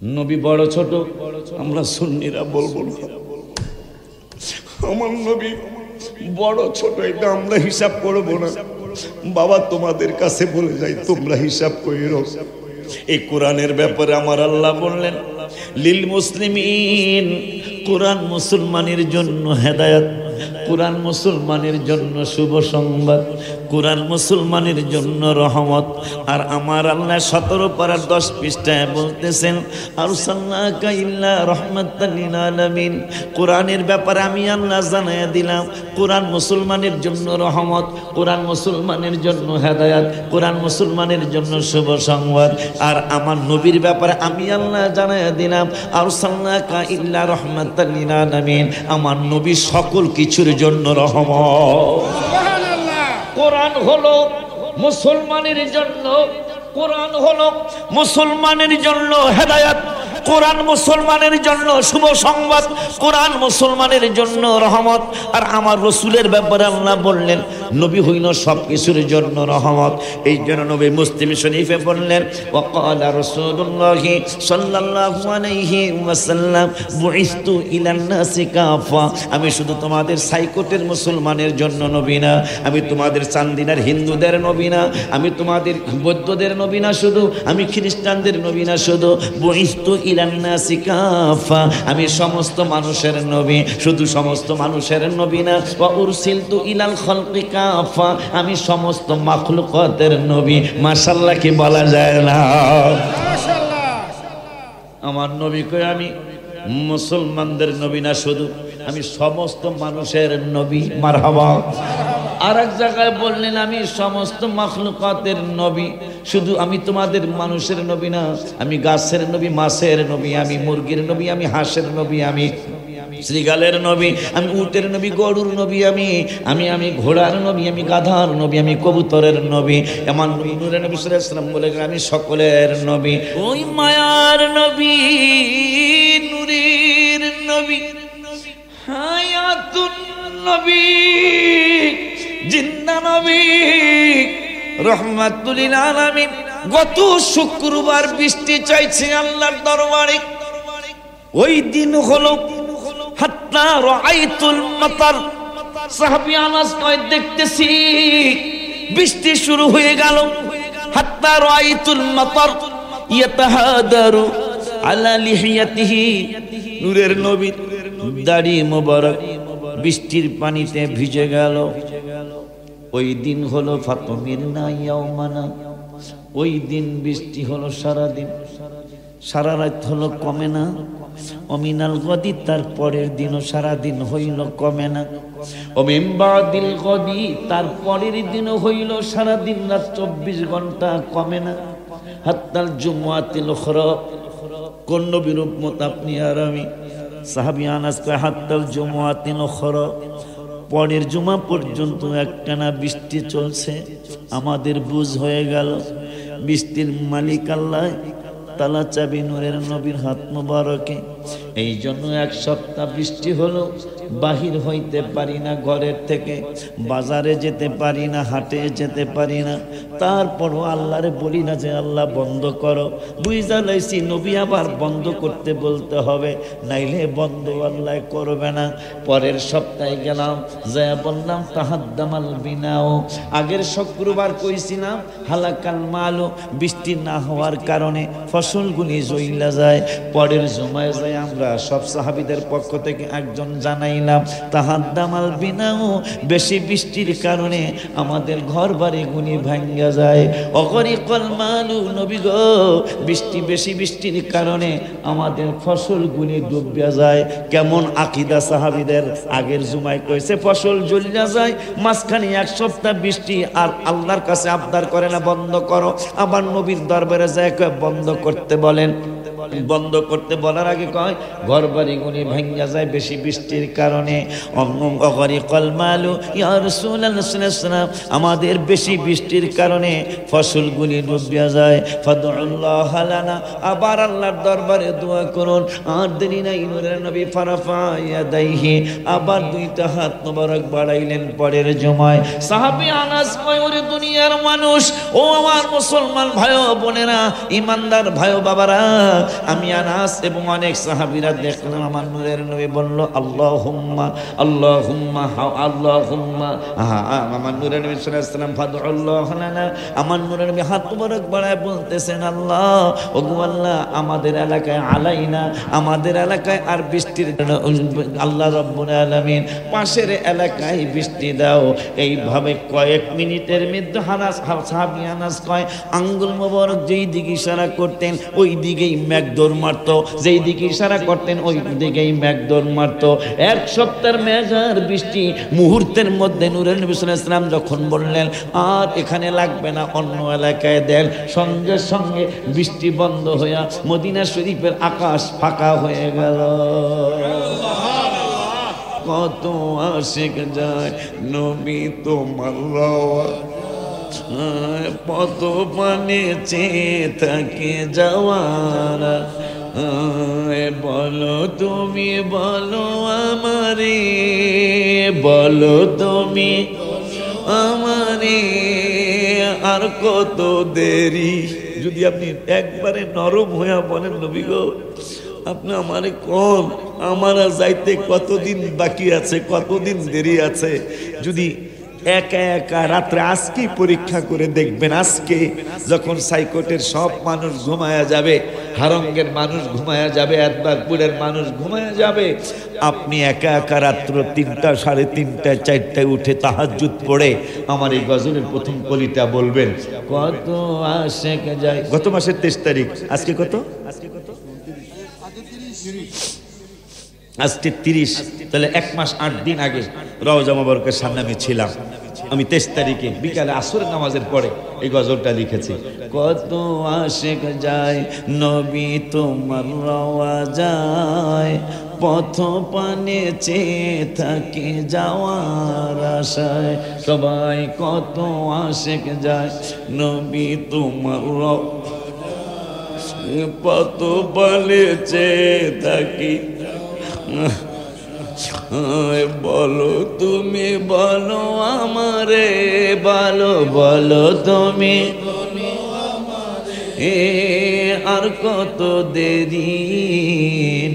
নবী বড় ছোট আমরা সুন্নিরা বলবো না। আমার নবী বড় ছোট এটা আমরা হিসাব করবো না। বাবা তোমাদের কাছে বলে যাই, তোমরা হিসাব কইরো। এই কোরআনের ব্যাপারে আমার আল্লাহ বললেন, লিল মুসলিমিন, কোরআন মুসলমানের জন্য হেদায়েত, কোরআন মুসলমানের জন্য শুভ সংবাদ, কোরআন মুসলমানের জন্য রহমত। আর আমার আল্লাহ 17 পারার 10 পৃষ্ঠায় বলতেছেন, আরসালনাকা ইল্লা রাহমাতাল লিল আলামিন। কোরআনের ব্যাপারে আমি আল্লাহ জানাইয়া দিলাম, কোরআন মুসলমানের জন্য রহমত, কোরআন মুসলমানের জন্য হেদায়েত, কোরআন মুসলমানের জন্য শুভ সংবাদ। আর আমার নবীর ব্যাপারে আমি আল্লাহ জানাইয়া দিলাম, আরসালনাকা ইল্লা রাহমাতাল লিল আলামিন। আমার নবী সকল কিছুর জন্য রহমত। কোরআন হলো মুসলমানের জন্য, কোরআন হলো মুসলমানের জন্য হেদায়েত, কোরআন মুসলমানের জন্য শুভ সংবাদ, কোরআন মুসলমানের জন্য রহমত। আর আমার রাসূলের ব্যাপারে আল্লাহ বললেন, নবী হইল সব কিছুর জন্য রহমত। এই জন্য নবী মুসলিম শরীফে বললেন, ওয়াকালা রাসূলুল্লাহ সাল্লাল্লাহু আলাইহি ওয়াসাল্লাম, বুইসতু ইলান নাসি কাফা। আমি শুধু তোমাদের সাইকোটের মুসলমানের জন্য নবী না, আমি তোমাদের চান্দিনার হিন্দুদের নবী না, আমি তোমাদের বৌদ্ধদের নবী না শুধু, আমি খ্রিস্টানদের নবী না শুধু, বুইসতু ইলান নাসি কাফা, আমি সমস্ত মানুষের নবী, শুধু সমস্ত মানুষের নবী না, ওয়া উরসিলতু ইলাল খালকি কাফা, আমি সমস্ত মাখলুকাতের নবী। মাশাআল্লাহ কি বলা যায় না? মাশাআল্লাহ। আমার নবী কই আমি মুসলমানদের নবী না শুধু, আমি সমস্ত মানুষের নবী। মারহাবা। আর এক জায়গায় বললেন, আমি সমস্ত মাখলুকাতের নবী, শুধু আমি তোমাদের মানুষের নবী না, আমি গাছের নবী, মাছের নবী, আমি মুরগির নবী, আমি হাঁসের নবী, আমি শ্রীগালের নবী, আমি উটের নবী, গরুর নবী, আমি ঘোড়ার নবী, আমি গাধার নবী, আমি কবুতরের নবী। এমন নূরের নবী সাল্লাল্লাহু আলাইহি ওয়াসাল্লাম বলে, আমি সকলের নবী। ওই মায়ার নবী, নূরের নবী, হায়াতুন নবী, জিন্দা নবী, রহমাতুল লিল আলামিন। গত শুক্রবার বৃষ্টি চাইছে আল্লাহর দরবারে। ওই দিন হলো হাত্তা রাআইতুল মাতার। সাহাবী আনাস কয়, দেখতেছি বৃষ্টি শুরু হয়ে গেল। হাত্তা রাআইতুল মাতার ইয়াতাহাদারু আলা লিহিয়াতিহি। নূরের নবীর দাড়ি মোবারক বৃষ্টির পানিতে ভিজে গেল। ওই দিন হলো ফাতমিরনা ইয়াওমানা। ওই দিন বৃষ্টি হলো সারাদিন, সারা রাত হলো, কমে না। অমিনাল গদি, তার পরের দিনও সারাদিন হইল, কমে না। অমিন বাদিল গদি, তার পরের দিনও হইল সারাদিন রাত 24 ঘন্টা, কমে না। হাত্তাল জুমআতিল উখরা। কোন নবীর উম্মত আপনি আর আমি? সাহাবী আনাস কয়, হাত্তাল জুমআতিল উখরা, পরের জুমা পর্যন্ত একটানা বৃষ্টি চলছে। আমাদের বুঝ হয়ে গেল বৃষ্টির মালিক আল্লাহ, তালা চাবি নূরের নবীর হাত মোবারকে। এই জন্য 1 সপ্তাহ বৃষ্টি হলো, বাহির হইতে পারি না ঘরের থেকে, বাজারে যেতে পারি না, হাটে যেতে পারি না। তারপরও আল্লাহরে বলি না যে আল্লাহ বন্ধ করো। বুঝা লাইছি নবী আবার বন্ধ করতে বলতে হবে, নাইলে বন্ধ আল্লাহ করবে না। পরের সপ্তাহে গেলাম, যায় বললাম তাহাদ্দামাল বিনাও। আগের শুক্রবার কইছিলাম হালাকাল মালু, বৃষ্টি না হওয়ার কারণে ফসলগুলি জইলা যায়। পরের জমায় যায় আমরা সব সাহাবীদের পক্ষ থেকে একজন জানাইলাম তাহাদ্দামাল বিনাও, বেশি বৃষ্টির কারণে আমাদের ঘর বাড়ি গুনি ভাঙ্গা যায়। অগরিকল মালু, নবী গো বেশি বৃষ্টির কারণে আমাদের ফসলগুলি ডুবিয়া যায়। কেমন আকীদা সাহাবীদের! আগের জুমায় কইছে ফসল জ্বলিয়া যায়, মাঝখানে 1 সপ্তাহ বৃষ্টি, আর আল্লাহর কাছে আবদার করে না বন্ধ করো। আবার নবীর দরবারে যায় কয় বন্ধ করতে বলেন। বন্ধ করতে বলার আগে কয় ঘর বাড়ি গুলি ভাঙ্গা যায় বেশি বৃষ্টির কারণে। অগরিকল মালু, ইয়া রাসূলুল্লাহ সাল্লাল্লাহু আলাইহি ওয়াসাল্লাম, আমাদের বেশি বৃষ্টির কারণে ফসলগুলি ডুবিয়া যায়। ফাদউল্লাহ লানা, আবার আল্লাহর দরবারে দোয়া করুন। আর দেরি নাই, নূরের নবী ফারাফা ইয়াদাইহি, আবার 2টা হাত মোবারক বাড়াইলেন পরের জমায়। সাহাবী আনাস কয়, ওরে দুনিয়ার মানুষ, ও আমার মুসলমান ভাই ও বোনেরা, ইমানদার ভাই ও বাবারা, আমি আনাস এবং অনেক সাহাবীরা দেখলাম আমার নূরের নবী বলল আল্লাহুম্মা আল্লাহুম্মা আল্লাহুম্মা। আমার নূরের নবী সাল্লাল্লাহু আলাইহি ওয়াসাল্লাম ফাদউল্লাহ লানা, আমার নূরের নবী হাত মোবারক বাড়ায় বলতেছেন আল্লাহ, ওগো আল্লাহ আমাদের এলাকায় আলাইনা, আমাদের এলাকায় আর বৃষ্টির আল্লাহ রাব্বুল আলামিন পাশের এলাকায় বৃষ্টি দাও। এইভাবে কয়েক মিনিটের মধ্যে সাহাবী আনাস কয় আঙ্গুল মোবারক যেই দিকে ইশারা করতেন ওই দিকেই মেঘ দৌড় মারত, যেই দিকে ইশারা করতেন ওই দিকেই মেঘ দৌড় মারত। এক সপ্তাহের মেঘ আর বৃষ্টি মুহূর্তের মধ্যে নূরের নবী সাল্লাল্লাহু আলাইহি ওয়াসাল্লাম যখন বললেন আর এখানে লাগবে না, অন্য এলাকায় দেন, সঙ্গে সঙ্গে বৃষ্টি বন্ধ হইয়া মদিনা শরীফের আকাশ ফাঁকা হয়ে গেল। কত আশিক যায় নবী তোমার রওয়া, পত পানে চেয়ে থাকে যাওয়ারা। বলো তুমি বলো আমারে, বলো তুমি আমারে আর কত দেরি। যদি আপনি একবারে নরম হইয়া বলেন নবী গো আপনি আমারে কোন, আমার যাইতে কতদিন বাকি আছে, কতদিন দেরি আছে। যদি একা একা রাত্রে আজকে পরীক্ষা করে দেখবেন, আজকে যখন সাইকোটের সব মানুষ ঘুমায়া যাবে, হারঙ্গের মানুষ ঘুমায়া যাবে, একবারপুরের মানুষ ঘুমায়া যাবে, আপনি একা একা রাত্র 3টা, 3:30, 4টায় উঠে তাহাজ্জুদ পড়ে আমার এই গজলের প্রথম কলিটা বলবেন। কত আশিক যায়, গত মাসের 23 তারিখ, আজকে কত? আজকে 30, তাহলে 1 মাস 8 দিন আগে রওজা মোবারকের সামনে আমি ছিলাম। আমি 23 তারিখে বিকালে আসরের নামাজের পরে এই গজলটা লিখেছি। কত আশিক যায় নবী তোমার রওয়া যায়, পথ পানে চেয়ে থাকে যাওয়ার আশায়। সবাই কত আশিক যায় নবী তোমার রওয়া, পথ পানে চেয়ে থাকি। বলো তুমি বলো আমারে, বলো বলো তুমি আর কত দেরি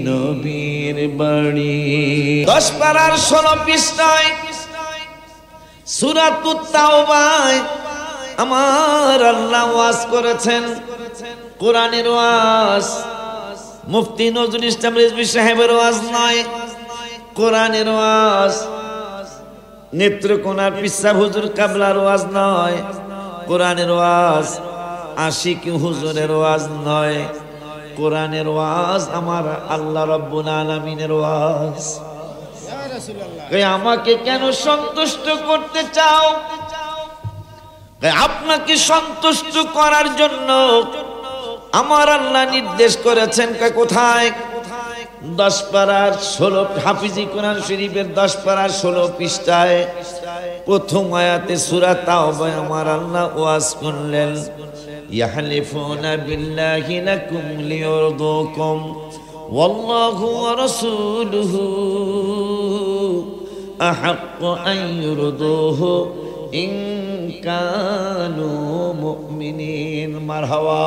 নবীর বাড়ি। 10 পারার 16 পৃষ্ঠায় সূরাতুত তাওবায় আমার আল্লাহ ওয়াজ করেছেন, কোরআনের ওয়াজ। মুফতি নজরুল ইসলাম রিজভী সাহেবের ওয়াজ নয়, কোরআনের ওয়াজ। নেত্রকোনার পিসা হুজুর কাবলার ওয়াজ নয়, কোরআনের ওয়াজ। আশিকি হুজুরের ওয়াজ নয়, কোরআনের ওয়াজ। আমার আল্লাহ রাব্বুল আলামিনের ওয়াজ। আমাকে কেন সন্তুষ্ট করতে চাও? আপনাকে সন্তুষ্ট করার জন্য আমার আল্লাহ নির্দেশ করেছেন। কোথায়? 10 পারার 16 হাফিজি কোরআন শরীফের 10 পারার 16 পৃষ্ঠায় প্রথম আয়াতে সূরা তাওবা আমার আল্লাহ ওয়াজ করলেন, ইয়াহলিফুনা বিল্লাহি লাকুম লিয়রদুকুম ওয়াল্লাহু ওয়া রাসূলুহু আহাক্কু আন ইউরদুহু ইন কানু মুমিনিন। মারহাবা।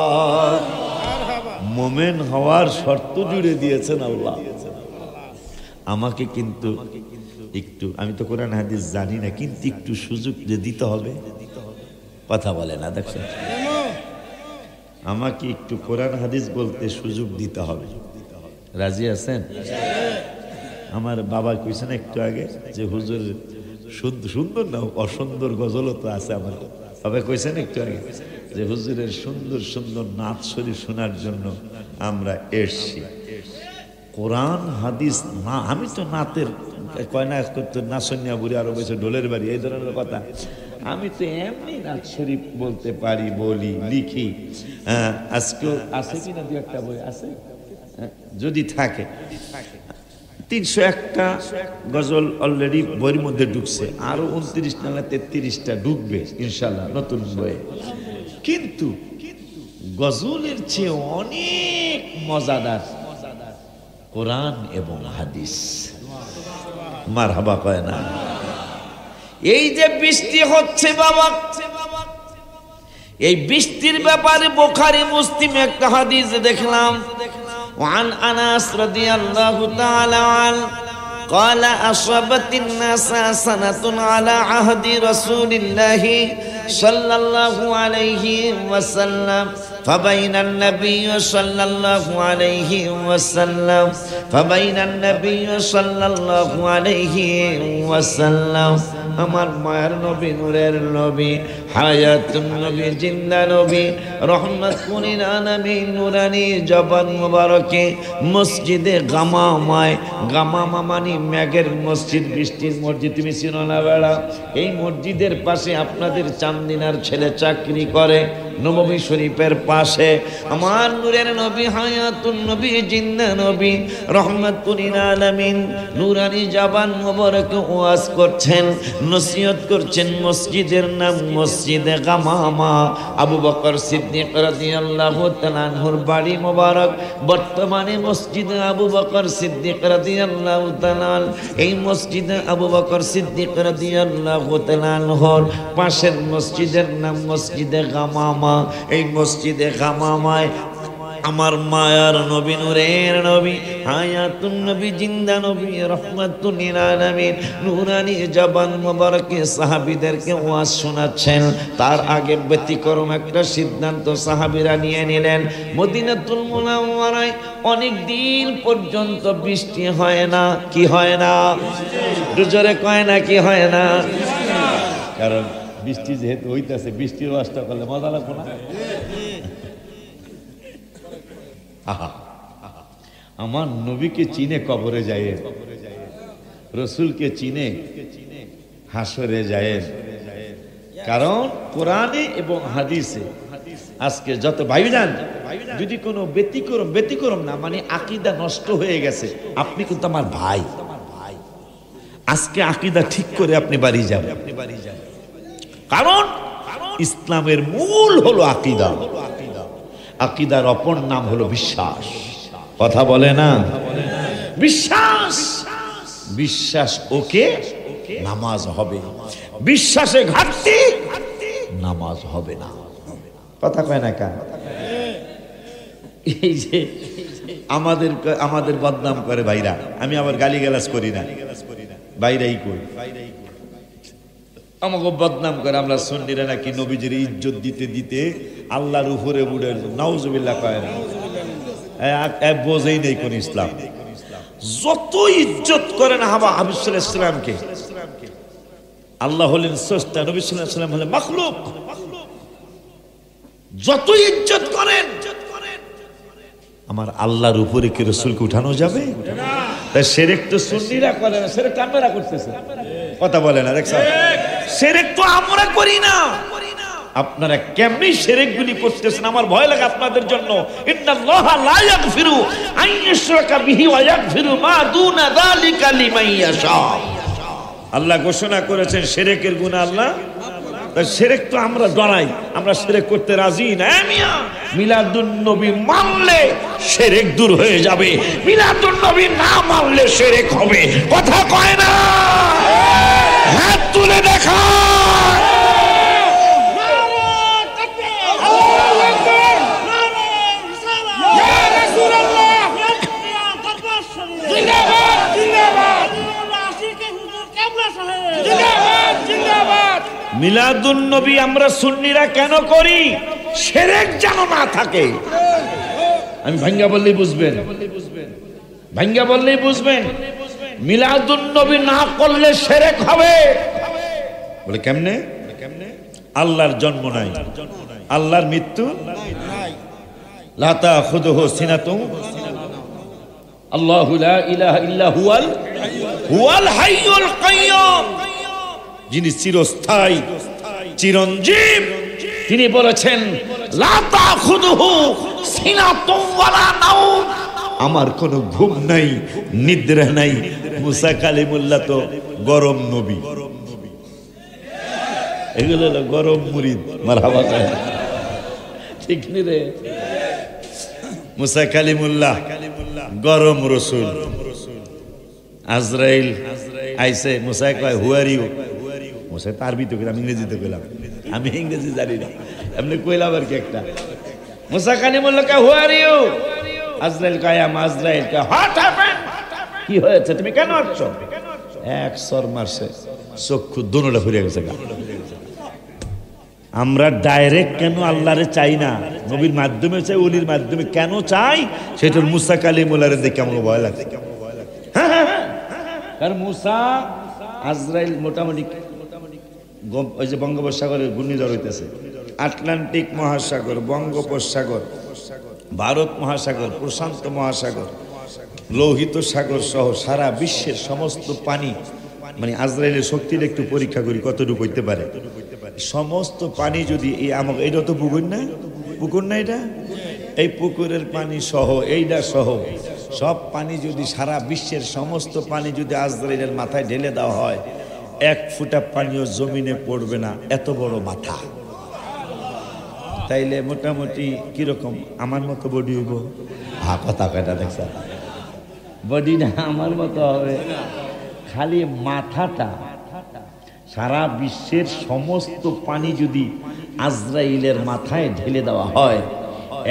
মুমিন হওয়ার শর্ত জুড়ে দিয়েছেন আল্লাহ আমাকে। কিন্তু একটু, আমি তো কোরআন হাদিস জানি না, কিন্তু একটু সুযোগ যে দিতে হবে। কথা বলে না, দেখছেন? আমাকে একটু কোরআন হাদিস বলতে সুযোগ দিতে হবে। রাজি আছেন? আমার বাবা কইছেন একটু আগে যে হুজুর সুন্দর না অসুন্দর গজলও তো আছে। আমার বাবা কইছেন একটু আগে যে হুজুরের সুন্দর সুন্দর নাচ শরীফ শোনার জন্য আমরা এসছি। কোরআন হাদিস না, আমি তো নাতের কয়না করতে নাচনিয়া বুড়ি আরো বলছে ঢোলের বাড়ি, এই ধরনের কথা। আমি তো এমনি নাচ শরীফ বলতে পারি, বলি, লিখি। আজকেও আছে কিনা 2-1টা বই আছে, যদি থাকে। 301টা গজল অলরেডি বইয়ের মধ্যে ঢুকছে, আরো 29 না 33টা ঢুকবে ইনশাল্লাহ নতুন বইয়ে। কিন্তু গজলের চেয়ে অনেক মজাদার কোরআন এবং হাদিস। মারহাবা কয় না? এই যে বৃষ্টি হচ্ছে বাবা, এই বৃষ্টির ব্যাপারে বুখারী মুসলিমে একটা হাদিস দেখলাম। وعن أنس رضي الله تعالى عنه قال أصابت الناس سنة على عهد رسول الله صلى الله عليه وسلم فبين النبي صلى الله عليه وسلم আমার মায়ের নবী নূরের নবী হায়াতুন নবী জিন্দা নবী রহমাতুল লিল আলামিন নুরানি জবান মুবারকে মসজিদে গামামায় গামামা মানে মেঘের মসজিদ বৃষ্টির মসজিদ তুমি চিনো না বেড়া এই মসজিদের পাশে আপনাদের চান্দিনার ছেলে চাকরি করে নববী শরীফের পাশে আমার নূরের নবী হায়াতুন নবী জিন্দা নবী রহমাতুল লিল আলামিন নুরানি জবান মুবারকে ওয়াজ করছেন নসিহত করছেন মসজিদের নাম মসজিদে গামামা আবু বকর সিদ্দিক রাদিয়াল্লাহু তাআলা আনহুর বাড়ি মোবারক বর্তমানে মসজিদে আবু বকর সিদ্দিক রাদিয়াল্লাহু তাআলা এই মসজিদে আবু বকর সিদ্দিক রাদিয়াল্লাহু তাআলা আনহুর পাশের মসজিদের নাম মসজিদে গামামা এই মসজিদে গামামায় আমার মায়ার নবী নূরের নবী হায়াতুন নবী জিন্দা নবী রহমাতুল লিল আলামিন নুরানি জবান মোবারকে সাহাবীদেরকে ওয়াজ শোনাচ্ছেন তার আগে ব্যতিক্রম একটা সিদ্ধান্ত সাহাবীরা নিয়ে নিলেন মদিনাতুল মুনাওয়ারায় অনেক দিন পর্যন্ত বৃষ্টি হয় না কি হয় না জোরে কয় না কি হয় না কারণ বৃষ্টি যেহেতু হইতাছে বৃষ্টির ওয়াজটা করলে মজা লাগবে না আমার নবীকে চিনে কবরে যায় রসুলকে চিনে হাসরে যায় কারণ কোরআনে এবং হাদিসে আজকে যত ভাইজান যদি কোনো ব্যতিক্রম না মানে আকীদা নষ্ট হয়ে গেছে আপনি কিন্তু আমার ভাই আজকে আকীদা ঠিক করে আপনি বাড়ি যাবেন কারণ ইসলামের মূল হলো আকীদা আকীদার অপর নাম হলো বিশ্বাস কথা বলে না বিশ্বাস বিশ্বাস ওকে নামাজ হবে বিশ্বাসে ঘাটতি নামাজ হবে না কথা কয় না কেন এই যে আমাদের বদনাম করে ভাইরা আমি আবার গালিগালাজ করি না ভাইরাই করি আমাকে বদনাম করে আমরা সুন্নিরা নাকি নবীজির ইজ্জত দিতে দিতে আল্লাহর উপরে উঠে নাউজুবিল্লাহ কয় না বোঝেই নেই কোন ইসলাম যত ইজ্জত করেন হাবিব সাল্লাল্লাহু আলাইহি ওয়াসাল্লামকে আল্লাহ হলেন স্রষ্টা নবী সাল্লাল্লাহু আলাইহি ওয়াসাল্লাম হলেন মাখলুক যত ইজ্জত করেন আমার আল্লাহর উপরে কি রাসূলকে উঠানো যাবে তাই শিরক তো সুন্নিরা করে না শিরক আমরা করতেছে কথা বলে না দেখছেন শিরক তো আমরা করি না আপনারা কেমনি শিরকগুলি করতেছেন আমার ভয় লাগে আপনাদের জন্য ইন্নাল্লাহা লা ইয়াগফিরু আন ইউশরাকা বিহি ওয়া ইয়াগফিরু মা দুনা যালিকা লিমান ইয়াশা আল্লাহ ঘোষণা করেছেন শিরকের গুনাহ আল্লাহ তাই শিরক তো আমরা ডরাই আমরা শিরক করতে রাজি না মিয়া মিলাদুন নবী মানলে শিরক দূর হয়ে যাবে মিলাদুন নবী না মানলে শিরক হবে কথা কয় না হাত তুলে দেখা মিলাদুন নবী আমরা সুন্নিরা কেন করি শিরক যেন না থাকে আমি ভাঙ্গা বললেই বুঝবেন ভাঙ্গা বললেই বুঝবেন মিলাদুন নবী না করলে শিরক হবে বলে কেমনে আল্লাহর জন্ম নাই আল্লাহর মৃত্যু লা তাখুযুহু সিনাতুন আল্লাহু লা ইলাহা ইল্লা হুয়াল হাইয়ুল কাইয়্যুম যিনি চিরস্থায়ী চিরঞ্জীব তিনি বলেছেন লা তাখুযুহু সিনাতুন ওয়ালা নাওম আমার কোনো ঘুম নাই নিদ্রা নাই মুসা কালিমুল্লাহ তো গরম নবী এগুলো হলো গরম মুরিদ মারহাবা ঠিক নি রে মুসা কালিমুল্লাহ গরম রাসূল আজরাইল আইসে মুসা কয় হু আর ইউ মুসা তো আরবি তো কইলাম ইংরেজিতে কইলাম আমি ইংরেজি জানি না এমনি কইলাম আর কি একটা মুসা কালিমুল্লাহ কয় হু আর ইউ আজরাইল কায়াম, আজরাইল হোয়াট হ্যাপেন্ড, কি হয়েছে, তুমি কেন আসছো? এক সর মারছে, চক্ষু দুনোটা ফিরে গেছে। আমরা ডাইরেক্ট কেন আল্লাহরে চাই না, নবীর মাধ্যমে চাই, ওলির মাধ্যমে কেন চাই? সেটা মুসা কালিমুল্লাহরে দেখে আমাকে ভয় লাগে। কারণ মুসা আজরাইল মোটামুটি ওই যে বঙ্গোপসাগরের ঘূর্ণিঝড় হইতেছে, আটলান্টিক মহাসাগর, বঙ্গোপসাগর, ভারত মহাসাগর, প্রশান্ত মহাসাগর, লোহিত সাগর সহ সারা বিশ্বের সমস্ত পানি, মানে আজরাইলের শক্তির একটু পরীক্ষা করি কতটুকু হইতে পারে। সমস্ত পানি যদি এই আমাকে, এটা তো পুকুর না, পুকুর না এটা, এই পুকুরের পানি সহ এইটা সহ সব পানি যদি সারা বিশ্বের সমস্ত পানি যদি আজরাইলের মাথায় ঢেলে দেওয়া হয়, এক ফুটা পানিও জমিনে পড়বে না, এত বড় মাথা। তাইলে মোটামুটি কিরকম আমার মতো বডি হইব? কথা কয়টা দেখছ, বডি না আমার মতো হবে, খালি মাথাটা। সারা বিশ্বের সমস্ত পানি যদি আজরাইলের মাথায় ঢেলে দেওয়া হয়,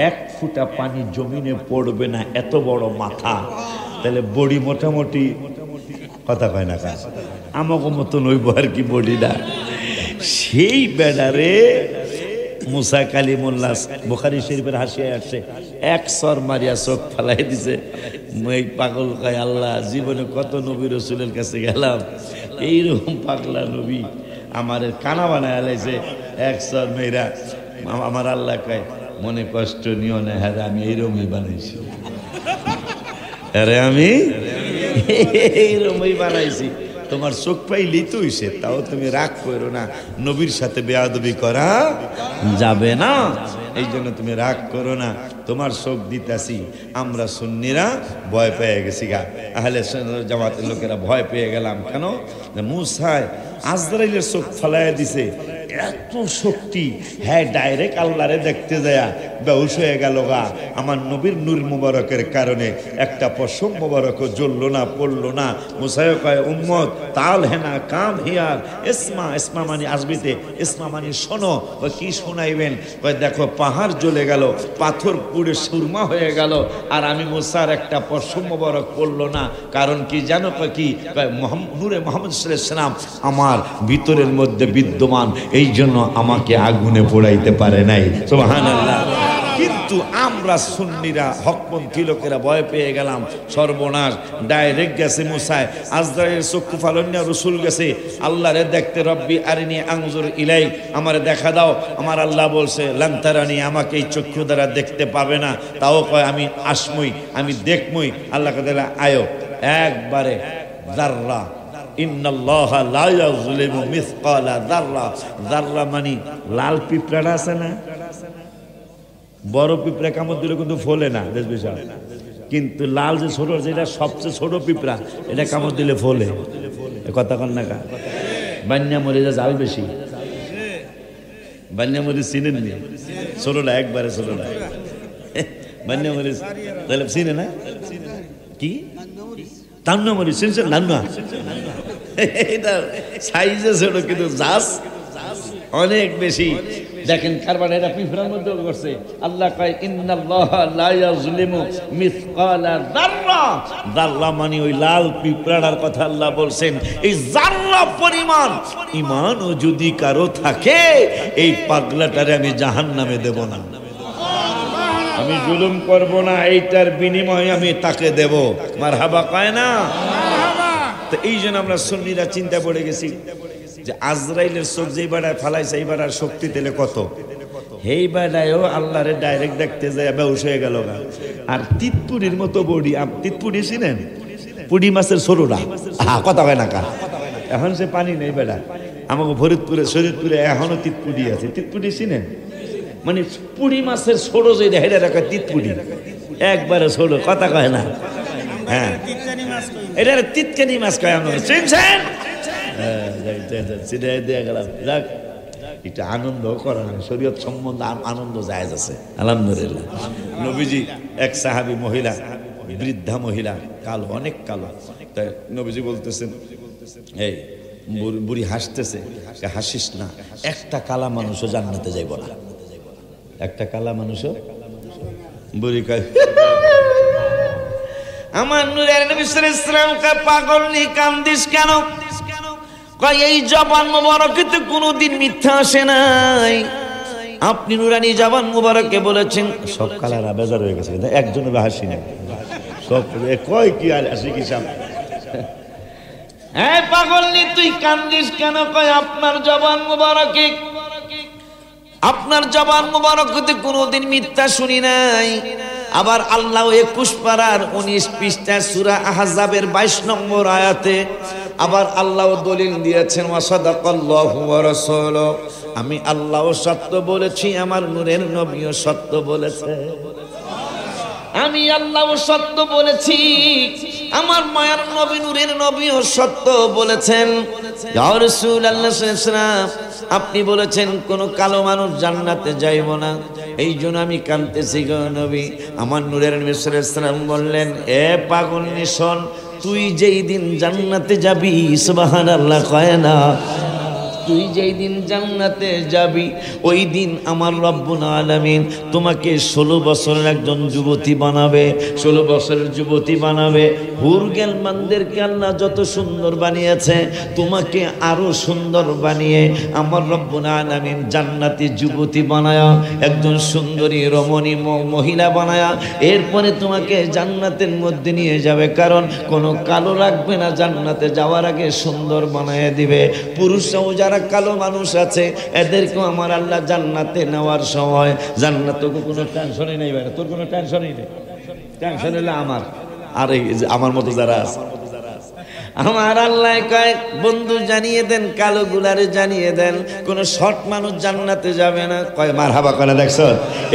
এক ফুটা পানি জমিনে পড়বে না, এত বড় মাথা। তাহলে বডি মোটামুটি, কথা কয় না কাজ, আমাকে মতন হইব আর কি বডিটা। সেই বেড়ারে মুসা কালিমুল্লাহ বুখারী শরীফের হাসিয়ে আসছে, এক সর মারিয়া চোখ ফালাই দিছে। এই পাগল কয়, আল্লাহ জীবনে কত নবী রসুলের কাছে গেলাম, এইরকম পাগলা নবী আমার কানা বানায় আলাইছে, এক সর মেয়েরা। আমার আল্লাহ কয়, মনে কষ্ট নিও না, হ্যাঁ আমি এইরকমই বানাইছি, আরে আমি এইরকমই বানাইছি। তোমার চোখ পাইলেই তো হইছে, তাও তুমি রাগ করো না, নবীর সাথে বেয়াদবি করা যাবে না, এই জন্য তুমি রাগ করো না, তোমার চোখ দিতাছি। আমরা সুন্নিরা ভয় পেয়ে গেছি গা, আহলে সুন্নাত জামাতের লোকেরা ভয় পেয়ে গেলাম। কেন? মুসা আজরাইলের চোখ ফালাইয়া দিছে, এত শক্তি, হ্যাঁ ডাইরেক্ট আল্লাহরে দেখতে যায় বেহুশ হয়ে গেল গা। আমার নবীর নূর মুবারকের কারণে একটা পশম মুবারকও জ্বললো না, পড়লো না। মুসায় কয়, উম্মত তাল হেনা কাম হিয়ার, ইসমা, ইসমা মানে আসবিতে, ইসমা মানে শোনো। ওই কি শোনাইবেন? কয় দেখো পাহাড় জ্বলে গেল, পাথর পুড়ে সুরমা হয়ে গেল, আর আমি মুসার একটা পশম মুবারক পড়লো না। কারণ কি জানো? কয় কি? কয় নূরে মুহাম্মদ সাল্লাল্লাহু আলাইহি ওয়াসাল্লাম আমার ভিতরের মধ্যে বিদ্যমান, এই জন্য আমাকে আগুনে পোড়াইতে পারে নাই। সুবহানাল্লাহ। কিন্তু আমরা সুন্নিরা হকপন্থী লোকেরা ভয় পেয়ে গেলাম, সর্বনাশ। ডাইরেক্ট গেছে মুসায়, আজরাইলের চক্ষু ফালন্যা রসুল গেছে আল্লাহরে দেখতে, রব্বি আরিনি আনজুর ইলাই, আমারে দেখা দাও। আমার আল্লাহ বলছে, লান তারানি, আমাকে এই চক্ষু দ্বারা দেখতে পাবে না। তাও কয় আমি আসমই, আমি দেখমই। আল্লাহ কে দিলে আয়ো, একবারে যাররা, ইন্নাল্লাহা লা ইয়াযলিমু মিসকালা যাররা। যাররা মানে লাল পিঁপড়াটা আছে না, বড় পিঁপড়া কামড় দিলে কিন্তু ফোলে না, দেশ বিশাল। কিন্তু লাল যে ছোট, যেটা সবচেয়ে ছোট পিঁপড়া, এটা কামড় দিলে ফোলে। কথা কন না কা? বান্যা মরিচা জাল বেশি, বান্যা মরিচ চিনেন নি? ছোটটা, একবারে ছোটটা বান্যা মরিচ, তাহলে চিনে না? কি তান্না মরিচ চিনছেন? নান্না, এটা সাইজে ছোট কিন্তু জাস অনেক বেশি। দেখেন কারবার এটা পিঁপড়ার মধ্যে করছে। আল্লাহ কয়, ইন্নাল্লাহা লা ইয়াযলিমু মিসকালা যাররা। যাররা মানে ওই লাল পিঁপড়ার কথা আল্লাহ বলছেন। এই যাররা পরিমাণ ঈমানও যদি কারো থাকে, এই পাগলাটারে আমি জাহান্নামে দেব না, আমি জুলুম করব না, এইটার বিনিময়ে আমি তাকে দেব। মারহাবা কয় না? তো এই জন্য আমরা সুন্নিরা চিন্তা পড়ে গেছি যে আজরাইলের চোখ যেই বেড়ায় ফালাইছে, এই বেড়ার শক্তি দিলে কত, এই বেড়ায়ও আল্লাহরে ডাইরেক্ট দেখতে যায় বেহুশ হয়ে গেল গা। আর তিতপুরির মতো বডি, তিতপুরি চিনেন? পুডি মাছের সরুরা, কথা হয় না কা? এখন সে পানি নেই বেড়া, আমাকে ফরিদপুরে শরীরপুরে এখনো তিতপুরি আছে। তিতপুরি চিনেন? মানে পুরি মাছের ছোড়ো যে হেরে রাখা তিতপুরি, একবারে ছোড়ো, কথা কয় না? হ্যাঁ, এটা তিতকানি মাছ কয়। আমরা চিনছেন? যাক, এটা আনন্দ করা, শরীয়ত সম্বন্ধে আনন্দ জায়েজ আছে, আলহামদুলিল্লাহ। নবীজি এক সাহাবী মহিলা, বৃদ্ধা মহিলা, কালো, অনেক কালো। তাই নবীজি বলতেছেন, এই বুড়ি হাসতেছে, হাসিস না, একটা কালা মানুষও জান্নাতে যাইব না, একটা কালা মানুষও। বুড়ি কয় আমার নূরের নবী সাল্লাল্লাহু আলাইহি ওয়াসাল্লাম কে পাগল নি কান্দিস কেন? কয় এই জবান মোবারকে কোনোদিন মিথ্যা আসে নাই। আপনি নুরানি জবান মোবারকে বলেছেন। সব কালারা বেজার হয়ে গেছে, একজনের হাসি নেই, সব কয় কি আর হাসি কি সামনে। হ্যাঁ পাগল নি তুই কান্দিস কেন? কয় আপনার জবান মোবারকে, আপনার জবান মোবারকতে কোনোদিন মিথ্যা শুনি নাই। আবার আল্লাহ 21 পারার 19 পৃষ্ঠা সূরা আহজাবের 22 নম্বর আয়াতে আবার আল্লাহ দলিল দিয়েছেন, ওয়াসাদাকাল্লাহু ওয়া রাসূলুহু, আমি আল্লাহ সত্য বলেছি, আমার নূরের নবীও সত্য বলেছে। আমি আল্লাহ সত্য বলেছি, আমার মায়ার নবী নূরের নবীও সত্য বলেছেন। ইয়া রাসূলুল্লাহ সাল্লাল্লাহু আলাইহি ওয়াসাল্লাম, আপনি বলেছেন কোন কালো মানুষ জান্নাতে যাইব না, এই জন্য আমি কাঁদতেছি গো নবী। আমার নূরের নবী সাল্লাল্লাহু আলাইহি ওয়াসাল্লাম বললেন, এ পাগল শোন, তুই যেই দিন জান্নাতে যাবি, সুবহানাল্লাহ কয় না, তুই যেই দিন জান্নাতে যাবি ওই দিন আমার রব্বুল আলামিন তোমাকে 16 বছরের একজন যুবতী বানাবে, 16 বছরের যুবতী বানাবে। হুর গেলমানদেরকে আল্লাহ যত সুন্দর বানিয়েছে তোমাকে আরো সুন্দর বানিয়ে আমার রব্বুল আলামিন জান্নাতি যুবতী বানায়া, একজন সুন্দরী রমণী মহিলা বানায়া এরপরে তোমাকে জান্নাতের মধ্যে নিয়ে যাবে। কারণ কোনো কালো রাখবে না, জান্নাতে যাওয়ার আগে সুন্দর বানায় দিবে। পুরুষরাও যারা কালো মানুষ আছে এদেরকেও আমার আল্লাহ জান্নাতে নেওয়ার সময়, জান্নাতে কোনো টেনশনই নেই ভাই, তোর কোনো টেনশনই নেই, টেনশন হলে আমার আর এই আমার মতো যারা আছে। আমার আল্লাহ কয় বন্ধু জানিয়ে দেন, কালো গুলারে জানিয়ে দেন, কোন শর্ট মানুষ জান্নাতে যাবে না। কয় মারহাবা করে, দেখছো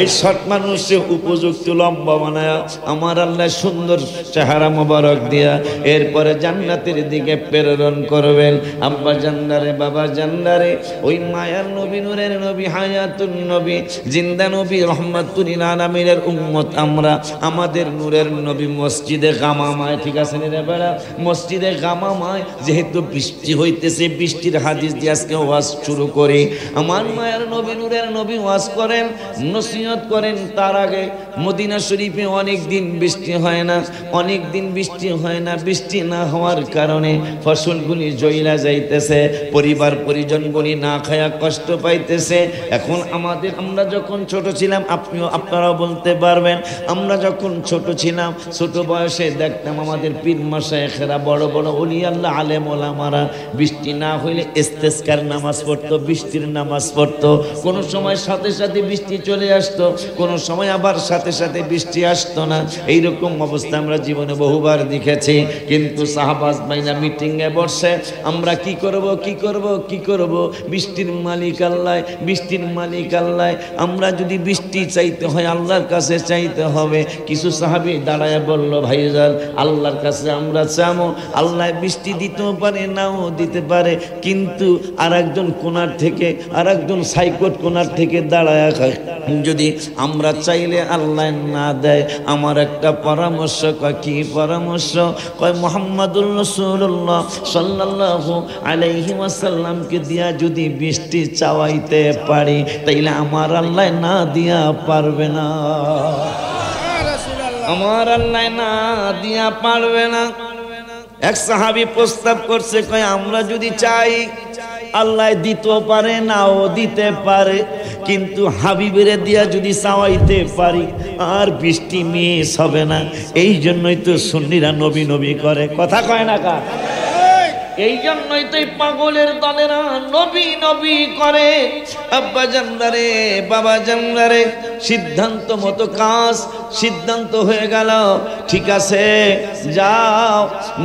এই শর্ট মানুষের উপযুক্ত লম্বা বানায় আমার আল্লাহ সুন্দর চেহারা মোবারক দিয়া এরপরে জান্নাতের দিকে প্রেরণ করবেন। আব্বা জান্নারে, বাবা জান্নারে, ওই মায়ার নবী নূরের নবী হায়াতুন নবী জিন্দা নবী রহমাতুল লিল আলামিনের উম্মত আমরা। আমাদের নূরের নবী মসজিদে গামামায়, ঠিক আছে রে বেড়া, মসজিদে গামামায় যেহেতু বৃষ্টি হইতেছে, বৃষ্টির হাদিস দিয়ে আজকে ওয়াজ শুরু করি। আমার মায়ের নবী নূরের নবী ওয়াজ করেন, নসিহত করেন। তার আগে মদিনা শরীফে অনেক দিন বৃষ্টি হয় না, অনেক দিন বৃষ্টি হয় না। বৃষ্টি না হওয়ার কারণে ফসলগুলি জইলা যাইতেছে, পরিবার পরিজনগুলি না খায়া কষ্ট পাইতেছে। এখন আমরা যখন ছোট ছিলাম, আপনারাও বলতে পারবেন, আমরা যখন ছোট ছিলাম, ছোট বয়সে দেখতাম আমাদের পীর মাশায়েখরা, বড় বড় ওলি আল্লাহ আলেম ওলামারা বৃষ্টি না হইলে ইস্তেসকার নামাজ পড়তো, বৃষ্টির নামাজ পড়তো। কোনো সময় সাথে সাথে বৃষ্টি চলে আসতো, কোনো সময় আবার সাথে সাথে বৃষ্টি আসতো না। এইরকম অবস্থা আমরা জীবনে বহুবার দেখেছি। কিন্তু সাহাবাজ ভাইরা মিটিংয়ে বসে, আমরা কি করব কি করব কি করব, বৃষ্টির মালিক আল্লাহ, বৃষ্টির মালিক আল্লাহ। আমরা যদি বৃষ্টি চাইতে হয় আল্লাহর কাছে চাইতে হবে। কিছু সাহাবী দাঁড়ায় বলল, ভাইজান আল্লাহর কাছে আমরা চামো, আল্লাহ বৃষ্টি দিতেও পারে নাও দিতে পারে, কিন্তু আরেকজন কোণার থেকে, আরেকজন সাইকোট কোণার থেকে দাঁড়ায় খায়, যদি আমরা চাইলে আল্লাহ না দেয়। আমার একটা পরামর্শ। কয় কি পরামর্শ? কয় মুহাম্মাদুর রাসূলুল্লাহ সাল্লাল্লাহু আলাইহি ওয়াসাল্লামকে দিয়া যদি বৃষ্টি চাওয়াইতে পারি তাইলে আমার আল্লাহ না দিয়া পারবে না, আমার আল্লাহ না দিয়া পারবে না। এক সাহাবী প্রস্তাব করছে, কয় আমরা যদি চাই আল্লাহ দিতেও পারে নাও দিতে পারে, কিন্তু হাবিবের দিয়া যদি চাওয়াইতে পারি আর বৃষ্টি মিস হবে না। এই জন্যই তো সুন্নিরা নবী নবী করে, কথা কয় না কা? এই জন্যই তো পাগলের দলেরা নবী নবী করে। আব্বা জানদারে, বাবা জানদারে, সিদ্ধান্ত মতো কাজ, সিদ্ধান্ত হয়ে গেল, ঠিক আছে যাও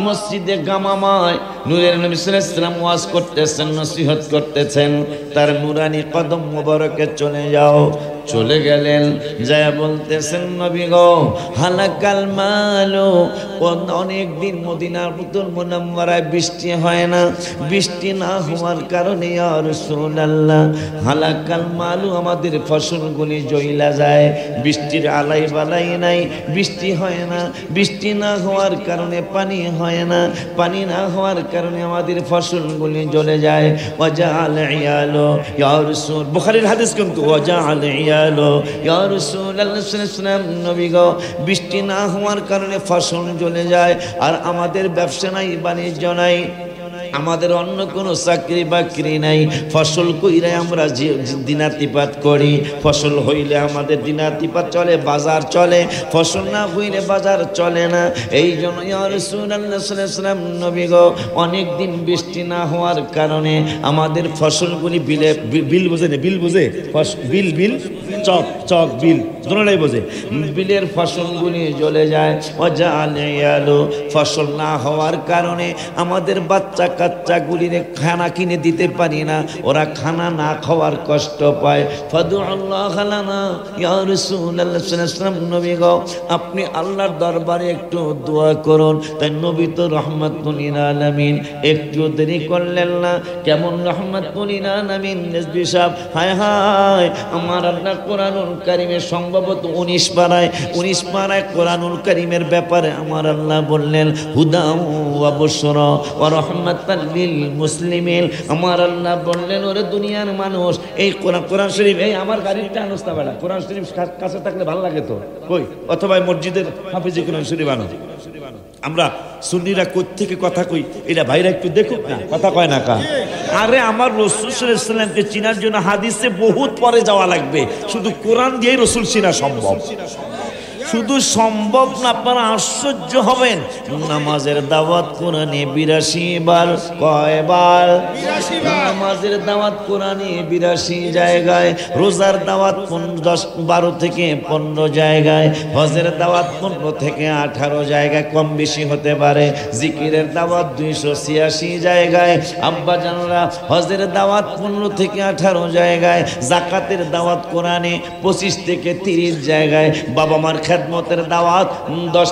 মসজিদে গামামায় নূরের নবী সাল্লাল্লাহু আলাইহি ওয়াসাল্লাম ওয়াজ করতেছেন, নসিহত করতেছেন, তার নূরানি কদম মোবারকে চলে যাও। চলে গেলেন, যায় বলতেছেন, নবী গো হালাকাল মালু, অনেক দিন মদিনার মুনাওয়ারায় বৃষ্টি হয় না, বৃষ্টি না হওয়ার কারণে ইয়া রাসূলুল্লাহ হালাকাল মালু, আমাদের ফসলগুলি জইলা যায়, বৃষ্টির আলাই বালাই নাই, বৃষ্টি হয় না, বৃষ্টি না হওয়ার কারণে পানি হয় না, পানি না হওয়ার কারণে আমাদের ফসলগুলি জ্বলে যায়। ওয়াজাআল ইয়ালু, ইয়া রাসূল, বুখারীর হাদিস কিন্তু ওয়াজাআল ইয়ালু এলো ইয়া রাসূলুল্লাহ সাল্লাল্লাহু আলাইহি ওয়াসাল্লাম, নবী গো বৃষ্টি না হওয়ার কারণে ফসল জ্বলে যায়, আর আমাদের ব্যবসা নাই, বাণিজ্য নাই, আমাদের অন্য কোনো চাকরি বাকরি নাই, ফসল কইরাই আমরা দিনাতিপাত করি। ফসল হইলে আমাদের দিনাতিপাত চলে, বাজার চলে, ফসল না হইলে বাজার চলে না। এই জন্য ইয়া রাসূলুল্লাহ সাল্লাল্লাহু আলাইহি ওয়াসাল্লাম, নবী গো অনেক দিন বৃষ্টি না হওয়ার কারণে আমাদের ফসলগুলি বিলে, বিল বোঝে না, বিল বোঝে, বিল বিল চক চক বিল দুটোই বোঝে, বিলের ফসলগুলি জ্বলে যায়। ওয়াজালিয়ালু, ফসল না হওয়ার কারণে আমাদের বাচ্চা কাচ্চাগুলির খানা কিনে দিতে পারি না, ওরা খানা না খাওয়ার কষ্ট পায়। ফাদুআল্লাহ লানা ইয়া রাসূলুল্লাহ সাল্লাল্লাহু আলাইহি ওয়াসাল্লাম, নবী গো আপনি আল্লাহর দরবারে একটু দোয়া করুন। তাই নবী তো রাহমাতুল লিল আলামিন, একটু দেরি করলেন না। কেমন রাহমাতুল লিল আলামিন নজবি সাহেব, হায় হায়, আমার আল্লাহ কোরআনুল কারীমে সম্ভবত 19 পারায় কোরআনুল কারীমের ব্যাপারে আমার আল্লাহ বললেন হুদা ওয়া বুশরা ওয়া রাহমাতাল লিল মুসলিমিন। আমার আল্লাহ বললেন ওরে দুনিয়ার মানুষ, এই কোরআন শরীফ, এই আমার গাড়িটা আনস্তা বেড়া, কোরআন শরীফ কাছে থাকলে ভালো লাগে তো কই, অথবা মসজিদের হাফিজে কোরআন শরীফ আনো। আমরা সুন্নিরা কোত্থেকে কথা কই, এটা ভাইরা একটু দেখুক না, কথা কয় না কা। আরে আমার রাসূল সাল্লাল্লাহু আলাইহি ওয়াসাল্লামকে চিনার জন্য হাদিসে বহুত পরে যাওয়া লাগবে, শুধু কোরআন দিয়েই রাসূল চিনা সম্ভব। শুধু সম্ভব না, আপনারা আশ্চর্য হবেন। নামাজের দাওয়াত কোরআনে 82 বার, কয়বার? 82 বার। নামাজের দাওয়াত কোরআনে 82 জায়গায়, রোজার দাওয়াত 12 থেকে 15 জায়গায়, হজের দাওয়াত 15 থেকে 18 জায়গায়, কম বেশি হতে পারে। জিকিরের দাওয়াত 286 জায়গায়। আব্বা জানরা, হজের দাওয়াত 15 থেকে 18 জায়গায়, যাকাতের দাওয়াত কোরআনে 25 থেকে 30 জায়গায়, বাবা মার খেদমতের দাওয়াত 10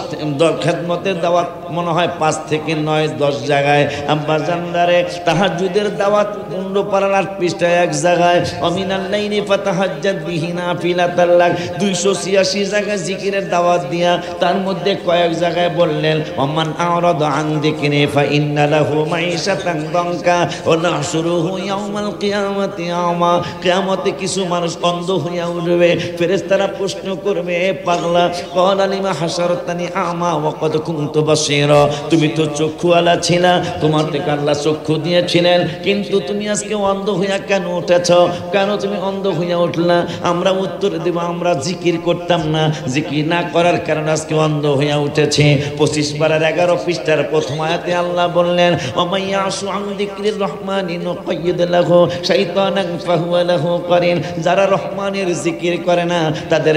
খেদমতের দাওয়াত মনে হয় 5 থেকে 9 10 জায়গায়। আব্বা জানদারে তাহাজ্জুদের দাওয়াত 15 পারার 8 পৃষ্ঠায় এক জায়গায়। অমিনাল লাইলি ফাতাহাজ্জাদ বিহি নাফিলাতাল লাক 286 জায়গায় জিকিরের দাওয়াত দিয়া, তার মধ্যে কয়েক জায়গায় বললেন ওমান আরাদা আন যিকরি ফা ইন্না লাহু মাঈশাতান দানকা ওয়া নাহশুরুহু ইয়াউমাল কিয়ামাতি আমা। কিয়ামতে কিছু মানুষ অন্ধ হইয়া উঠবে, ফেরেশতারা প্রশ্ন করবে, পাগলা ক্বালা লিমা হাশারতানি আমা ওয়া কদ কুনতু বাসীরা, তুমি তো চক্ষুওয়ালা ছিলা, তোমার থেকে আল্লাহ চক্ষু দিয়েছিলেন, কিন্তু তুমি আজকে অন্ধ হইয়া কেন উঠেছ? কেন তুমি অন্ধ হইয়া উঠলা? আমরা উত্তর দেব, আমরা জিকির করতাম না, জিকির না করার কারণে আজকে অন্ধ হইয়া উঠেছে। 25 পারার 11 পৃষ্ঠার প্রথম আয়াতে আল্লাহ বললেন ওমাইয়াশু আন যিকরির রহমানি নুকাইয়িদ লাহু শাইতানান ফাহুয়া লাহু কারিন। যারা রহমানের জিকির করে না, তাদের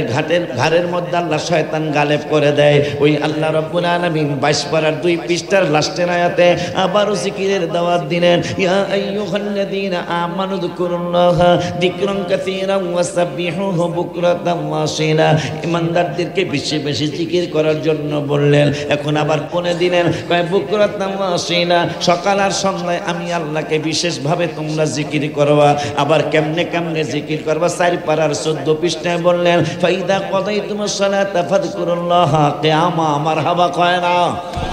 ঘাড়ের মধ্যে আল্লাহ শয়তান গালেব করে দেয়। ওই আল্লাহ রাব্বুল আলামিন 22 পারার 2 পৃষ্ঠার লাস্টের আয়াতে আবারও জিকিরের দাওয়াত দিলেন, ইয়া আইয়ুহাল্লাযীনা আমানু যিকুরুল্লাহা যিকরান কাসীরান ওয়াসাব্বিহুহু বুকরাতান ওয়া আসীলা। ইমানদারদেরকে বেশি বেশি জিকির করার জন্য বললেন। এখন আবার কোনে দিলেন, কয় বুকরাতান ওয়া আসীলা, সকাল আর সন্ধ্যায় আমি আল্লাহকে বিশেষভাবে তোমরা জিকির করবা। আবার কেমনে কেমনে জিকির করবা? 4 পারার 14 পৃষ্ঠায় বললেন ফাইদা কদাইতুমুস সালাতা ফাযকুরুল্লাহা কিয়ামা। মারহাবা কয় না?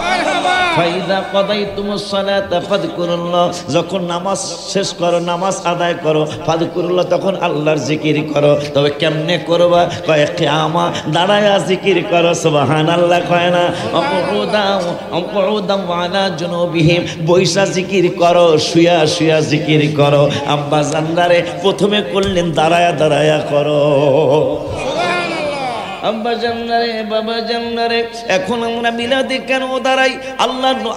মারহাবা। ফাইদা কদাইতুমুস সালাতা ফাযকুরুল্লাহ, যখন নামাজ শেষ করো, নামাজ আদায় করো, ফাযকুরুল্লাহ, তখন আল্লাহর জিকির করো। তবে কেমনে করবা? কয় কিয়ামা, দাঁড়ায়া জিকির করো। সুবহানাল্লাহ কয় না? আকুউদাম আলা জুনুবিহিম, বৈশা জিকির করো, শুয়া শুয়া জিকির করো। আব্বা জানদারে প্রথমে করলেন দাঁড়ায়া দাঁড়ায়া করো। আব্বা জান্নারে, বাবা জান্নারে, এখন আমরা মিলাদে কেন দাঁড়াই?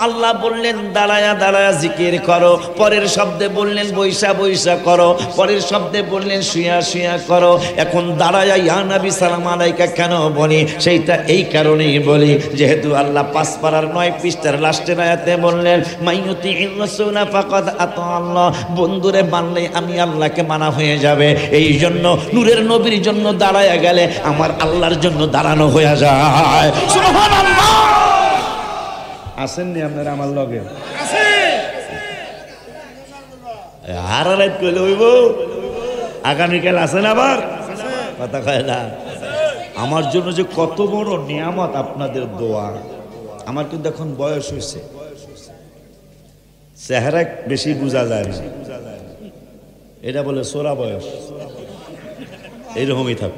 আল্লাহ বললেন দাঁড়ায়া দাঁড়ায়া জিকির করো, পরের শব্দে বললেন বৈশা বৈশা করো, পরের শব্দে বললেন শুয়া শুয়া করো। এখন দাঁড়ায়া ইয়া নবী সালাম আলাইকা কেন বলি? সেইটা এই কারণেই বলি, যেহেতু আল্লাহ 5 পারার 9 পৃষ্ঠার লাস্টের আয়াতে বললেন মাইয়ুতির রাসূলা ফাকাদ আতা আল্লাহ, বন্ধুরে মানলে আমি আল্লাহকে মানা হয়ে যাবে। এই জন্য নূরের নবীর জন্য দাঁড়ায়া গেলে আমার আল্লাহর জন্য দাঁড়ানো হয়ে যায়। সুবহানাল্লাহ। আসেননি আপনারা আমার লগে? আছে। হারারাত কইলে হইব, আগামীকাল আসেন আবার কথা কয় না। আমার জন্য যে কত বড় নিয়ামত আপনাদের দোয়া। আমার কিন্তু এখন বয়স হয়েছে, চেহারা বেশি বোঝা যায় না, এটা বলে সোরা বয়স। এইরকমই থাক,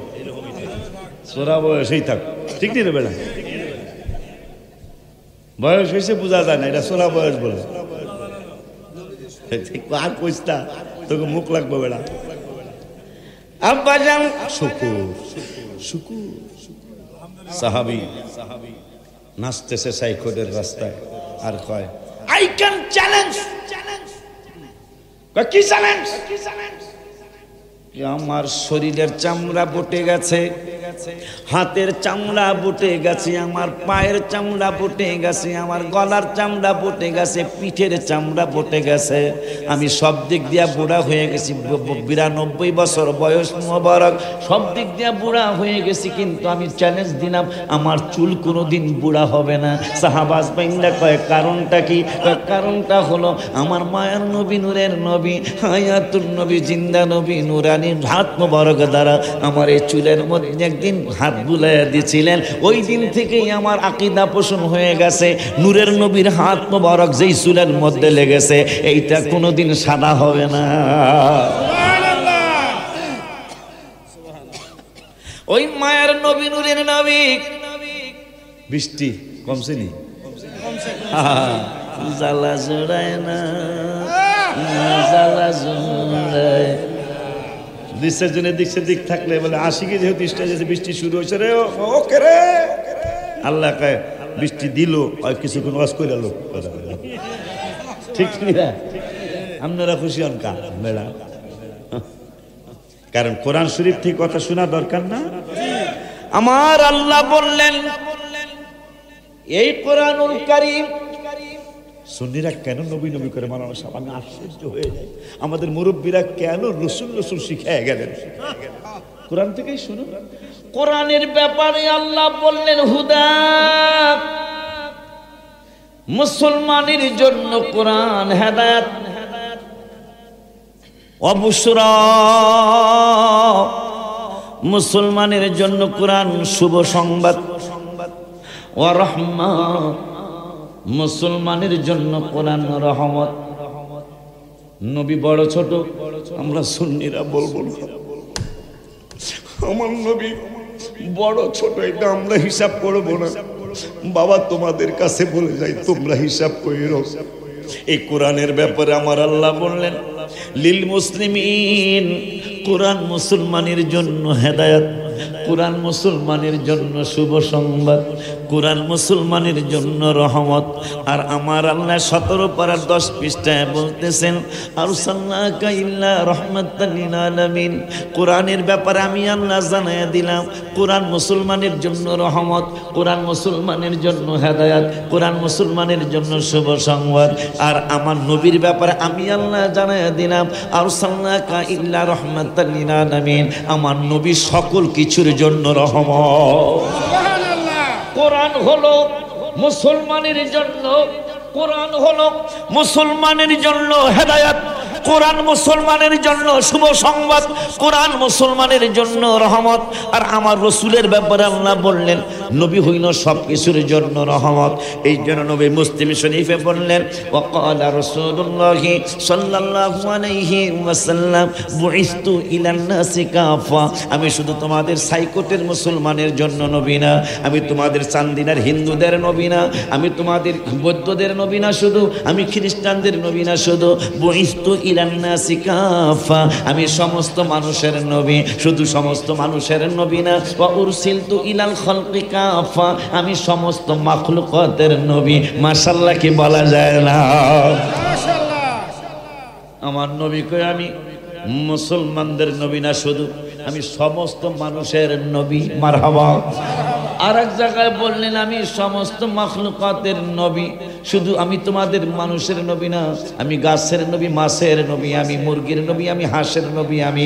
সোরা বয়সেই থাক, ঠিক নেই রে বেড়া? বয়স হয়েছে বোঝা যায় না, এটা সোরা বয়স বলে। আর কইস্তা তোকে মুখ লাগবে বেড়া। আব্বাজান শুকুর শুকুর সাহাবী নাচতেছে সাইকোদের রাস্তায় আর কয় আই ক্যান চ্যালেঞ্জ। কি চ্যালেঞ্জ? আমার শরীরের চামড়া বটে গেছে, হাতের চামড়া বটে গেছে, আমার পায়ের চামড়া বটে গেছে, আমার গলার চামড়া বটে গেছে, পিঠের চামড়া বটে গেছে। আমি সব দিক দিয়া বুড়া হয়ে গেছি, 92 বছর বয়স মোবারক, সব দিক দিয়া বুড়া হয়ে গেছি, কিন্তু আমি চ্যালেঞ্জ দিলাম আমার চুল কোনোদিন বুড়া হবে না। সাহাবাজ বাইন্দা কয় কারণটা কি? কারণটা হলো আমার মায়ের নবী, নূরের নবী, হায়াতুন নবী, জিন্দা নবী, নুরানি হাত মোবারক দ্বারা আমার এই চুলের মধ্যে একদিন হাত বুলাইয়া দিয়েছিলেন। ওই দিন থেকেই আমার আকীদা পোষণ হয়ে গেছে, নূরের নবীর হাত মোবারক যেই চুলের মধ্যে লেগেছে এইটা কোনোদিন সাদা হবে না। ওই মায়ের নবী, নূরের নবী। বৃষ্টি কমছে নি? জ্বালা জোড়ায় না, জ্বালা জোড়ায়। জনের দিক সেদিক থাকলে বলে আশিকে যেহেতু স্টেজে বৃষ্টি শুরু হয়েছে রে, ওকে রে আল্লাহ কয় বৃষ্টি দিল, আর কিছুক্ষণ ওয়াজ করে লোক, ঠিক না? আপনারা খুশি হন কা বেড়া? কারণ কোরআন শরীফ থেকে কথা শোনা দরকার না? আমার আল্লাহ বললেন এই কোরআনুল কারীম সুন্নিরা কেন নবী নবী করে মানানো, সব আমি আশ্চর্য হয়ে যাই। আমাদের মুরব্বীরা কেন রসুল রসুল শিখায় গেলেন? কোরআন থেকেই শুনুন। কোরআনের ব্যাপারে আল্লাহ বললেন হুদা, মুসলমানের জন্য কোরআন হেদায়েত, অবুশরা, মুসলমানের জন্য কোরআন শুভ সংবাদ, ওয়া রাহমাত, মুসলমানের জন্য কোরআন রহমত। নবী বড় ছোট আমরা সুন্নিরা বলবো না, আমার নবী বড় ছোট এটা আমরা হিসাব করবো না। বাবা তোমাদের কাছে বলে যাই, তোমরা হিসাব কইরো। এই কোরআনের ব্যাপারে আমার আল্লাহ বললেন লিল মুসলিমিন, কোরআন মুসলমানের জন্য হেদায়েত, কোরআন মুসলমানের জন্য শুভ সংবাদ, কোরআন মুসলমানের জন্য রহমত। আর আমার আল্লাহ 17 পারার 10 পৃষ্ঠায় বলতেছেন আরসালনাকা ইল্লা রাহমাতাল লিল আলামিন। কোরআনের ব্যাপারে আমি আল্লাহ জানাইয়া দিলাম কোরআন মুসলমানের জন্য রহমত, কোরআন মুসলমানের জন্য হেদায়েত, কোরআন মুসলমানের জন্য শুভ সংবাদ। আর আমার নবীর ব্যাপারে আমি আল্লাহ জানাইয়া দিলাম আরসালনাকা ইল্লা রাহমাতাল লিল আলামিন, আমার নবী সকল কিছুর জন্য রহমত। কোরআন হলো মুসলমানের জন্য, কোরআন হলো মুসলমানের জন্য হেদায়েত, কোরআন মুসলমানের জন্য শুভ সংবাদ, কোরআন মুসলমানের জন্য রহমত। আর আমার রসুলের ব্যাপারে আল্লাহ বললেন নবী হইল সব কিছুর জন্য রহমত। এই জন্য নবী মুসলিম শরীফে বললেন ওয়াকালা রাসূলুল্লাহি সাল্লাল্লাহু আলাইহি ওয়াসাল্লাম বুইসতু ইলান নাসি কাফা, আমি শুধু তোমাদের সাইকোটের মুসলমানের জন্য নবী না, আমি তোমাদের চান্দিনার হিন্দুদের নবী না, আমি তোমাদের বৌদ্ধদের নবী না শুধু, আমি খ্রিস্টানদের নবী না শুধু, বুইসতু ইলান নাসি কাফা, আমি সমস্ত মানুষের নবী, শুধু সমস্ত মানুষের নবী না, ওয়া উরসিলতু ইলাল খালকি কাফা, আমি সমস্ত মাখলুকাতের নবী। মাশাআল্লাহ কি বলা যায় না? মাশাআল্লাহ। আমার নবীকে আমি মুসলমানদের নবী না শুধু, আমি সমস্ত মানুষের নবী। মারহাবা। আর এক জায়গায় বললেন আমি সমস্ত মাখলুকাতের নবী, শুধু আমি তোমাদের মানুষের নবী না, আমি গাছের নবী, মাছের নবী, আমি মুরগির নবী, আমি হাঁসের নবী, আমি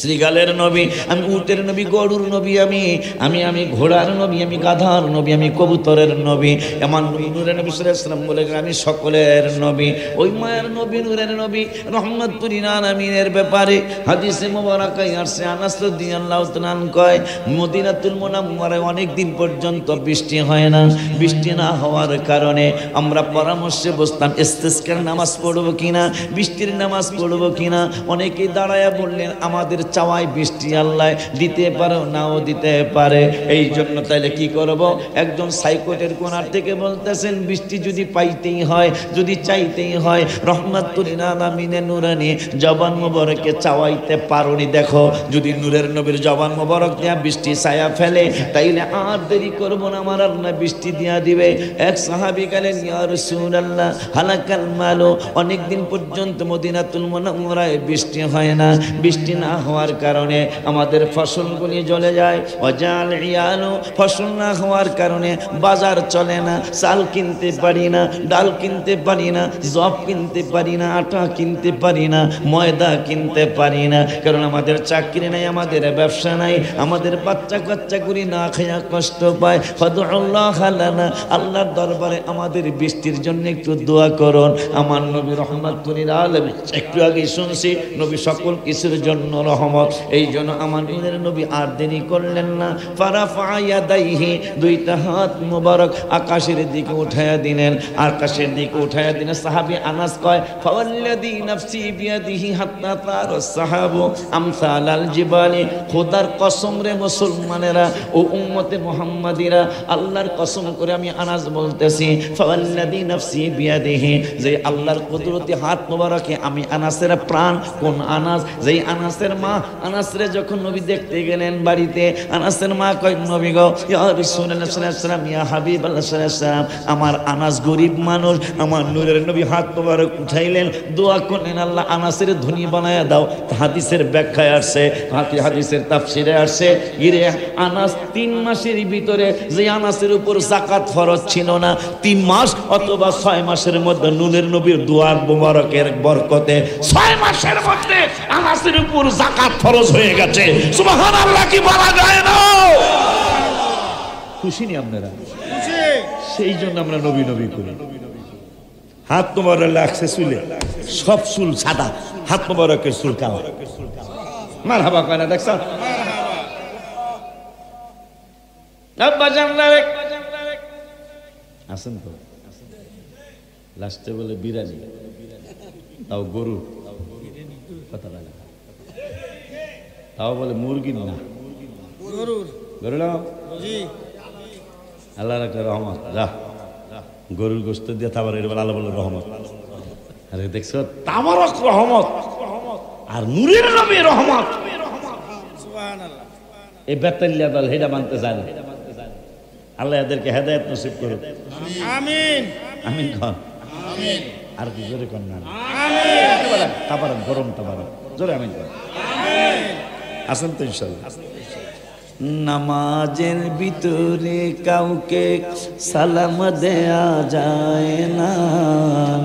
শ্রীগালের নবী, আমি উটের নবী, গরুর নবী, আমি আমি আমি ঘোড়ার নবী, আমি গাধার নবী, আমি কবুতরের নবী। আমার নূরের নবী সাল্লাল্লাহু আলাইহি ওয়াসাল্লাম বলে আমি সকলের নবী। ওই মায়ের নবী, নূরের নবী, রহমাতুল লিল আলামিনের ব্যাপারে হাদিসে মুবারাকায় আসছে আনাস রাদিয়াল্লাহু তাআলা কয় মদিনাতুল মুনাওয়ারায় অনেক দিন পর্যন্ত বৃষ্টি হয় না। বৃষ্টি না হওয়ার কারণে আমরা পরামর্শে বসতাম ইস্তিসকার নামাজ পড়বো কিনা, বৃষ্টির নামাজ পড়বো কিনা। অনেকেই দাঁড়ায়া বললেন আমাদের চাওয়াই বৃষ্টি আল্লাহ দিতে পারে নাও দিতে পারে। এই জন্য তাইলে কি করব? একজন সাইকোটের কোণার থেকে বলতেছেন বৃষ্টি যদি পাইতেই হয়, যদি চাইতেই হয়, রহমাতুল আলামিনের নূরানি জবান মোবারকে চাওয়াইতে পারোনি। দেখো যদি নূরের নবীর জবান মোবারক দিয়া বৃষ্টি ছায়া ফেলে তাইলে আর দেরি করব না, আমার আল্লাহ বৃষ্টি দিয়া দিবে। এক সাহাবী গেলেন, ইয়া রাসূলুল্লাহ হালাকাল মালু, অনেক দিন পর্যন্ত মদিনাতুল মুনাওয়ারায় বৃষ্টি হয় না, বৃষ্টি না হওয়ার কারণে আমাদের ফসলগুলি জ্বলে যায়। ওয়াজাল ইয়ালু, ফসল না হওয়ার কারণে বাজার চলে না, চাল কিনতে পারি না, ডাল কিনতে পারি না, জব কিনতে পারি না, আটা কিনতে পারি না, ময়দা কিনতে পারি না, কারণ আমাদের চাকরি নাই, আমাদের ব্যবসা নাই, আমাদের বাচ্চা কাচ্চাগুলি না খেয়া কষ্ট পায়। ফাদুল্লাহ লানা, আল্লাহর দরবারে আমাদের বৃষ্টির জন্য একটু দোয়া করুন। আমার নবী রহমাতুল আলামিন, একটু আগে শুনছি নবী সকল কিছুর জন্য রহমত। এই জন্য আমার নবী আর দেরি করলেন না, ফারাফা ইয়াদাইহি, দুইটা হাত মুবারক আকাশের দিকে উঠায়া দিলেন, আকাশের দিকে উঠায়া দিলেন। সাহাবী আনাস কয়, ফাওয়াল্লাযী নাফসি বিয়াদিহি হাত্তা তারাস সাহাবু আমসালাল জিবালি, খোদার কসম রে মুসলমানেরা ও উম্মতে মুহাম্মাদিরা, আল্লাহর কসম করে আমি আনাস বলতেছি, ফাওয়াল্লাযী নাফসি বিয়াদিহি, যে আল্লাহর কুদরতি হাত মুবারকে আমি আনাসের প্রাণ। কোন আনাস? যেই আনাসের মা, আনাসরে যখন নবী দেখতে গেলেন বাড়িতে, আনাসের মা কয়, নবী গো, ইয়া রাসূলুল্লাহ সাল্লাল্লাহু আলাইহি ওয়াসাল্লাম, ইয়া হাবিবাল্লাহ সাল্লাল্লাহু আলাইহি ওয়াসাল্লাম, আমার আনাস গরিব মানুষ। আমার নূরের নবী হাত মোবারক উঠাইলেন, দোয়া করলেন, আল্লাহ আনাসের ধনী বানায়া দাও। হাদিসের ব্যাখ্যায় আসছে, হাদিসের তাফসিরে আসছে, ইরে আনাস 3 মাসের ভিতরে যে আনাসের উপর যাকাত ফরজ ছিল না, 3 মাস অথবা 6 মাসের মধ্যে নূরের নবীর দোয়া মোবারকের বরকতে 6 মাসের মধ্যে আনাসের উপর যাকাত ফরজ হয়ে গেছে। সুবহানাল্লাহ, কি বলা যায় না? খুশি নি আপনারা? সেই জন্য আমরা নবী নবী করি। হাত মোবারক লাগছে চুলে, সব চুল সাদা, হাত মোবারকের চুল কালো। মারহাবা কয় না? দেখছ আছেন তো? লাস্টে বলে বিরানি, তাও গরু কথা বলে, তাও বলে মুরগি না, গরু না। আল্লাহর একটা রহমত, যা গরুর গোস্ত দিয়ে তারপর এরবার আল্লাহ বলে রহমত। আরে দেখছো, তাবারক রহমত আর নূরের নবী রহমত। এই বেতালিয়া দল হেডা মানতে চায় না। আল্লাহ এদেরকে হেদায়েত নসিব করুক, আমিন আমিন। কন আমিন, আর কি জোরে কন না, আমিন। তাবারক গরম, তাবারক জোরে আমিন কন। আসেন তো ইনশাআল্লাহ। নামাজের ভিতরে কাউকে সালাম দেয়া যায় না,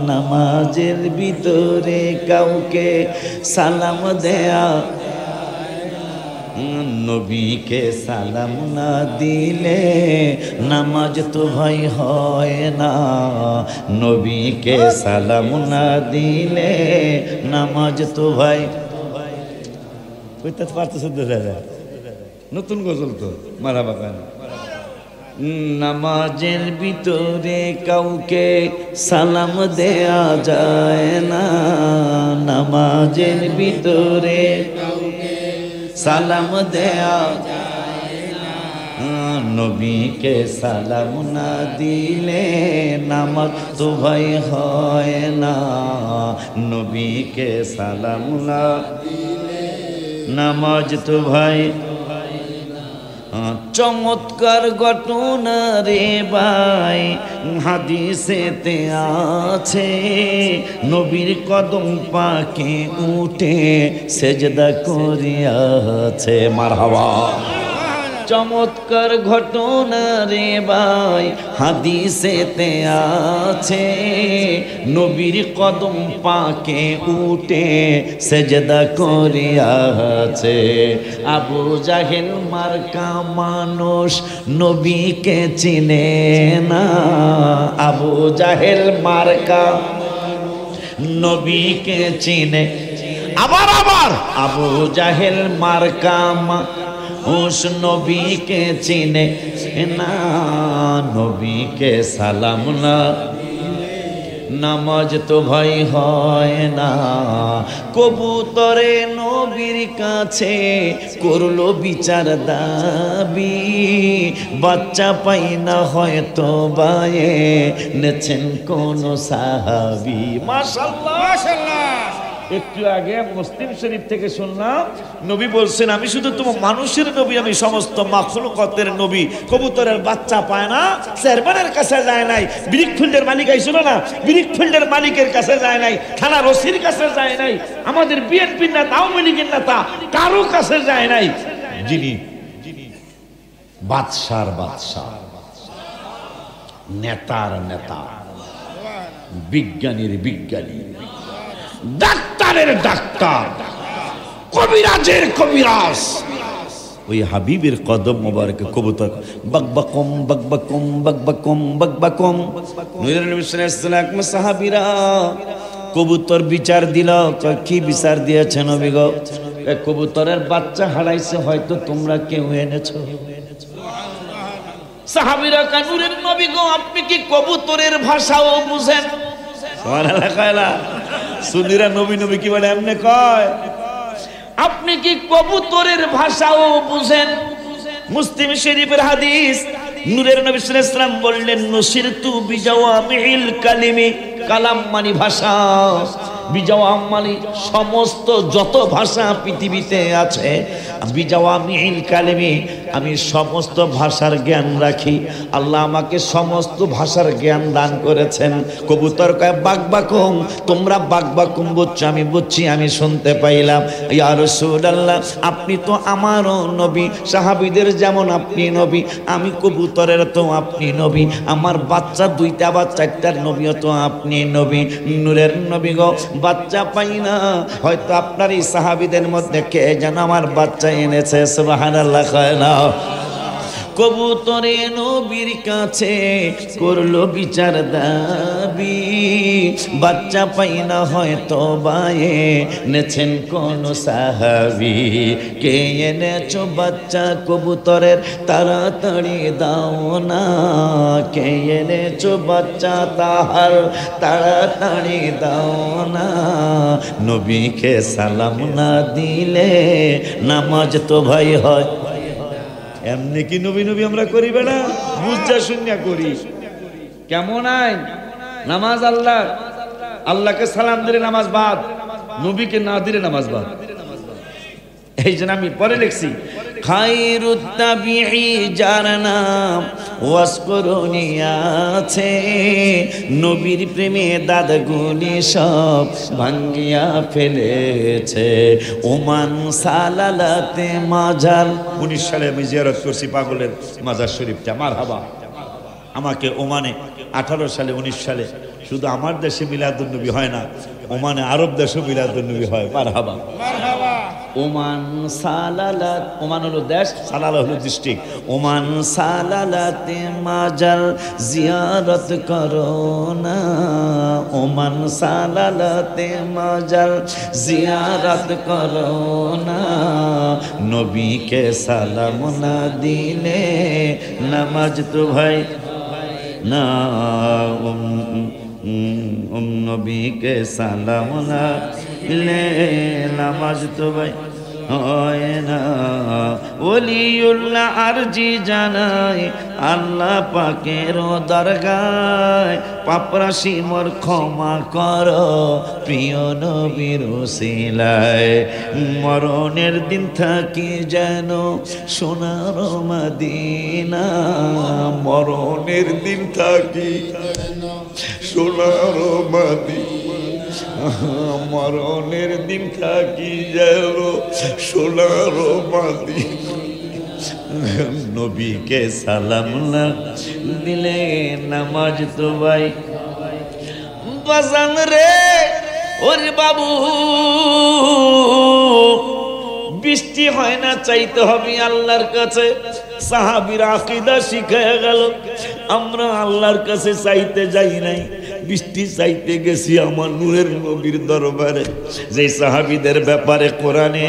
নামাজের ভিতরে কাউকে সালাম দেয়া, নবীকে সালাম না দিলে নামাজ তো ভাই হয় না, নবীকে সালাম না দিলে নামাজ তো ভাই। বুঝতে পারতেছ দাদা? নতুন গজল তো, মারহাবা কেন? নামাজের ভিতরে কাউকে সালাম দেয়া যায় না, নামাজের ভিতরে কাউকে সালাম দেয়া যায় না, নবীকে সালাম না দিলে নামাজ তো ভাই হয় না, নবীকে সালাম না দিলে নামাজ তো ভাই। চমৎকার ঘটনা রে ভাই হাদিসেতে আছে, নবীর কদম পাকে উঠে সেজদা করিয়াছে। মারহাবা। চমৎকার ঘটনা রে ভাই হাদিসেতে আছে, নবীর কদম পাকে উঠে সেজদা করিয়াছে। আবু জাহেল মার্কা মানুষ নবীকে চিনে না, আবু জাহেল মার্কা নবীকে চিনে। আবার আবার আবু জাহেল মার্কা মানুষ নবীকে চিনে না, নবীকে সালাম না নামাজ তো ভাই হয় না। কবুতরে নবীর কাছে করলো বিচার দাবি, বাচ্চা পাই না হয়তো বায়ে নেছেন কোন সাহাবী। মাশাআল্লাহ মাশাআল্লাহ। একটু আগে মুসলিম শরীফ থেকে শুনলাম নবী বলছেন আমি শুধু তোমার মানুষের নবী, আমি সমস্ত মাখলুকাতের নবী। কবুতরের বাচ্চা পায় না, চেয়ারম্যানের কাছে যায় নাই, ব্রিকফিল্ডের মালিক আইছিল না, ব্রিকফিল্ডের মালিকের কাছে যায় নাই, থানার ওসির কাছে যায় নাই, আমাদের বিএনপির নেতা আওয়ামী লীগের নেতা কারো কাছে যায় নাই, যিনি বাদশার বাদশা, নেতার নেতা, বিজ্ঞানীর বিজ্ঞানী, ডাক্তারের ডাক্তার, কবিরাজের কবিরাজ, ওই হাবিবের কদম মোবারকে কবুতর বাকবাকুম বাকবাকুম বাকবাকুম বাকবাকুম। নূরের নবী সাল্লাল্লাহু আলাইহি ওয়াসাল্লাম সাহাবীরা কবুতর বিচার দিল। কি বিচার দিয়েছে নবী গো? কবুতরের বাচ্চা হারাইছে, হয়তো তোমরা কেউ এনেছো। সাহাবীরা নূরের নবী গো আপনি কি কবুতরের ভাষাও বুঝেন? সুবহানাল্লাহ কয় না, সুন্নিরা নবী নবী কি বলে এমনি কয়। আপনি কি কবুতরের ভাষাও বুঝেন? মুসলিম শরীফের হাদিস, নূরের নবী সাল্লাল্লাহু আলাইহি ওয়াসাল্লাম বললেন নুসিরতু বিজাওয়ামিল কালিমি, কালাম মানে ভাষা, বিজাওয়াম মানে সমস্ত যত ভাষা পৃথিবীতে আছে, বিজাওয়ামিল কালিমি আমি সমস্ত ভাষার জ্ঞান রাখি। আল্লাহ আমাকে সমস্ত ভাষার জ্ঞান দান করেছেন। কবুতর কয় বাকবাকুম, তোমরা বাকবাকুম বুঝছো, আমি বুঝছি, আমি শুনতে পাইলাম। ইয়া রাসূলুল্লাহ আপনি তো আমারও নবী, সাহাবীদের যেমন আপনি নবী, আমি কবুতরের তো আপনি নবী, আমার বাচ্চা দুইটা বা চারটার নবীও তো আপনি নবী। নূরের নবী গো বাচ্চা পাই না, হয়তো আপনার এই সাহাবীদের মধ্যে কে যেন আমার বাচ্চা এনেছে। সুবহানাল্লাহ কয় না। কবুতরে নবীর কাছে করলো বিচার দাবি, বাচ্চা পাই না হয়তো বায়ে নেছেন কোন সাহাবী। কে এনেছো বাচ্চা কবুতরের তাড়াতাড়ি দাও না, কে এনেছো বাচ্চা তাহার তাড়াতাড়ি দাও না। নবীকে সালাম না দিলে নামাজ তো ভাই হয়। এমনি কি নবী নবী আমরা করি বেড়া, বুঝা শুনিয়া করি। কেমন আইন নামাজ? আল্লাহ আল্লাহকে সালাম দিলে নামাজ বাদ, নবীকে না দিলে নামাজ বাদ। এই জন্য আমি পরে লিখছি খায়রুত তাবিঈ যার নাম ওয়াসকুরুনি আছে, নবীর প্রেমে দাদগুলি সব ভাঙ্গিয়া ফেলেছে। ওমান সালালাতে মাজার, 19 সালে আমি জিয়ারত করছি পাগলের মাজার শরীফটা। মারহাবা। আমাকে ওমানে 18 সালে 19 সালে শুধু আমার দেশে মিলাদুন নবী হয় না, ওমানে আরব দেশে মিলাদুন নবী হয়। মারহাবা মারহাবা। ওমান সালালাত, ওমান হলো দেশ, সালালা হলো ডিস্ট্রিক্ট। ওমান সালালাতে মাজার জিয়ারত করো না, ওমান সালালাতে মাজার জিয়ারত করো না। নবীকে সালাম না দিলে নামাজ তো ভাই না, নবীকে সালাম না দিলে নামাজ তো ভাই হয় না। ওলিউল্লাহ আরজি জানাই আল্লাহ পাকের দরগায়, পাপরাশি মোর ক্ষমা করো প্রিয় নবীর উসিলায়। মরণের দিন থাকি যেন সোনার মদিনা, মরণের দিন থাকি সোনার মদিনা, মরণের দিন থাকি যেন সোনার মদিনা। নবীকে সালাম না দিলে নামাজ তো ভাই বাজান রে। ওরে বাবু বৃষ্টি হয় না, চাইতে হবে আল্লাহর কাছে। সাহাবীরা আকীদা শিখে গেল, আমরা আল্লাহর কাছে চাইতে যাই নাই, বৃষ্টি চাইতে গেছি আমার নূরের নবীর দরবারে। যে সাহাবীদের ব্যাপারে কোরআনে,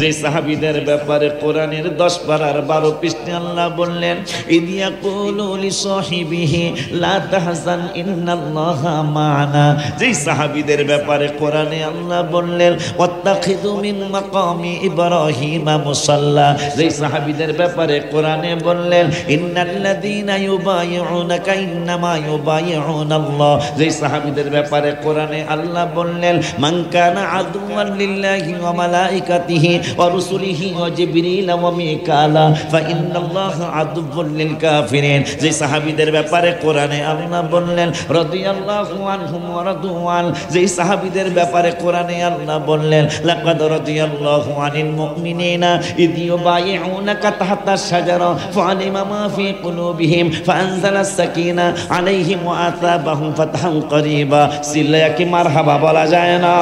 যে সাহাবীদের ব্যাপারে কোরআনের 10 পারার 12 পৃষ্ঠা আল্লাহ বললেন, ইদিয়া কুলু লিসাহিবিহি লা তাহজান ইন্নাল্লাহা মা'ানা। যে সাহাবীদের ব্যাপারে কোরআনে আল্লাহ বললেন, ওয়াত্তাখিযু মিন মাকামি ইব্রাহিমা মুসাল্লা। যে সাহাবীদের ব্যাপারে কোরআনে বললেন, ইন্নাল্লাযীনা ইউবাইউনাকা ইন্নামা ইউবাইউনাল্লাহ। যে সাহাবীদের ব্যাপারে কোরআনে আল্লাহ বললেন, মান কানা আদুওয়ান লিল্লাহি ওয়া মালাইকাতিহি ওয়া রুসুলিহি ওয়া জিবরিল ওয়া মিকালা ফা ইন্নাল্লাহা আদুওয়ান লিল কাফিরিন। যে সাহাবীদের ব্যাপারে কোরআনে আল্লাহ বললেন, রাদিয়াল্লাহু আনহুম ওয়া রাদুআন। যে সাহাবীদের ব্যাপারে কোরআনে আল্লাহ বললেন, লাকাদ রাদিয়াল্লাহু আনিল মুমিনিনা ইয ইউবাইউনাকা তাহতা শাজারা ফাআলিমা মা ফি কুলুবিহিম ফাআনজালাস সাকিনা আলাইহিম ওয়া আতাবাহুম ফাতহান করিবা। সিল্লায়া কি মারহাবা বলা যায় না?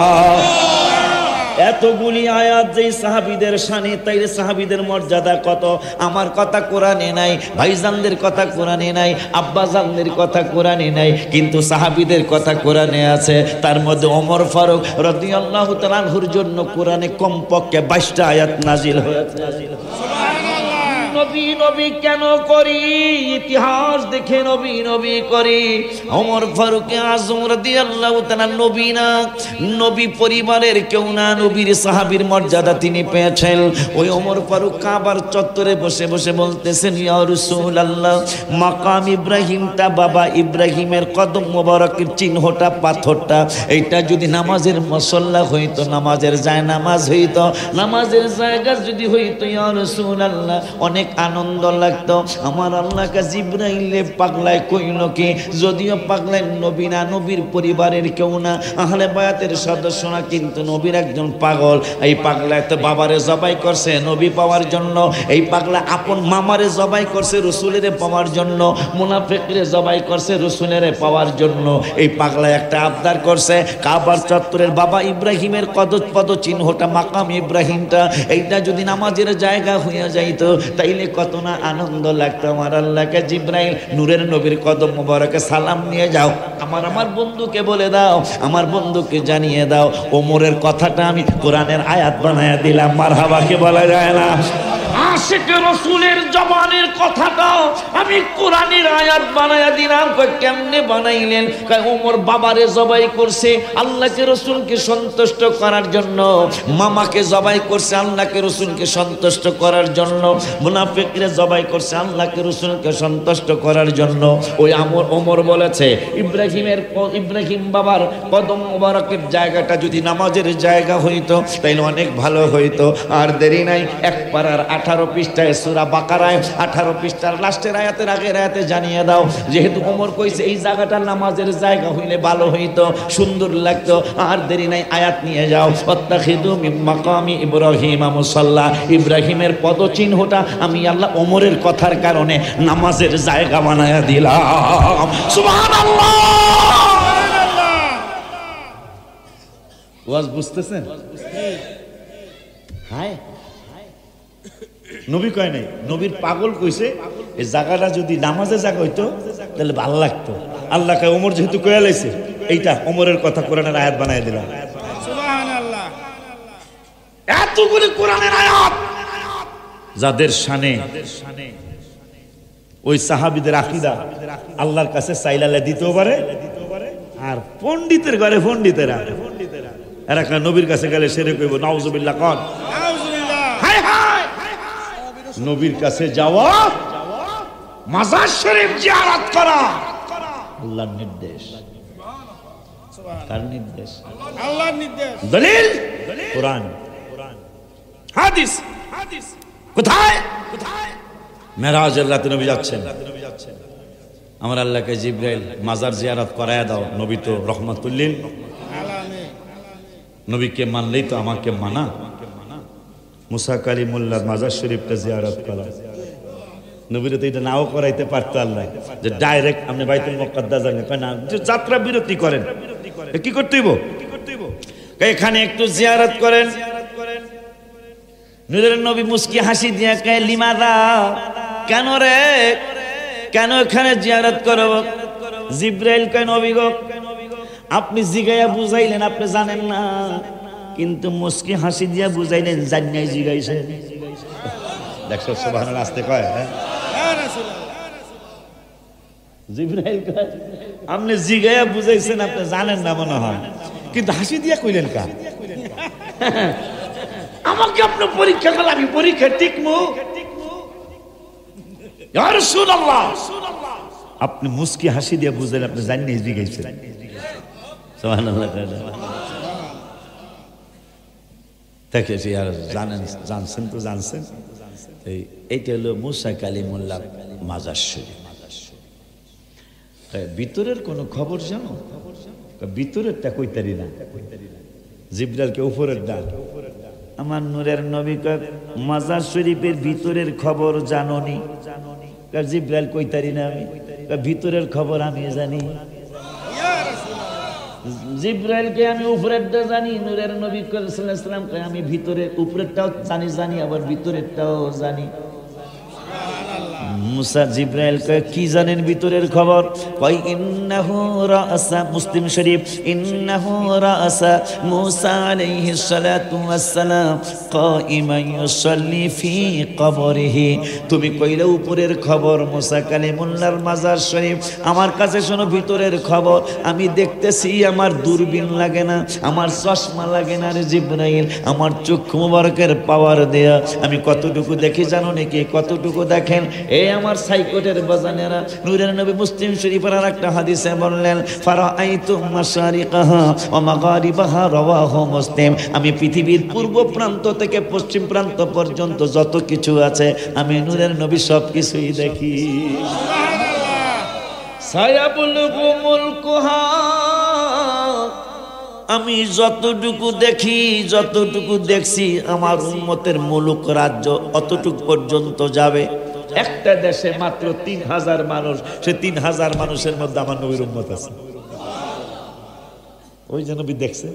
এতগুলি আয়াত যেই সাহাবীদের শানে, তাইলে সাহাবীদের মর্যাদা কত? আমার কথা কোরআনে নাই, ভাইজানদের কথা কোরআনে নাই, আব্বাজানদের কথা কোরআনে নাই, কিন্তু সাহাবীদের কথা কোরআনে আছে। তার মধ্যে ওমর ফারুক রাদিয়াল্লাহু তাআলা আনহুর জন্য কোরআনে কমপক্ষে 22টা আয়াত নাজিল হয়েছে। নবী নবী কেন করি? ইতিহাস দেখে নবী নবী করি। ওমর ফারুক আযম রাদিয়াল্লাহু তাআলা নবী না, নবী পরিবারের কেউ না, নবীর সাহাবীর মর্যাদা তিনি পেয়েছেন। ওই ওমর ফারুক কাবার চত্বরে বসে বসে বলতেছেন, ইয়া রাসূলুল্লাহ, মাকাম ইব্রাহিমটা, বাবা ইব্রাহিমের কদম মোবারকের চিহ্নটা, পাথরটা, এইটা যদি নামাজের মুসল্লা হইতো, নামাজের জায়নামাজ হইতো, নামাজের জায়গা যদি হইতো, ইয়া রাসূলুল্লাহ, অনেক আনন্দ লাগতো। আমার আল্লাহকে জিবরাইলে পাগলায় কইল কি, যদিও পাগলায় নবী না, নবীর পরিবারের কেউ না, আহলে বায়াতের সদস্য না, কিন্তু নবীর একজন পাগল। এই পাগলায় তো বাবারে জবাই করছে নবী পাওয়ার জন্য, এই পাগলা আপন মামারে জবাই করছে রসুলের পাওয়ার জন্য, মুনাফিকরে জবাই করছে রসুলের পাওয়ার জন্য। এই পাগলায় একটা আবদার করছে, কাবার চত্বরের বাবা ইব্রাহিমের পদ চিহ্নটা, মাকাম ইব্রাহিমটা, এইটা যদি নামাজের জায়গা হইয়া যাইতো, তাইলে কত না আনন্দ লাগতো। আমার আল্লাহকে জিবরাইল নূরের নবীর কদম মোবারকে সালাম নিয়ে যাও, আমার বন্ধুকে বলে দাও, আমার বন্ধুকে জানিয়ে দাও, ওমরের কথাটা আমি কোরআনের আয়াত বানায়া দিলাম। মারহাবা কে বলা যায় না? আশিক রাসূলের জবানের কথাটা আমি কোরআনের আয়াত বানায়া দিলাম। কই কেমনে বানাইলেন? কই ওমর বাবারে জবাই করছে আল্লাহকে রাসূলকে সন্তুষ্ট করার জন্য, মামাকে জবাই করছে আল্লাহকে রাসূলকে সন্তুষ্ট করার জন্য, মুনাফিকরে জবাই করছে আল্লাহকে রাসূলকে সন্তুষ্ট করার জন্য। ওই ওমর বলেছে, ইব্রাহিম বাবার কদম মোবারকের জায়গাটা যদি নামাজের জায়গা হইতো, তাইলে অনেক ভালো হইতো। আর দেরি নাই, 1 পারার 18 পৃষ্ঠায় সূরা বাকারায় 18 পৃষ্ঠার লাস্টের আয়াতের আগের আয়াতে জানিয়ে দাও, যেহেতু ওমর কইছে এই জায়গাটা নামাজের জায়গা হইলে ভালো হইতো, সুন্দর লাগতো। আর দেরি নাই, আয়াত নিয়ে যাও, ওয়াত্তাখিযু মিন মাকামি ইব্রাহিমা মুসাল্লা। ইব্রাহিমের পদচিহ্নটা আমি আল্লাহ ওমরের কথার কারণে নামাজের জায়গা বানায়া দিলাম। সুবহানাল্লাহ। ওয়াজ বুঝতেছেন? হায়, নবী কয় নাই, নবীর পাগল কইছে এই জায়গাটা যদি নামাজের জায়গা হইতো তাহলে ভালো লাগতো। আল্লাহ কয় ওমর যেহেতু কয়ে লাইছে, এইটা ওমরের কথা কোরআনের আয়াত বানায় দিলাম। সুবহানাল্লাহ। এতগুলি কোরআনের আয়াত যাদের শানে ওই সাহাবীদের আকীদা আল্লাহর কাছে চাইলালে দিতেও পারে, আর পণ্ডিতের ঘরে পণ্ডিতেরা এরা নবীর কাছে গেলে সেরে কইব নাউজুবিল্লাহ, কোন হায় হায়। নবীর কাছে যাওয়া, মাজার শরীফ জিয়ারত করা আল্লাহর নির্দেশ। কার নির্দেশ? আল্লাহর নির্দেশ। দলিল কোরআন, হাদিস। কোথায়? মেরাজের রাতে নবী যাচ্ছেন, আমার আল্লাহকে জিবরাইল মাজার জিয়ারত করায়া দাও। নবী তো রহমাতুল লিল আলামিন, নবীকে মানলেই তো আমাকে মানা। মুসা কালিমুল্লাহ মাজার শরীফটা জিয়ারত করা, নবীরে তো এটা নাও করাইতে পারতো আল্লাহ, যে ডাইরেক্ট আপনি বাইতুল মুকাদ্দাস যান না, যাত্রা বিরতি করেন, কি করতে হইব? এখানে একটু জিয়ারত করেন। নূরের নবী মুস্কি হাসি দিয়া কয়, লিমাদা, কেন রে? কেন এখানে জিয়ারত করব? জিব্রাইল কয় নবী গো আপনি জিগাইয়া বুঝাইলেন আপনি জানেন না, কিন্তু মুস্কি হাসি দিয়া বুঝাইলেন জান্নাই জিগাইছে। দেখছো সুবহানাল্লাহ আস্তে কয় হ্যাঁ জিব্রাইল কয় আপনি জিগাইয়া বুঝাইছেন আপনি জানেন না মনে হয়, কিন্তু হাসি দিয়া কইলেন কা? আমাকে আপনি পরীক্ষা করলে আমি পরীক্ষা টিকমু? ইয়া রাসূলুল্লাহ আপনি মুস্কি হাসি দিয়ে বুঝলেন আপনি জানেন জিগাইছেন। সুবহানাল্লাহ দেখেছি আর জানেন জানছেন তো জানছেন। এইটা হলো মুসা কালিমুল্লাহ মাজার শরীফ। ভিতরের কোন খবর জানো? ভিতরেরটা কইতারি না, জিব্রাইলকে উপরের ডাক। আমার নূরের নবী কয় মাজার শরীফের ভিতরের খবর জানোনি? জিব্রাইল কইতারি না আমি, ভিতরের খবর আমি জানি। জিব্রাইলকে আমি উপরেরটা জানি, নূরের নবী সাল্লাল্লাহু আলাইহি ওয়াসাল্লাম কয় আমি ভিতরের উপরেরটাও জানি আবার ভিতরেরটাও জানি। মুসা জিব্রাইল কয় কি জানেন ভিতরের খবর? কয় ইন্নাহু রাসা, মুসলিম শরীফ, ইন্নাহু রাসা মুসা আলাইহিস সালাতু ওয়াস সালাম কাইমান ইউসাল্লি ফি কবরিহি। তুমি কইলে উপরের খবর মুসা কালিমুল্লাহর মাজার শরীফ, আমার কাছে শোনো ভিতরের খবর। আমি দেখতেছি, আমার দূরবীন লাগে না, আমার চশমা লাগে না রে জিব্রাইল, আমার চক্ষু মুবারকের পাওয়ার দেয়া আমি কতটুকু দেখি জানো নাকি? কতটুকু দেখেন? এই আমার সাইকোটের বাজানেরা, নূরের নবী মুসলিম শরীফের আরেকটা হাদিসে বললেন ফারাআইতু মাশারিকাহা ওয়া মাগারিবাহা, রাওয়াহু মুসলিম। আমি পৃথিবীর পূর্ব প্রান্ত থেকে পশ্চিম প্রান্ত পর্যন্ত যত কিছু আছে আমি নূরের নবী সব কিছুই দেখি। সায়াবুলগু মুলকুহা, আমি যতটুকু দেখি, যতটুকু দেখছি আমার উম্মতের মুলুক রাজ্য অতটুকু পর্যন্ত যাবে। একটা দেশে মাত্র 3000 মানুষ, সে 3000 মানুষের মধ্যে আমার নবীর উম্মত আছে। ওই যে নবী দেখছেন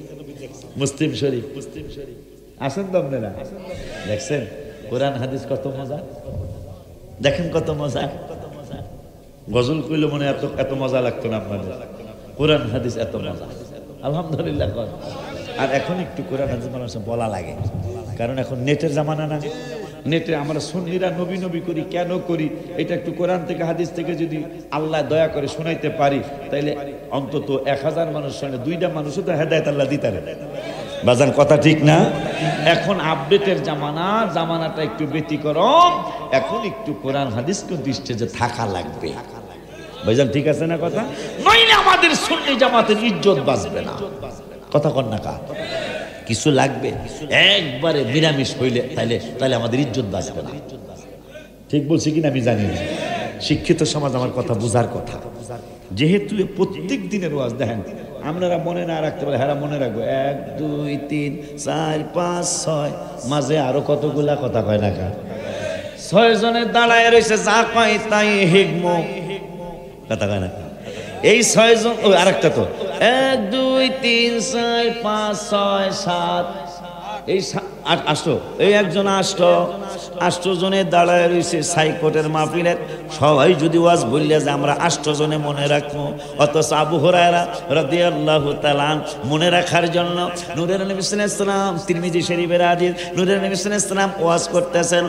মুসলিম শরীফ, আসেন তো আপনারা দেখছেন কোরআন হাদিস কত মজা, দেখেন কত মজা। গজল কইলে মনে এত মজা লাগতো না আপনাদের, কোরআন হাদিস এত মজা আলহামদুলিল্লাহ। আর এখন একটু কোরআন হাদিস মানুষের বলা লাগে, কারণ এখন নেটের জামানা না। নেটে আমরা সুন্নিরা নবী নবী করি কেন করি? এটা একটু কোরআন থেকে হাদিস থেকে যদি আল্লাহ দয়া করে শোনাইতে পারি, তাইলে অন্তত 1000 মানুষ শুনে 2টা মানুষও তো হেদায়েত আল্লাহ দিতারে। বাজান কথা ঠিক না? এখন আপডেটের জামানা, জামানাটা একটু ব্যতিক্রম। এখন একটু কোরআন হাদিসকে দৃষ্টি যে থাকা লাগবে। ভাইজান ঠিক আছে না কথা? নইলে আমাদের সুন্নি জামাতের ইজ্জত বাঁচবে না। কথা কন না কা? কিছু লাগবে, একবারে নিরামিষ হইলে তাহলে আমাদের ইজ্জত বাঁচবে না। ঠিক বলছি কিনা আমি জানি না। শিক্ষিত সমাজ আমার কথা বুঝার কথা। যেহেতু প্রত্যেক দিনের ওয়াজ দেখেন, আপনারা মনে না রাখতে পারে, হ্যাঁ মনে রাখবো 1 2 3 4 5 6, মাঝে আরো কতগুলা কথা কয় না কা? 6 জনে দাঁড়ায় রয়েছে, যা কয় তাই হিগমো, কথা কয় না? এই 6 জন, ওই আরেকটা তো 1 2 3 4 5 6 7, এই 8 এই একজন 8 জনে দাঁড়ায় রয়েছে সাইকোটের মাহফিলের। সবাই যদি ওয়াজ বললে যে আমরা 8 জনে মনে রাখবো, অথচ আবু হুরায়রা রাদিয়াল্লাহু তাআলা মনে রাখার জন্য নূরের নবী সাল্লাল্লাহু আলাইহি ওয়াসাল্লাম, তিরমিজি শরীফের হাদিস, নূরের নবী সাল্লাল্লাহু আলাইহি ওয়াসাল্লাম ওয়াজ করতেছেন।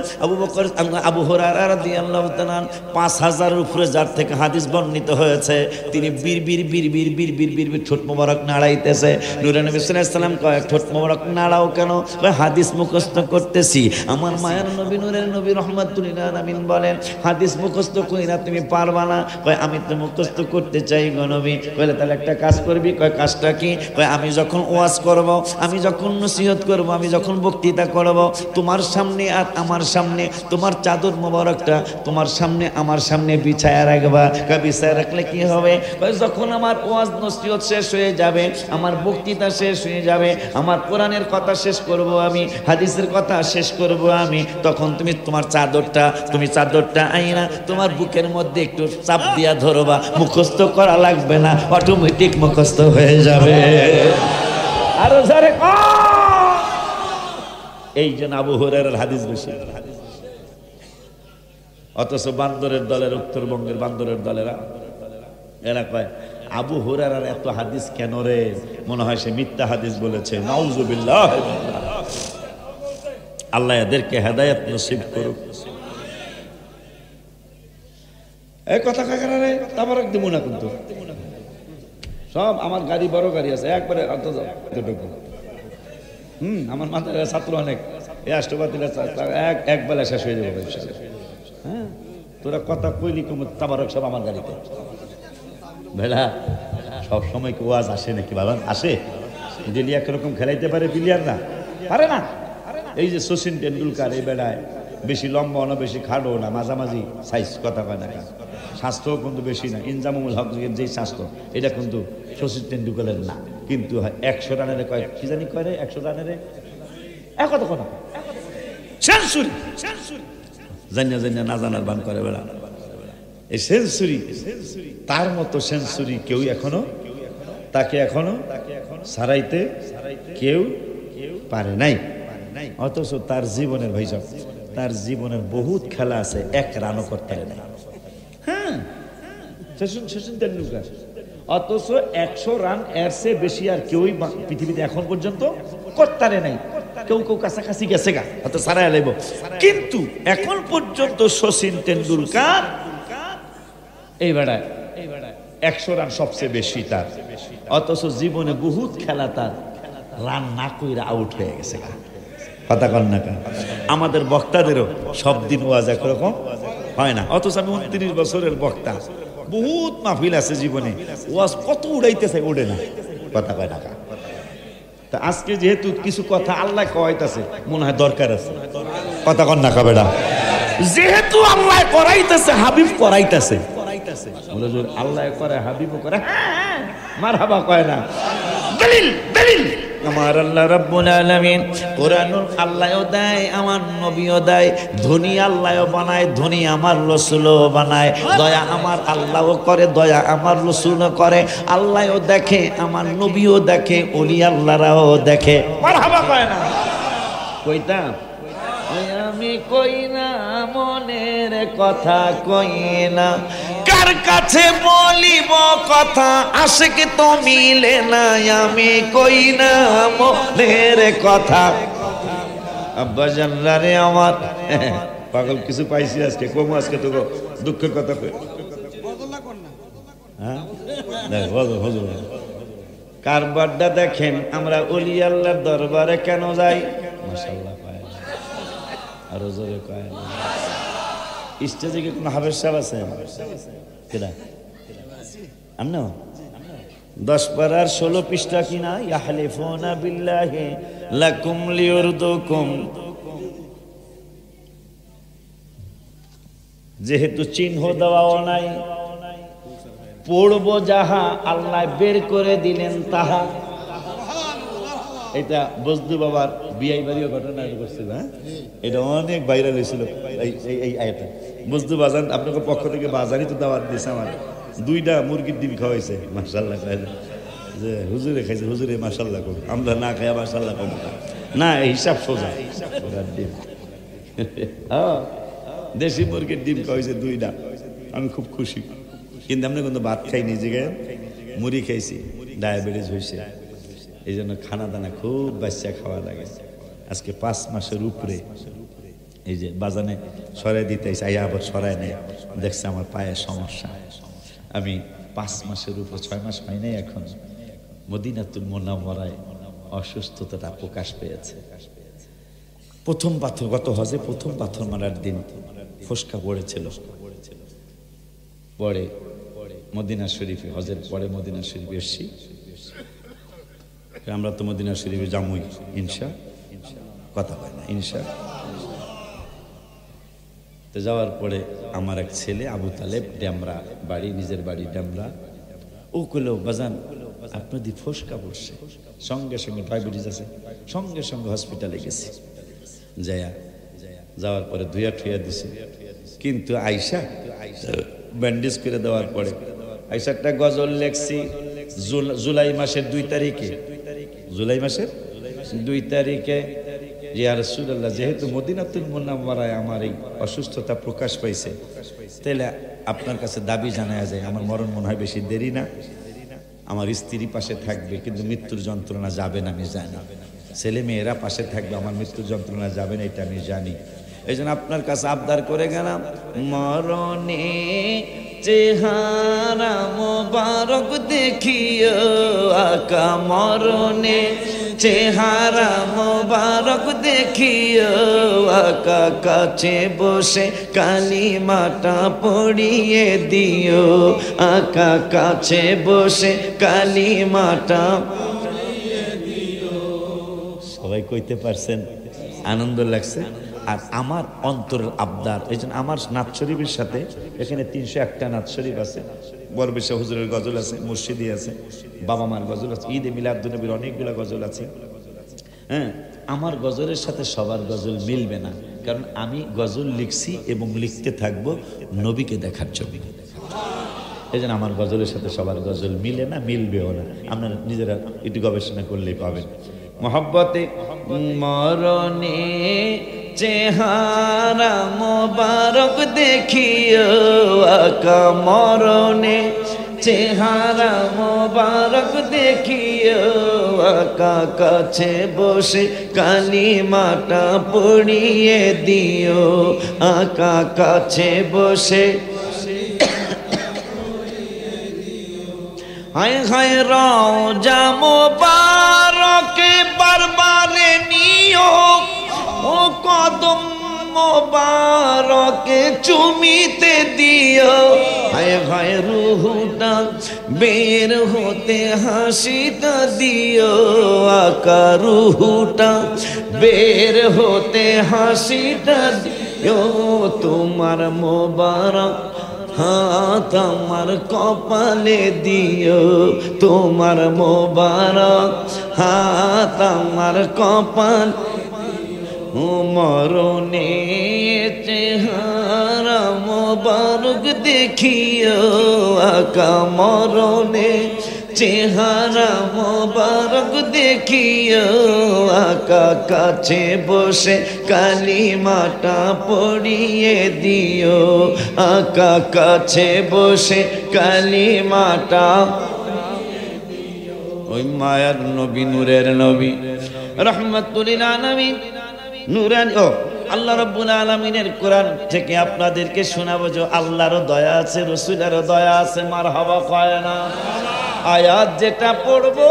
আবু হুরায়রা রাদিয়াল্লাহু তাআলা 5000 এর উপরে যার থেকে হাদিস বর্ণিত হয়েছে, তিনি বীর ঠোঁট মোবারক নাড়াইতেছে। নূরের নবী সাল্লাল্লাহু আলাইহি ওয়াসাল্লাম কয় ঠোঁট মোবারক নাড়াও কেন? হাদিস মুখস্থ করতেছি। আমার মায়ের নবী নূরের নবী রাহমাতুল্লিল আলামিন বলেন হাদিস মুখস্থ কইরা তুমি পারবা না? কয় আমি তো মুখস্থ করতে চাই গো নবী। কইলে তাহলে একটা কাজ করবি। কয় কাজটা কি? কয় আমি যখন ওয়াজ করব, আমি যখন নসিহত করব, আমি যখন বক্তৃতা করব, তোমার সামনে আর আমার সামনে তোমার চাদর মোবারকটা তোমার সামনে আমার সামনে বিছায়া রাখবা। কয় বিছায়া রাখলে কি হবে? কয় যখন আমার ওয়াজ নসিহত শেষ হয়ে যাবে, আমার বক্তৃতা শেষ হয়ে যাবে, আমার কোরআনের কথা শেষ করব আমি, হাদিসের কথা শেষ করব আমি, তখন তুমি তোমার চাদরটা আইনা তোমার বুকের মধ্যে একটু চাপ দিয়া ধরবা। মুখস্থ করা লাগবে না, অটোমেটিক মুখস্থ হয়ে যাবে। আরো জোরে এই জন্য আবু হুরায়রার হাদিস বেশি। অথচ বান্দরের দলের, উত্তরবঙ্গের বান্দরের দলেরা এরা কয় আবু হুরায়রার এত হাদিস কেন রে? মনে হয় সে মিথ্যা হাদিস বলেছে। নাউজুবিল্লাহ। আল্লাহ এদেরকে হেদায়েত নসিব করুক। এই কথা কাকারা রে তাবারক দিব না কিন্তু সব আমার গাড়ি, বড় গাড়ি আছে একবারে আমার মাথায় ছাত্র অনেক, এই রাষ্ট্রপতিরা এক বেলা শেষ হয়ে যাবে। হ্যাঁ, তোরা কথা কইলি কম তাবারক সব আমার গাড়িতে। বেলা সব সময় কি ওয়াজ আসে নাকি বাবা? আসে। ডেলি একরকম খেলাইতে পারে প্লেয়ার না, পারে না। এই যে সচিন টেন্ডুলকার, এই বেড়ায় বেশি লম্বা না, বেশি খাটো না, মাঝামাঝি সাইজ, কথা কয় না। স্বাস্থ্য কিন্তু বেশি না। ইনজামুল হকের যে স্বাস্থ্য, এটা কিন্তু সচিন টেন্ডুলকারের না। কিন্তু 100 রানের কয় কি জানি কয় রে, 100 রানের কত কথা সেঞ্চুরি, জানিয়া জানিয়া না জানার বান করে বেড়া। এই সেঞ্চুরি, তার মতো সেঞ্চুরি কেউ এখনো, তাকে এখনো সারাইতে কেউ পারে নাই। অথচ তার জীবনের ভাইসব, তার জীবনের বহুত খেলা আছে, 1 রানও করতে পারে নাই। হ্যাঁ, সচিন তেন্ডুলকার। অথচ 100 রান এর চেয়ে বেশি আর কেউই পৃথিবীতে এখন পর্যন্ত করতে পারে নাই। কেউ কেউ কাছাকাছি গেছে গা, হয়তো সারাই লাইব, কিন্তু এখন পর্যন্ত সচিন তেন্ডুলকার এই বেড়ায় 100 রান সবচেয়ে বেশি তার। অথচ জীবনে বহুত খেলা তার রান না কইরা আউট হয়ে গেছে গা। কথা কন না কেন? আমাদের বক্তাদেরও সব দিন ওয়াজ একরকম হয় না। অথচ আমি 29 বছরের বক্তা, বহুত মাহফিল আছে জীবনে, ওয়াজ কত উড়াইতেছে, উড়ে না। কথা কয় না। তা আজকে যেহেতু কিছু কথা আল্লাহ করাইতেছে, মনে হয় দরকার আছে। কথা কন না কবে না? যেহেতু আল্লাহ করাইতেছে, হাবিব করাইতেছে, আল্লাহ করে হাবিব করে, মারহাবা কয় না। দলিল দলিল আমার আল্লাহ রাব্বুল আলামিন কোরআনুল আল্লাহও দেয়, আমার নবীও দেয়। ধনী আল্লাহও বানায়, ধনী আমার রাসূলও বানায়। দয়া আমার আল্লাহও করে, দয়া আমার রাসূলও করে। আল্লাহও দেখে, আমার নবীও দেখে, ওলি আল্লাহরাও দেখে। মারহাবা কয় না? কইতাম আমি কই না মনের কথা, কই না কার কাছে বলিব কথা, আশিক তো মিলে না। আমি কই না মনের কথা। আব্বা জানলা রে আমার পাগল, কিছু পাইছি আজকে কম, আজকে তো দুঃখের কথা কই। হ্যাঁ, কারবারটা দেখেন। আমরা ওলি আল্লাহর দরবারে কেন যাই? মাশাআল্লাহ পায় আরো জোরে কয়। স্টেজে কি কোনো হাফেজ সাহেব আছে? কেডা? আমনা 10 পারার 16 পৃষ্ঠা কিনা, ইয়াহলিফুনা বিল্লাহি লাকুম লিয়ুরদুকুম। যেহেতু চিহ্ন দেওয়াও নাই, পড়ব যাহা আল্লাহ বের করে দিলেন তাহা। এটা বজদু বাবার বিয়াই বাড়িও ঘটনা করছিল। হ্যাঁ, এটা অনেক ভাইরাল হয়েছিল এই আয়াতটা। বজদু বাজান আপনাদের পক্ষ থেকে বাজারই তো দাওয়াত দিয়েছে, আমার 2টা মুরগির ডিম খাওয়াইছে। মাশাআল্লাহ যে হুজুরে খাইছে, হুজুরে মাশাআল্লাহ করুন, আমরা না খাই মাশাআল্লাহ করুন না, এই হিসাব সোজা। ডিম হ্যাঁ, দেশি মুরগির ডিম খাওয়াইছে 2টা। আমি খুব খুশি। কিন্তু আমরা কিন্তু ভাত খাইনি, জায়গায় মুড়ি খাইছি, ডায়াবেটিস হয়েছে। এই জন্য খানা দানা খুব বাচ্চা খাওয়া লাগে। আজকে 5 মাসের উপরে এই যে বাজানে সরাই দিতে আইয়া আবার সরাই নেই, দেখছে আমার পায়ের সমস্যা। আমি 5 মাসের উপর, 6 মাস হয় নাই এখন, মদিনাতুল মুনাওয়ারায় অসুস্থতাটা প্রকাশ পেয়েছে। প্রথম পাথর, গত হজে প্রথম পাথর মারার দিন ফসকা পড়েছিল। পরে মদিনা শরীফে, হজের পরে মদিনা শরীফে এসছি। আমরা তো মদিনা শরীফে যামই ইনশা, কথা হয় না ইনশা। তো যাওয়ার পরে আমার এক ছেলে আবু তালেব, ড্যামরা বাড়ি, নিজের বাড়ি ড্যামরা, ও কইলো বাজান আপনার দি ফসকা পড়ছে। সঙ্গে সঙ্গে ডায়াবেটিস আছে, সঙ্গে সঙ্গে হসপিটালে গেছি। যাওয়ার পরে ধুয়া ঠুয়া দিছে। কিন্তু আয়সা ব্যান্ডেজ করে দেওয়ার পরে আয়সা একটা গজল লেখছি জুলাই মাসের 2 তারিখে, জুলাই মাসের 2 তারিখে যে ইয়া রাসূলুল্লাহ, যেহেতু মদিনাতুল মুনাওয়ারায় আমার এই অসুস্থতা প্রকাশ পাইছে, তাহলে আপনার কাছে দাবি জানায়া যায়, আমার মরণ মনে হয় বেশি দেরি না, আমার স্ত্রী পাশে থাকবে কিন্তু মৃত্যুর যন্ত্রণা যাবে না আমি জানি, ছেলে মেয়েরা পাশে থাকবে আমার মৃত্যুর যন্ত্রণা যাবে না এটা আমি জানি। এই জন্য আপনার কাছে আবদার করে গেলাম, মরণে চেহারা মোবারক দেখিও আকা, মরণে চেহারা মোবারক দেখিও আকা, কাছে বসে কালিমাটা পড়িয়ে দিও আকা, কাছে বসে কালিমাটা পড়িয়ে দিও। সবাই কইতে পারছেন? আনন্দ লাগছে? আর আমার অন্তরের আবদার, এই জন্য আমার নাথ শরীফের সাথে এখানে 301টা নাথ শরীফ আছে, বরবেশা হুজুরের গজল আছে, মুর্শিদি আছে, বাবা মার গজল আছে, ঈদে মিলাদুন্নবীর অনেকগুলো গজল আছে। হ্যাঁ, আমার গজলের সাথে সবার গজল মিলবে না, কারণ আমি গজল লিখছি এবং লিখতে থাকবো নবীকে দেখার জন্য। এই জন্য আমার গজলের সাথে সবার গজল মিলে না, মিলবেও না। আপনারা নিজেরা একটু গবেষণা করলেই পাবেন। মহব্বতে মরণে চেহারা মোবারক দেখিও আকা, মরণে চেহারা মোবারক দেখিও আকা, কাছে বসে কালিমাটা পড়িয়ে দিও আকা, কাছে বসে। হায় হায় রওজা মোবারকে বারবারে নিও ও কদম মোবারকে চুমিতে দিও। হায় হায় রুহুটা বের হতে হাসিটা দিও আকা, রুহুটা বের হতে হাসিটা দিও। তোমার মোবারক হাত আমার কপালে দিও, তোমার মোবারক হাত আমার কপাল। মরণে চেহারা মোবারক দেখিও আকা, মরণে চেহারা মোবারক দেখিও আকা, কাছে বসে কালিমাটা পড়িয়ে দিও আকা, কাছে বসে কালিমাটা। ওই মায়ার নবী, নূরের নবী, রাহমাতুল লিল আলামিন, নূরানি। ও আল্লাহ রাব্বুল আলামিনের কোরআন থেকে আপনাদেরকে শোনাবো যে আল্লাহরও দয়া আছে, রাসূলেরও দয়া আছে। মারহাবা কয় না? আয়াত যেটা পড়বো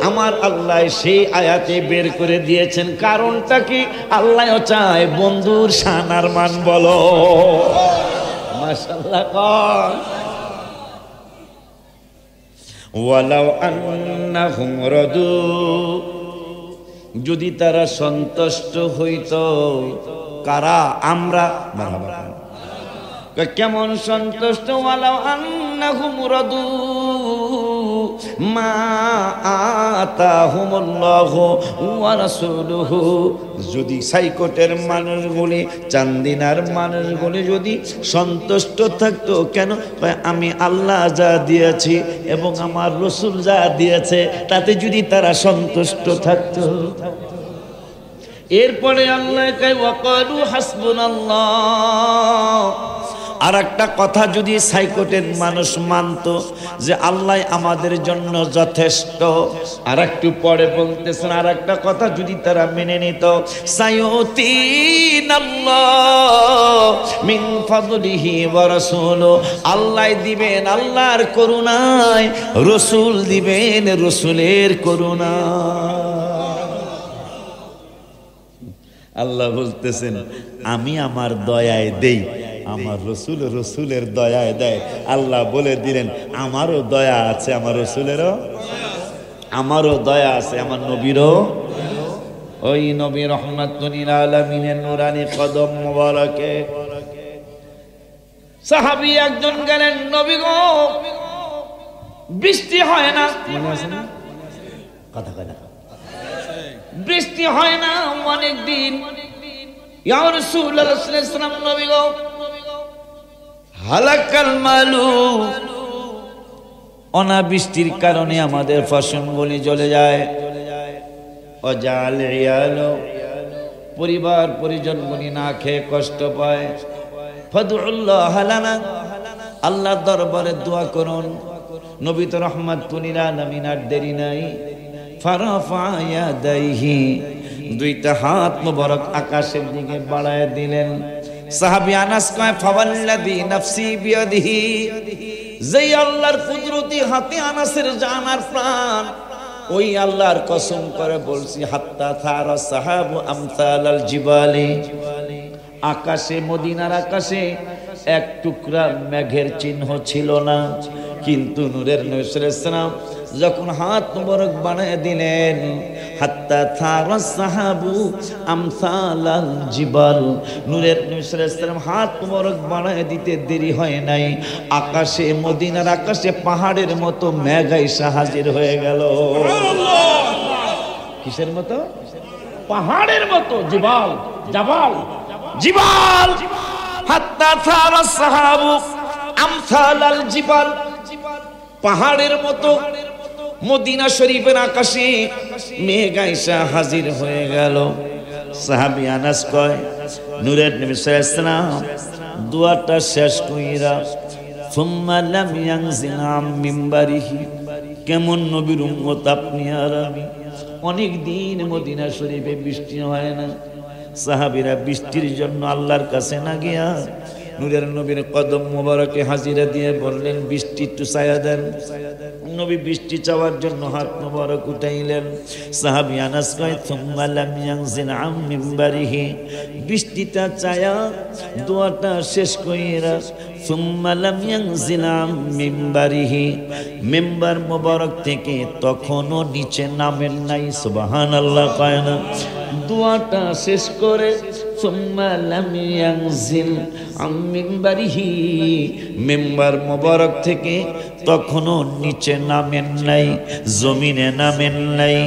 আমার আল্লাহ সেই আয়াতে বের করে দিয়েছেন। কারণটা কি? আল্লাহও চায় বন্ধুর শান আর মান। বলো মাশাআল্লাহ। কর ওয়ালাউ আন্নাহুম রাদু, যদি তারা সন্তুষ্ট হইত। কারা? আমরা। কেমন সন্তুষ্ট? ওয়ালাউ আন্নাহুম রাদু মা আতাহুমুল্লাহু ওয়া রাসূলুহু, যদি সাইকোটের মানুষগুলি, চান্দিনার মানুষগুলি যদি সন্তুষ্ট থাকতো। কেন? আমি আল্লাহ যা দিয়েছি এবং আমার রাসূল যা দিয়েছে তাতে যদি তারা সন্তুষ্ট থাকতো। এরপরে আল্লাহ কয় ওয়াকালু হাসবুনাল্লাহ। আর একটা কথা যদি সাইকোটের মানুষ মানত যে আল্লাহ আমাদের জন্য যথেষ্ট, আর একটু পরে বলতেছেন আর একটা কথা যদি তারা মেনে নিত, সায়ুতিনাল্লাহ মিন ফাদলিহি ওয়া রাসূলুহু, আল্লাহ দিবেন আল্লাহর করুণায়, রাসূল দিবেন রাসূলের করুণায়। আল্লাহ বলতেছেন আমি আমার দয়ায় দেই, আমার রসুল রসুলের দয়ায় দেয়। আল্লাহ বলে দিলেন আমারও দয়া আছে, আমার রসুলেরও, আমারও দয়া আছে, আমার নবীরও। ওই নবী রহমাতুল লিল আলামিনের নুরানি কদম মোবারকে সাহাবী একজন গেলেন, নবী গো বৃষ্টি হয় না। মনে আছে না? কথা কয় না, বৃষ্টি হয় না অনেক দিন। ইয়া রাসূলুল্লাহ সাল্লাল্লাহু আলাইহি ওয়াসাল্লাম, নবী গো হালাকাল মালু, অনাবৃষ্টির কারণে আমাদের ফসলগুলি জ্বলে যায়, অজাল ইয়ালো, পরিবার পরিজন গুনি না খেয়ে কষ্ট পায়। ফাদউল্লাহ লানা, আল্লাহর দরবারে দোয়া করুন। নবী তো রাহমাতুল লিল আলামিন, আর দেরি নাই। ফারাফা ইয়াদাইহি, দুইটা হাত মোবারক আকাশের দিকে বাড়ায় দিলেন। সাহাবী আনাস কয় ফাওয়াল্লাযী নাফসি বিয়াদিহি, যেই আল্লাহর কুদরতি হাতে আনাসের জান আর প্রাণ, ওই আল্লাহর কসম করে বলছি, হাত্তা থারা সাহাবু আমসালাল জিবালি, আকাশে, মদিনার আকাশে এক টুকরা মেঘের চিহ্ন ছিল না। কিন্তু নূরের নবী সাল্লাল্লাহু আলাইহি ওয়াসাল্লাম যখন হাত মোবারক বানায় দিলেন, হাত্তা থারা সাহাবু আমসালাল জিবাল, নূরের নবী সাল্লাল্লাহু আলাইহি ওয়াসাল্লাম হাত মোবারক বানায় দিতে দেরি হয় নাই, আকাশে, মদিনার আকাশে পাহাড়ের মতো মেঘ এসে হাজির হয়ে গেল। কিসের মতো? পাহাড়ের মতো। জিবাল, জাবাল, জিবাল। হাত্তা থারা সাহাবু আমসালাল জিবাল, পাহাড়ের মতো মদিনা শরীফের আকাশে মেঘ আইসা হাজির হয়ে গেল। সাহাবী আনাস কয়, নূরের নবী সাল্লাল্লাহু আলাইহি ওয়াসাল্লাম দোয়াটা শেষ কইরা সুম্মা লাম ইয়ানজিল আম মিম্বারিহি, কেমন নবীর উম্মত আপনি আর আমি, অনেক দিন মদিনা শরীফে বৃষ্টি হয় না। সাহাবীরা বৃষ্টির জন্য আল্লাহর কাছে না গিয়া নূরের নবীর কদম মোবারকে হাজিরা দিয়ে বললেন, বৃষ্টি একটু ছায়া দেন। নবী বৃষ্টি চাওয়ার জন্য হাত মোবারক উঠাইলেন। সাহাবী আনাস কয় সুম্মা লাম ইয়ানজিল আম মিম্বারিহি, বৃষ্টিটা চায়া দোয়াটা শেষ কইরা সুম্মা লাম ইয়ানজিল আম মিম্বারিহি, মিম্বার মোবারক থেকে তখনও নিচে নামেন নাই। সুবহানাল্লাহ কয় না? দোয়াটা শেষ করে সুম্মা লাম ইয়ানজিল আম মিম্বারিহি, মিম্বার মোবারক থেকে তখনও নিচে নামেন নাই, জমিনে নামেন নাই।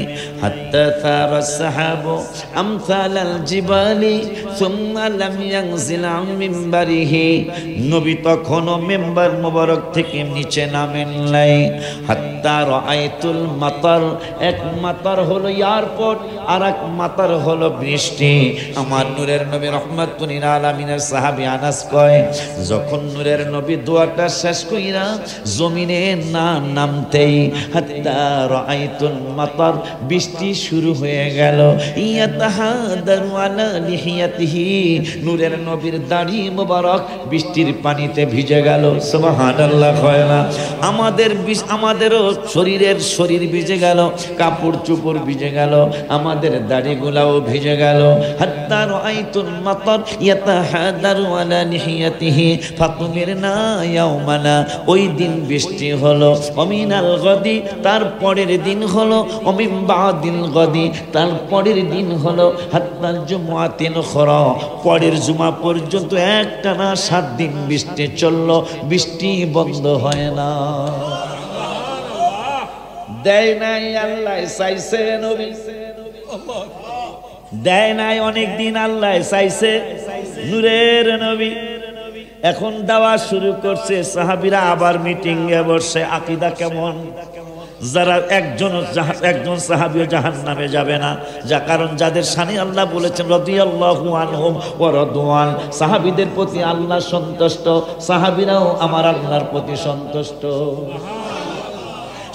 হাত্তা সারা সাহাবু আমসালাল জিবালি সুম্মা লাম ইয়ানজিল আম মিম্বারিহি, নবী তখনও মিম্বার মোবারক থেকে নিচে নামেন নাই। হাত্তা রাআইতুল মাতার, এক মাতার হলো এয়ারপোর্ট, আর এক মাতার হলো বৃষ্টি। আমার নূরের নবী রাহমাতুল লিল আলামিনের সাহাবী আনাস কয়, যখন নূরের নবী দোয়াটা শেষ কইরা জমিনে না নামতেই হাত্তা রাআইতুল মাতার, বৃষ্টি শুরু হয়ে গেল। ইয়াতাহাদারু আলা লিহিয়াতিহি, নূরের নবীর দাড়ি মোবারক বৃষ্টির পানিতে ভিজে গেল। সুবহানাল্লাহ কয় না? আমাদেরও শরীর ভিজে গেল, কাপড় চোপড় ভিজে গেল, আমাদের দাড়িগুলাও ভিজে গেল। হাত্তা রাআইতুল মাতার ইয়াতাহাদারু আলা লিহিয়াতিহি ফাতুমিরনা ইয়াওমানা, ওই দিন বৃষ্টি হলো। অমিনাল গদি, তার পরের দিন হলো। অমিন বাদিল গদি, তার পরের দিন হলো। হাত্তা জুমআতিন খরা, পরের জুমা পর্যন্ত একটানা 7 দিন বৃষ্টি চলল, বৃষ্টি বন্ধ হয় না। দেয় নাই আল্লাহ, চাইছে নবী, দেয় নাই অনেক দিন আল্লাহ চাইছে নূরের নবী। এখন দাওয়া শুরু করছে, সাহাবীরা আবার মিটিং এ বসে, আকীদা কেমন? যারা একজন সাহাবীও জাহান্নামে যাবে না, যা কারণ যাদের শানে আল্লাহ বলেছেন রাদিয়াল্লাহু আনহুম ওয়া রাদওয়ান, সাহাবীদের প্রতি আল্লাহ সন্তুষ্ট, সাহাবীরাও আমার আল্লাহর প্রতি সন্তুষ্ট।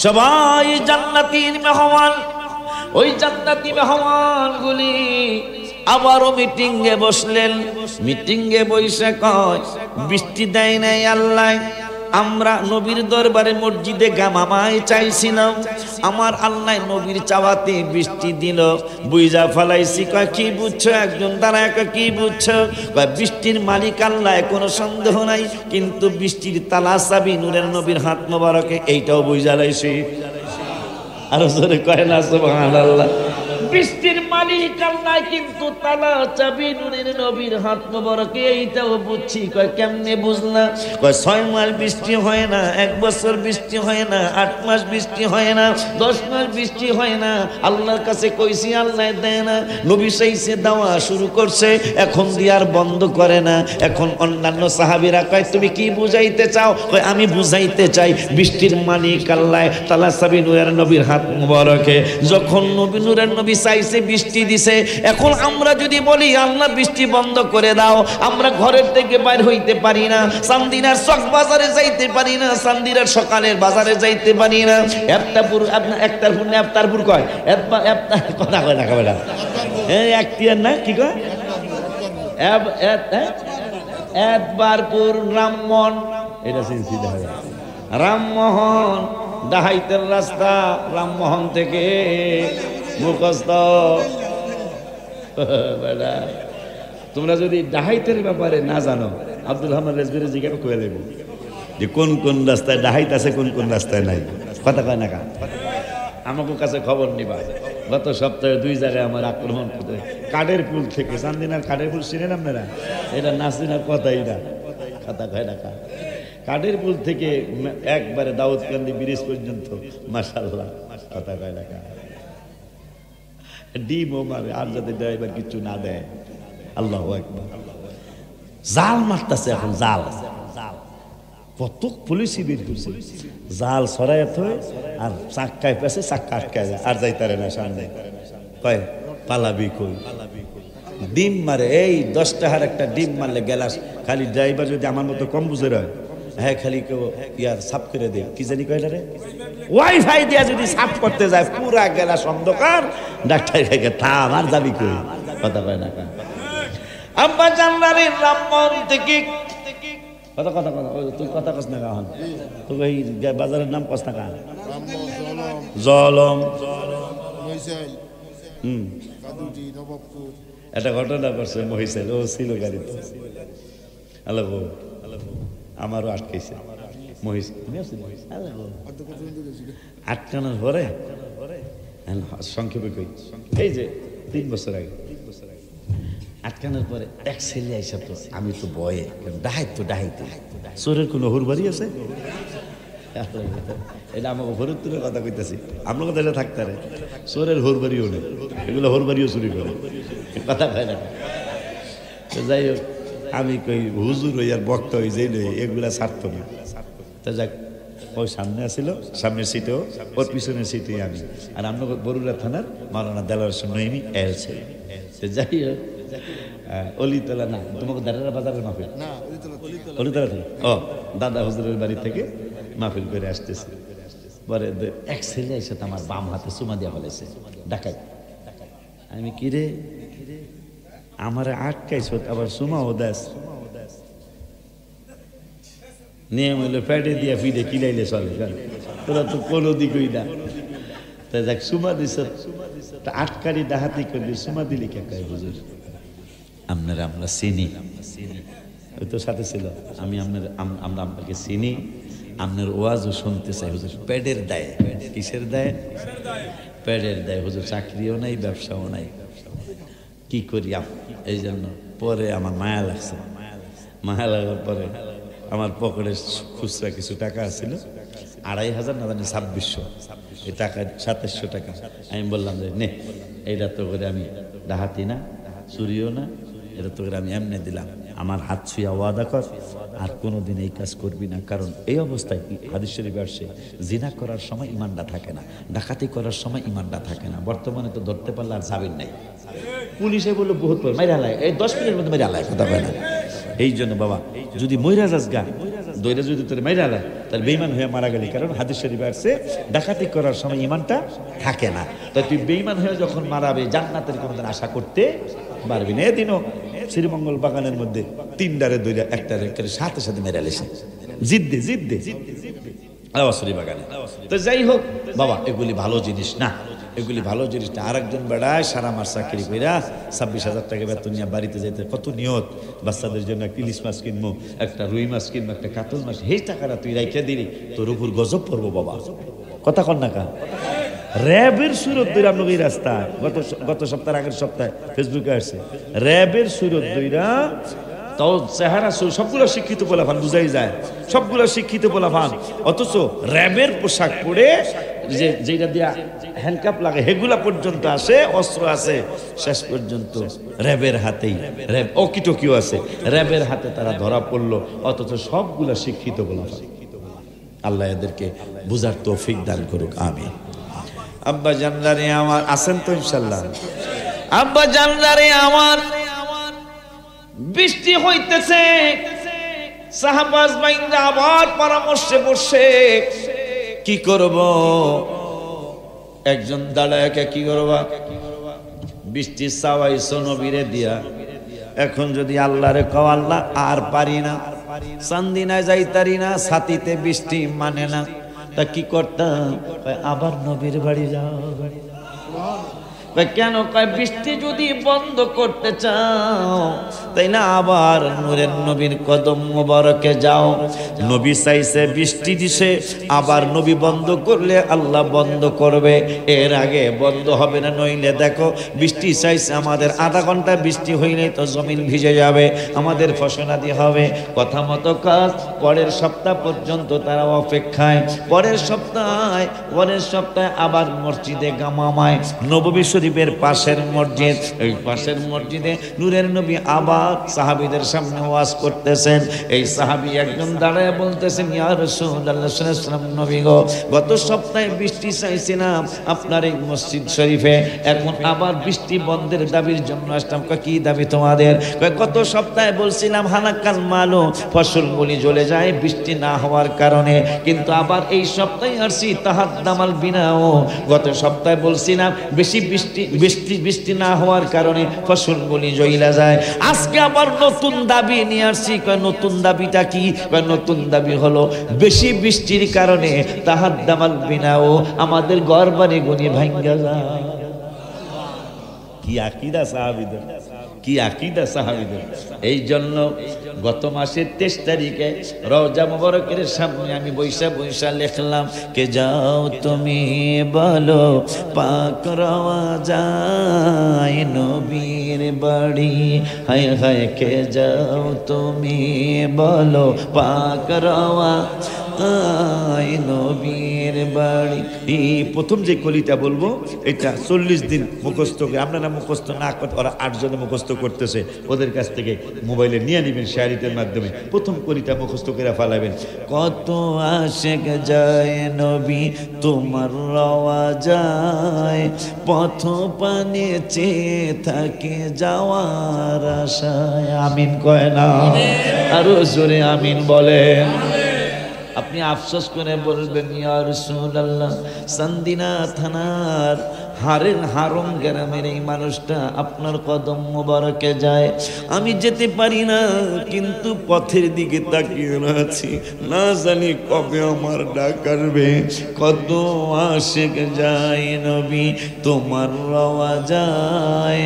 সবাই জান্নাতীর মেহমান। ওই জান্নাতি মেহমানগুলি আবারও মিটিং এ বসলেন। মিটিং এ বসে কয়, বৃষ্টি দেয় নাই আল্লাহ, আমরা নবীর দরবারে মসজিদে গামামায় চাইছিলাম, আমার আল্লাহ নবীর চাওয়াতে বৃষ্টি দিল, বুঝা ফেলাইছি। কয় কি বুঝছো? একজন দাঁড়ায় কয় কি বুঝছো? কয় বৃষ্টির মালিক আল্লাহ, কোনো সন্দেহ নাই, কিন্তু বৃষ্টির তালা চাবি নূরের নবীর হাত মোবারকে, এইটাও বুঝা লাইছি। আরো জোরে কয় না সুবহানাল্লাহ? বৃষ্টির মালিক আল্লাহ, কিন্তু তালা চাবি নূরের নবীর হাত মোবারকে, এইটাও বুঝছি। কয় কেমনে বুঝলা? কয় 6 মাস বৃষ্টি হয় না, 1 বছর বৃষ্টি হয় না, 8 মাস বৃষ্টি হয় না, 10 মাস বৃষ্টি হয় না, আল্লাহর কাছে কইছি আল্লাহ দেয় না, নবী চাইছে দেওয়া শুরু করছে, এখন দিয়ার বন্ধ করে না। এখন অন্যান্য সাহাবীরা কয় তুমি কি বুঝাইতে চাও? কয় আমি বুঝাইতে চাই বৃষ্টির মালিক আল্লাহ, তালা চাবি নূরের নবীর হাত মোবারকে। যখন নূরের নবী বিছাইছে, বৃষ্টি দিছে। এখন আমরা যদি বলি আল্লাহ বৃষ্টি বন্ধ করে দাও, আমরা ঘরের থেকে বাইর হইতে পারি না, চান্দিনার চক বাজারে যাইতে পারি না, চান্দিনার সকালের বাজারে যাইতে পারি না। একতারপুর কয় কথা কয় না কবে না একটিয়ার না কি কয় একবারপুর রামমোহন, এটা চিন্তি রামমোহন ডাহাইতের রাস্তা, রামমোহন থেকে মুখস্থ। তোমরা যদি ডাহাইতের ব্যাপারে না জানো, আব্দুল রহমান রেজবির জিজ্ঞাসা করে দেব যে কোন কোন রাস্তায় ডাহাইত আছে, কোন কোন রাস্তায় নাই। কথা কয় না কা আমাকে কাছে খবর নিবা। গত সপ্তাহে 2 জায়গায় আমার আক্রমণ করতে, কাঠের পুল থেকে, চান্দিনার কাঠের পুল চিনেন আপনারা? এটা নাসিনার কথাই না, কথা কয় না কা কাঠের পুল থেকে একবারে দাউদকান্দি ব্রিজ পর্যন্ত মাশাআল্লাহ, কথা কয় না কা ডিমও মারে, আর যাতে ড্রাইভার কিছু না দেয়। আল্লাহু আকবার। জাল মারতেছে এখন, জাল কত পুলিশ বের করছে, জাল ছড়ায় থয় আর চাক্কায় পেছে, চাক্কা আটকায় যায়, আর যাইতারে না সামনে। কয় পালাবি কই, ডিম মারে। এই 10 টাকার একটা ডিম মারলে গেলাস, খালি ড্রাইভার যদি আমার মতো কম বুঝে রয়, হ্যাঁ খালি কেউ ইয়ার সাফ করে দেয়, কি জানি কয়টা রে, ওয়াইফাই দিয়া যদি সাফ করতে যায় পুরা গেলাস অন্ধকার, ডাক্তার খাইকে থাম, আর যাবি কই, কথা কয় না কা আব্বা জানলারে রামমোহন থেকে কথা কথা কথা তুই কথা কস না কাহন, তুই এই বাজারের নাম কস না কাহন, জলম একটা ঘটনা করছে মহিষের, ও ছিল গাড়িতে, আল্লাহ আমারও আটকেছে মহিষ, আটকানোর পরে সংক্ষেপে কই, এই যে 3 বছর আগে আটকানোর পরে এক ছেলে আইসা, তো আমি তো বয়ে ডাহাই, তো ডাহাইতে চোরের কোনো হুরবাড়ি আছে? এটা আমাকে ফরিদপুরের কথা কইতেছি, আপনার কথা এটা থাকতে পারে, চোরের হুরবাড়িও নেই, এগুলো হুরবাড়িও চুরি করে, কথা খায় না। যাই হোক, আমি কই হুজুর হই আর বক্তা হই, যেই নই এগুলা ছাড়তো না। তা যাক, ওই সামনে আসছিল, সামনের সিটেও, ওর পিছনের সিটে আমি, আর আমরা বরুড়া থানার মাওলানা দেলোয়ার হোসেন নঈমী এলছে। যাই হোক, অলিতলা না, তোমাকে দাদারা বাজারের মাহফিল, অলিতলা থেকে, ও দাদা হুজুরের বাড়ি থেকে মাহফিল করে আসতেছে। পরে এক ছেলে এসে আমার বাম হাতে চুমা দিয়া ফেলেছে, ডাকাই। আমি কিরে আমার আটকাইছ, আবার চুমাও দেশ, নিয়ম হইলো প্যাডে দিয়া ফিডে কিলাইলে চলে, তোরা তো কোনো দিকই না। তাই দেখ চুমা দিছ, আটকারি ডাহাতি করবি, চুমা দিলি কে কয় হুজুর আপনারা আমরা চিনি, ওই তো সাথে ছিল, আমি আমরা আপনাকে চিনি, আপনার ওয়াজও শুনতে চাই হুজুর, প্যাডের দায়। কিসের দায়? প্যাডের দায় হুজুর, চাকরিও নাই, ব্যবসাও নাই, কি করি? এই জন্য পরে আমার মায়া লাগছে, মায়া লাগার পরে আমার পকেটে খুচরা কিছু টাকা ছিল, 2500 না জানি 2600, এই টাকা 2700 টাকা। আমি বললাম যে নে, এইটা তো করে আমি ডাহাতি না, চুরিও না, এটা তো করে আমি এমনি দিলাম, আমার হাত ছুঁয়া ওয়াদা কর আর কোনোদিন এই কাজ করবি না। কারণ এই অবস্থায় হাদিস শরীফে আসছে, জিনা করার সময় ইমানটা থাকে না, ডাকাতি করার সময় ইমানটা থাকে না। বর্তমানে তো ধরতে পারলে আর যাবেন নাই, পুলিশে বললো বহুত পর মাইরা হালায়, এই 10 মিনিটের মধ্যে মাইরা হালায়, কথা কয় না। এই জন্য বাবা, যদি মইরা যাস গা দইরা, যদি তোর মাইরা হালায় তাহলে বেঈমান হয়ে মারা গেলি। কারণ হাদিস শরীফে আসছে ডাকাতি করার সময় ইমানটা থাকে না, তাই তুই বেঈমান হয়ে যখন মারাবে জান্নাতের কোনোদিন আশা করতে পারবি না। এদিনও শ্রীমঙ্গল বাগানের মধ্যে 3টারে দইরা একটারে সাথে সাথে মেরা লেছে, জিদ্দে জিদ্দে আওয়াসরি বাগানে। তো যাই হোক বাবা, এগুলি ভালো জিনিস না, এগুলি ভালো জিনিস না। আরেকজন বেড়ায় সারা মাস চাকরি কইরা 26,000 টাকা বেতন নিয়ে বাড়িতে যেতে কত নিয়ত, বাচ্চাদের জন্য একটা ইলিশ মাছ কিনবো, একটা রুই মাছ কিনবো, একটা কাতল মাছ, সেই টাকাটা তুই রাইখে দিলি, তোর উপর গজব পড়বো বাবা, কথা কন না কা। র্যাবের সুরত দইরা আপনাকে এই রাস্তা গত সপ্তাহের আগের সপ্তাহে ফেসবুকে আসছে, র্যাবের সুরত দইরা, তাও চেহারা সবগুলো শিক্ষিত পোলাফান, বুঝাই যায় সবগুলো শিক্ষিত পোলাফান, অথচ র্যাবের পোশাক পরে যেটা দিয়া হ্যান্ডকাপ লাগে হেগুলা পর্যন্ত আসে, অস্ত্র আছে, শেষ পর্যন্ত র্যাবের হাতেই, র্যাব অকিটকিও আছে, র্যাবের হাতে তারা ধরা পড়লো, অথচ সবগুলা শিক্ষিত পোলাফান। আল্লাহ এদেরকে বুঝার তৌফিক দান করুক, আমিন। আব্বা জানলারে আমার আছেন তো ইনশাআল্লাহ? আব্বা জানলারে আমার বৃষ্টি হইতেছে, সাহাবাজ বাইন্দা আবার পরামর্শে বসে কি করব। একজন দাঁড়ায় কি করবা, বৃষ্টি চাওয়াইছো নবীরে দিয়া, এখন যদি আল্লাহরে কও আল্লাহ আর পারি না, চান্দিনায় যাইতারি না, ছাতিতে বৃষ্টি মানে না, তা কি করতাম? আবার নবীর বাড়ি যাও। কেন? কয় বৃষ্টি যদি বন্ধ করতে চাও তাই না আবার নূরের নবীর কদম মোবারকে যাও। নবী চাইছে বৃষ্টি দিছে, আবার নবী বন্ধ করলে আল্লাহ বন্ধ করবে, এর আগে বন্ধ হবে না। নইলে দেখো বৃষ্টি চাইছে আমাদের, আধা ঘন্টা বৃষ্টি হইলেই তো জমিন ভিজে যাবে, আমাদের ফসলাদি হবে। কথা মতো কাজ। পরের সপ্তাহ পর্যন্ত তারা অপেক্ষায়। পরের সপ্তাহে আবার মসজিদে গামামায় নববী শরীফের পাশের মসজিদ, এই পাশের মসজিদে নূরের নবী আবার সাহাবীদের সামনে ওয়াজ করতেছেন। এই সাহাবী একজন দাঁড়ায় বলতেছেন, ইয়া রাসূলুল্লাহ সাল্লাল্লাহু আলাইহি ওয়াসাল্লাম, নবী গো, গত সপ্তাহে বৃষ্টি চাইছিলাম আপনার এই মসজিদ শরীফে, এখন আবার বৃষ্টি বন্ধের দাবির জন্য আসলাম। কি দাবি তোমাদের? গত সপ্তাহে বলছিলাম হালাকাল মালু, ফসলগুলি জ্বলে যায় বৃষ্টি না হওয়ার কারণে, কিন্তু আবার এই সপ্তাহে আসছি তাহাদ্দামাল বিনাও, গত সপ্তাহে বলছিলাম বেশি বৃষ্টি না হওয়ার কারণে ফসলগুলি জ্বলা যায়। আজকে আবার নতুন দাবি নিয়ে আসছি। নতুন দাবিটা কি? নতুন দাবি হলো বেশি বৃষ্টির কারণে তাহাদ্দামাল বিনাও, আমাদের ঘর বাড়ি গুনি ভাঙ্গা যায়। কি আকীদা সাহাবীদের, কি আকীদা সাহাবীদের। এই জন্য গত মাসের 23 তারিখে রওজা মুবারকের সামনে আমি বৈশা লিখলাম, কে যাও তুমি বলো পাক রওয়া যায় নবীর বাড়ি, হায় হায় কে যাও তুমি বলো পাক রওয়া নবীর বাড়ি। এই প্রথম যে কলিটা বলবো এটা 40 দিন মুখস্থ করে, আপনারা মুখস্থ না করতে, ওরা 8 জনে মুখস্থ করতেছে, ওদের কাছ থেকে মোবাইলে নিয়ে নেবেন শায়রিতের মাধ্যমে। প্রথম কলিটা মুখস্থ করে ফেলাবেন। কত আশেক যায় নবী তোমার রওয়া যায়, পথ পানে চেয়ে থাকে যাওয়ার আশায়। আমিন কয় না? আরো জোরে আমিন বলেন। আপনি আফসোস করে বলবেন, ইয়া রাসূলুল্লাহ, চান্দিনা থানার হারম গ্রামের এই মানুষটা আপনার কদম মোবারকে যায়, আমি যেতে পারি না, কিন্তু পথের দিকে তাকিয়ে আছি, না জানি কবে আমার ডাক আসবে। কত আশিক যায় নবী তোমার রওয়া যায়,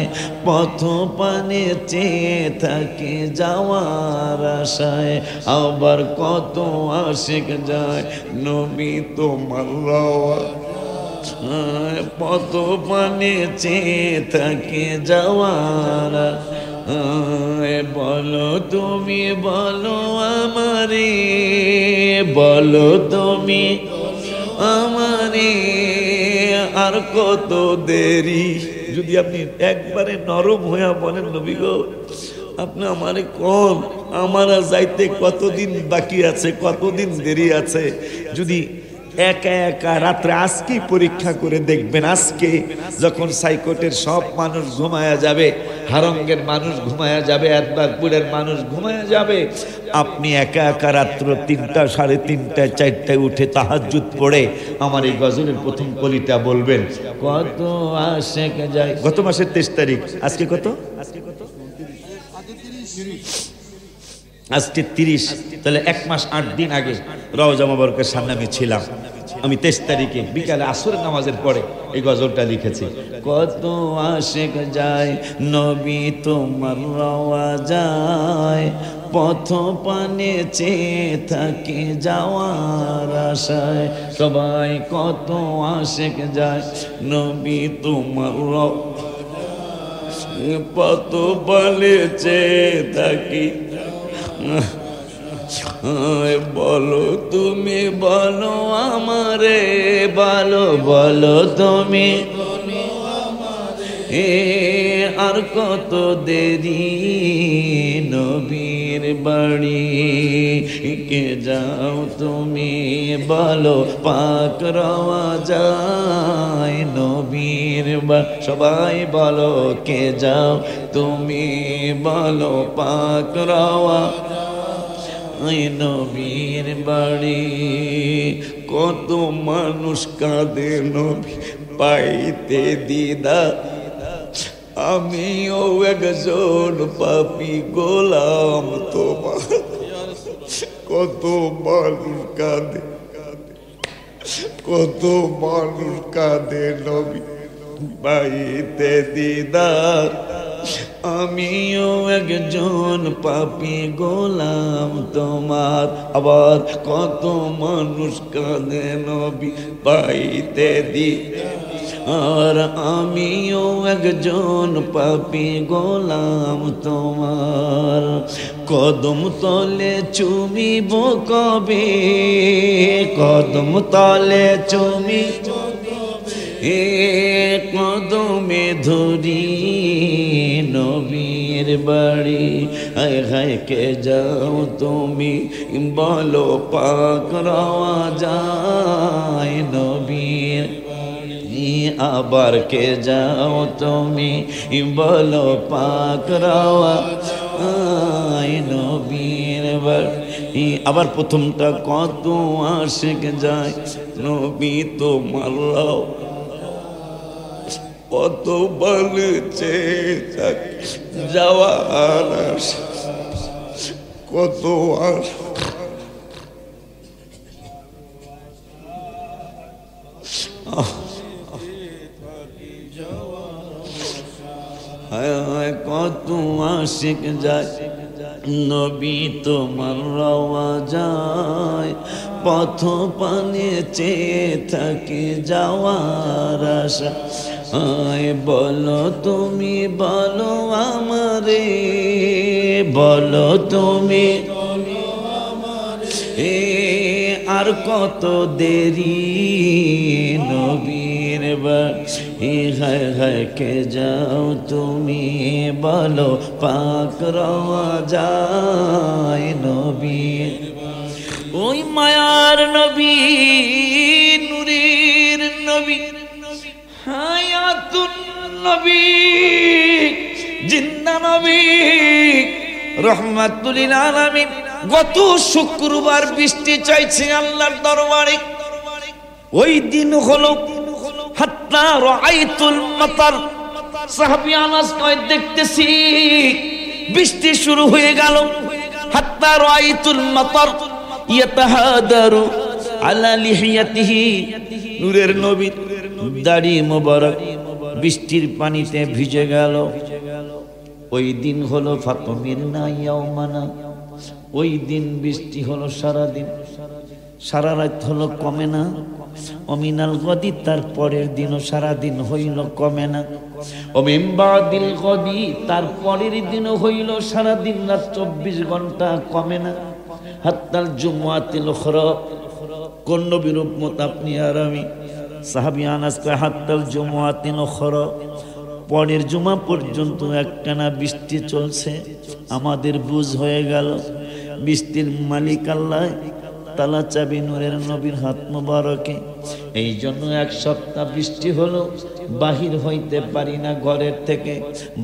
পথ পানে চেয়ে থাকে যাওয়ার আশায়। আবার কত আশিক যায় নবী তোমার রওয়া, পথ পানে চেয়ে থাকে যাওয়ার। বলো তুমি বলো আমারে, বলো তুমি আমারে, আর কত দেরি। যদি আপনি একবারে নরম হইয়া বলেন, নবী গো আপনি আমারে কোন, আমার যাইতে কতদিন বাকি আছে, কতদিন দেরি আছে। যদি একা একা রাত্রে আজকেই পরীক্ষা করে দেখবেন, আজকে যখন সাইকোটের সব মানুষ ঘুমায়া যাবে, হারঙ্গের মানুষ ঘুমায়া যাবে, একবারপুরের মানুষ ঘুমায়া যাবে, আপনি একা একা রাত্র 3টা, 3:30, 4টায় উঠে তাহাজ্জুদ পড়ে আমার এই গজলের প্রথম কলিটা বলবেন। কত আশেক যায়। গত মাসের 23 তারিখ, আজকে কত? আজকে 30, তাহলে 1 মাস 8 দিন আগে রওজা মুবারকের সামনে আমি ছিলাম। আমি 23 তারিখে বিকালে আসরের নামাজের পরে এই গজলটা লিখেছি। কত আশিক যায় নবী তোমার রওয়া যায়, পথ পানে চেয়ে থাকে যাওয়ার আশায়। সবাই কত আশিক যায় নবী তোমার রওয়া, পথ পানে চেয়ে থাকি। বলো তুমি বলো আমারে, বলো বলো তুমি এ আর কত দেরি নবীর বাড়ি কে যাও তুমি বলো পাক রওয়া যায় নবীর সবাই বলো কে যাও তুমি বলো পাক রওয়া নবীর বাড়ি কত মানুষ কাঁদে নবী পাইতে দিদা আমিও একজন পাপী গোলাম তোমার কত মানুষ কাঁদে কত মানুষ কাঁদে নবী পাইতে দিদার আমিও একজন পাপী গোলাম তোমার আবার কত মানুষ কাঁদে নবী পাইতে দিদার আর আমিও একজন পাপী গোলাম তোমার কদম তলে চুমিব কবে কদম তলে চুমি এ কদমে ধরি নবীর বাড়ি হায় হায় কে যাও তুমি বলো পাক রওয়া যায় নবীর আবার কে যাও তুমি বলো পাক রওয়া নবীর বাড়ি আবার প্রথমটা কত আশিক যায় নবী তোমার কত বলছে যাওয়ার কত কত আশিক যায় নবী তোমার রওয়া যায় পথ পানে চেয়ে থাকি যাওয়ার আশা বলো তুমি বলো আমারে বলো তুমি এ আর কত দেরি নবীর বাড়ি হায় হায় কে যাও তুমি বলো পাক রওয়া যায় নবীর ওই মায়ার নবী নূরের নবী হায়াতুন নবী জিন্দা নবী রহমাতুল লিল আলামিন গত শুক্রবার বৃষ্টি চাইছে আল্লাহর দরবারে ওই দিন হলো হাত্তা রাআইতুল মাতার সাহাবী আনাস কয় দেখতেছি বৃষ্টি শুরু হয়ে গেল হাত্তা রাআইতুল মাতার ইয়াতাহাদারু আলা লিহিয়াতিহি নূরের নবী দাড়ি মোবারক বৃষ্টির পানিতে ভিজে গেল ওই দিন হলো ফাতমিরনা ইয়াউমানা ওই দিন বৃষ্টি হলো সারাদিন সারা রাত হলো কমে না অমিনাল গদি তার পরের দিনও সারাদিন হইল কমে না অমিন বাদিল গদি তার পরের দিনও হইল সারাদিন রাত 24 ঘন্টা কমে না হাত্তাল জুমআতিল উখরা কোন নবীর উম্মত আপনি আর আমি সাহাবী আনাস কয় হাত্তাল জুমআতিল উখরা পরের জুমা পর্যন্ত একটানা বৃষ্টি চলছে আমাদের বুঝ হয়ে গেল বৃষ্টির মালিক আল্লাহ তালা চাবি নূরের নবীর হাত মোবারকে এই জন্য এক সপ্তাহ বৃষ্টি হলো বাহির হইতে পারি না ঘরের থেকে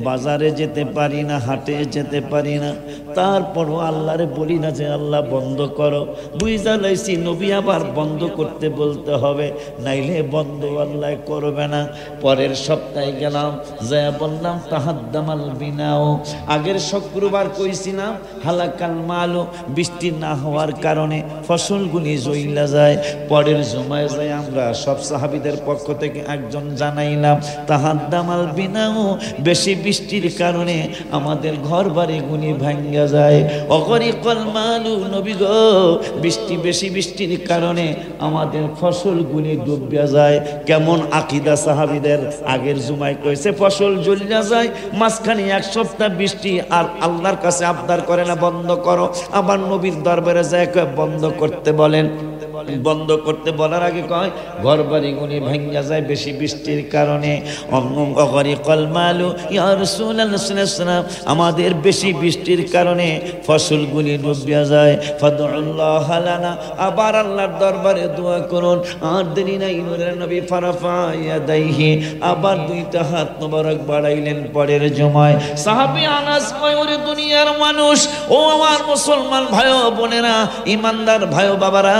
বাজারে যেতে পারি না হাটে যেতে পারি না তারপরও আল্লাহরে বলি না যে আল্লাহ বন্ধ করো বুঝা লাইছি নবী আবার বন্ধ করতে বলতে হবে নাইলে বন্ধ আল্লাহ করবে না পরের সপ্তাহে গেলাম যা বললাম তাহাদ্দামাল বিনাও আগের শুক্রবার কইছিলাম হালাকাল মালু বৃষ্টি না হওয়ার কারণে ফসলগুলি জইলা যায় পরের জমায় যায় আমরা সব সাহাবীদের পক্ষ থেকে একজন জানাইলাম তাহাদ্দামাল বিনাও বেশি বৃষ্টির কারণে আমাদের ঘর বাড়ি গুনি ভাঙ্গা যায় অগরিকল মালু নবী গো বৃষ্টি বেশি বৃষ্টির কারণে আমাদের ফসলগুলি ডুবিয়া যায় কেমন আকীদা সাহাবীদের আগের জুমায় কইছে ফসল জ্বলিয়া যায় মাঝখানে এক সপ্তাহ বৃষ্টি আর আল্লাহর কাছে আবদার করে না বন্ধ করো আবার নবীর দরবারে যায় বন্ধ করতে বলেন বন্ধ করতে বলার আগে কয় ঘর বাড়িগুলি ভেঙে যায় বেশি বৃষ্টির কারণে। আমাদের বেশি বৃষ্টির কারণে ফসলগুলি ডুবে যায়। ফাদউল্লাহ লানা, আবার আল্লাহর দরবারে দোয়া করুন। আর দেরি নাই, নূরের নবী ফারাফা ইয়াদাইহি, আবার দুইটা হাত মোবারক বাড়াইলেন পরের জমায়। সাহাবী আনাস কয় ওরে দুনিয়ার মানুষ, ও আমার মুসলমান ভাই ও বোনেরা, ইমানদার ভাই ও বাবারা,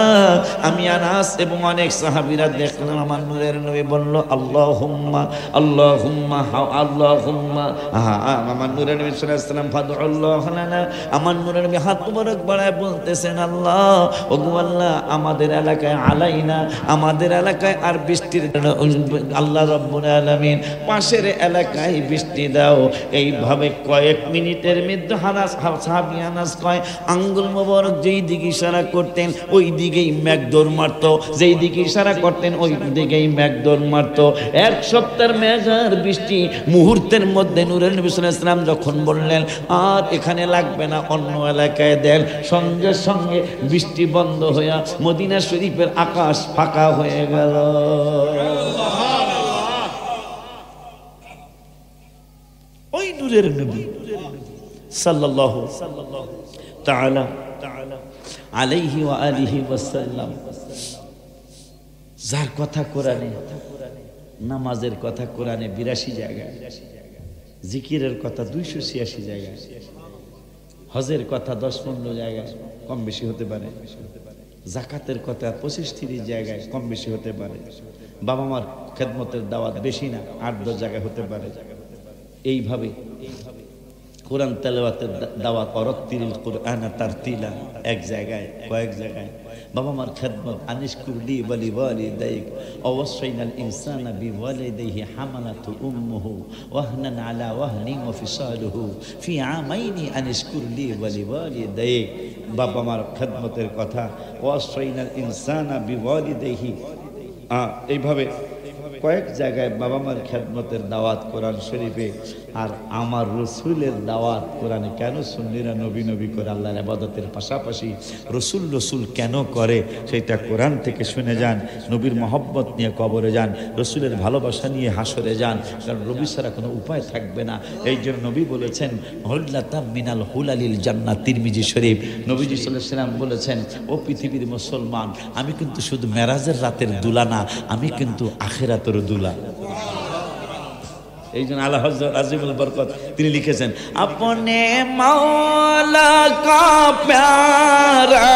আমি আনাস এবং অনেক সাহাবীরা দেখলাম আমার নূরের নবী বলল আল্লাহুম্মা আল্লাহুম্মা আল্লাহুম্মা। আমার নূরের নবী সাল্লাল্লাহু আলাইহি ওয়াসাল্লাম ফাদউল্লাহ লানা, আমার নূরের নবী হাত মোবারক বাড়ায় বলতেছেন আল্লাহ, ওগো আল্লাহ আমাদের এলাকায় আলাইনা, আমাদের এলাকায় আর বৃষ্টির আল্লাহ রাব্বুল আলামিন পাশের এলাকায় বৃষ্টি দাও। এইভাবে কয়েক মিনিটের মধ্যে সাহাবী আনাস কয় আঙ্গুল মোবারক যেই দিকে ইশারা করতেন ওই দিকেই মেঘ দৌড় মারত, যেই দিকে ইশারা করতেন ওই দিকেই মেঘ দৌড় মারত। এক সপ্তাহের মেঘ আর বৃষ্টি মুহূর্তের মধ্যে নূরের নবী সাল্লাল্লাহু আলাইহি ওয়াসাল্লাম যখন বললেন আর এখানে লাগবে না, অন্য এলাকায় দেন, সঙ্গে সঙ্গে বৃষ্টি বন্ধ হইয়া মদিনা শরীফের আকাশ ফাঁকা হয়ে গেল। ওই নূরের নবী সাল্লাল্লাহু তাআলা আলাইহি ওয়া আলিহি ওয়াসাল্লাম, যার কথা কোরআনে, নামাজের কথা কোরআনে 82 জায়গায়, জিকিরের কথা 286 জায়গায়, হজের কথা 10-15 জায়গায়, কম বেশি হতে পারে, যাকাতের কথা 25-30 জায়গায়, কম বেশি হতে পারে, বাবা মার খেদমতের দাওয়াত বেশি না, 8-10 জায়গায় হতে পারে। এইভাবে কোরআন তেলাওয়াতের দাওয়াত অরত্তিরিল কুরআন তারতিলা এক জায়গায়, কয়েক জায়গায়, বাবা মার খেদমত আনিশকুরলি ওয়ালি ওয়ালিদাইক ওয়াসাইনাল ইনসানা বিওয়ালিদাইহি হামালাতু উম্মুহু ওয়াহনান আলা ওয়াহনিন ওয়া ফিসালুহু ফি আমাইনি আনিশকুরলি ওয়ালি ওয়ালিদাইক। বাবা মার খেদমতের কথা, ওয়াসাইনাল ইনসানা বিওয়ালিদাইহি, এইভাবে কয়েক জায়গায় বাবা মার খেদমতের দাওয়াত কোরআন শরীফে। আর আমার রসুলের দাওয়াত কোরআনে কেন সুন্নিরা নবী নবী করে আল্লাহর ইবাদতের পাশাপাশি রসুল রসুল কেন করে সেটা কোরআন থেকে শুনে যান। নবীর মহব্বত নিয়ে কবরে যান, রসুলের ভালোবাসা নিয়ে হাসরে যান, কারণ নবী ছাড়া কোনো উপায় থাকবে না। এই জন্য নবী বলেছেন হুল্লাতাম মিনাল হুলালিল জান্নাত, তিরমিজি শরীফ। নবীজি সাল্লাল্লাহু আলাইহি ওয়াসাল্লাম বলেছেন ও পৃথিবীর মুসলমান, আমি কিন্তু শুধু মেরাজের রাতের দুলা না, আমি কিন্তু আখিরাতের দুলা। এই জন্য আলা হযরত আজিমুল বরকত তিনি লিখেছেন আপনে মাওলা কা প্যারা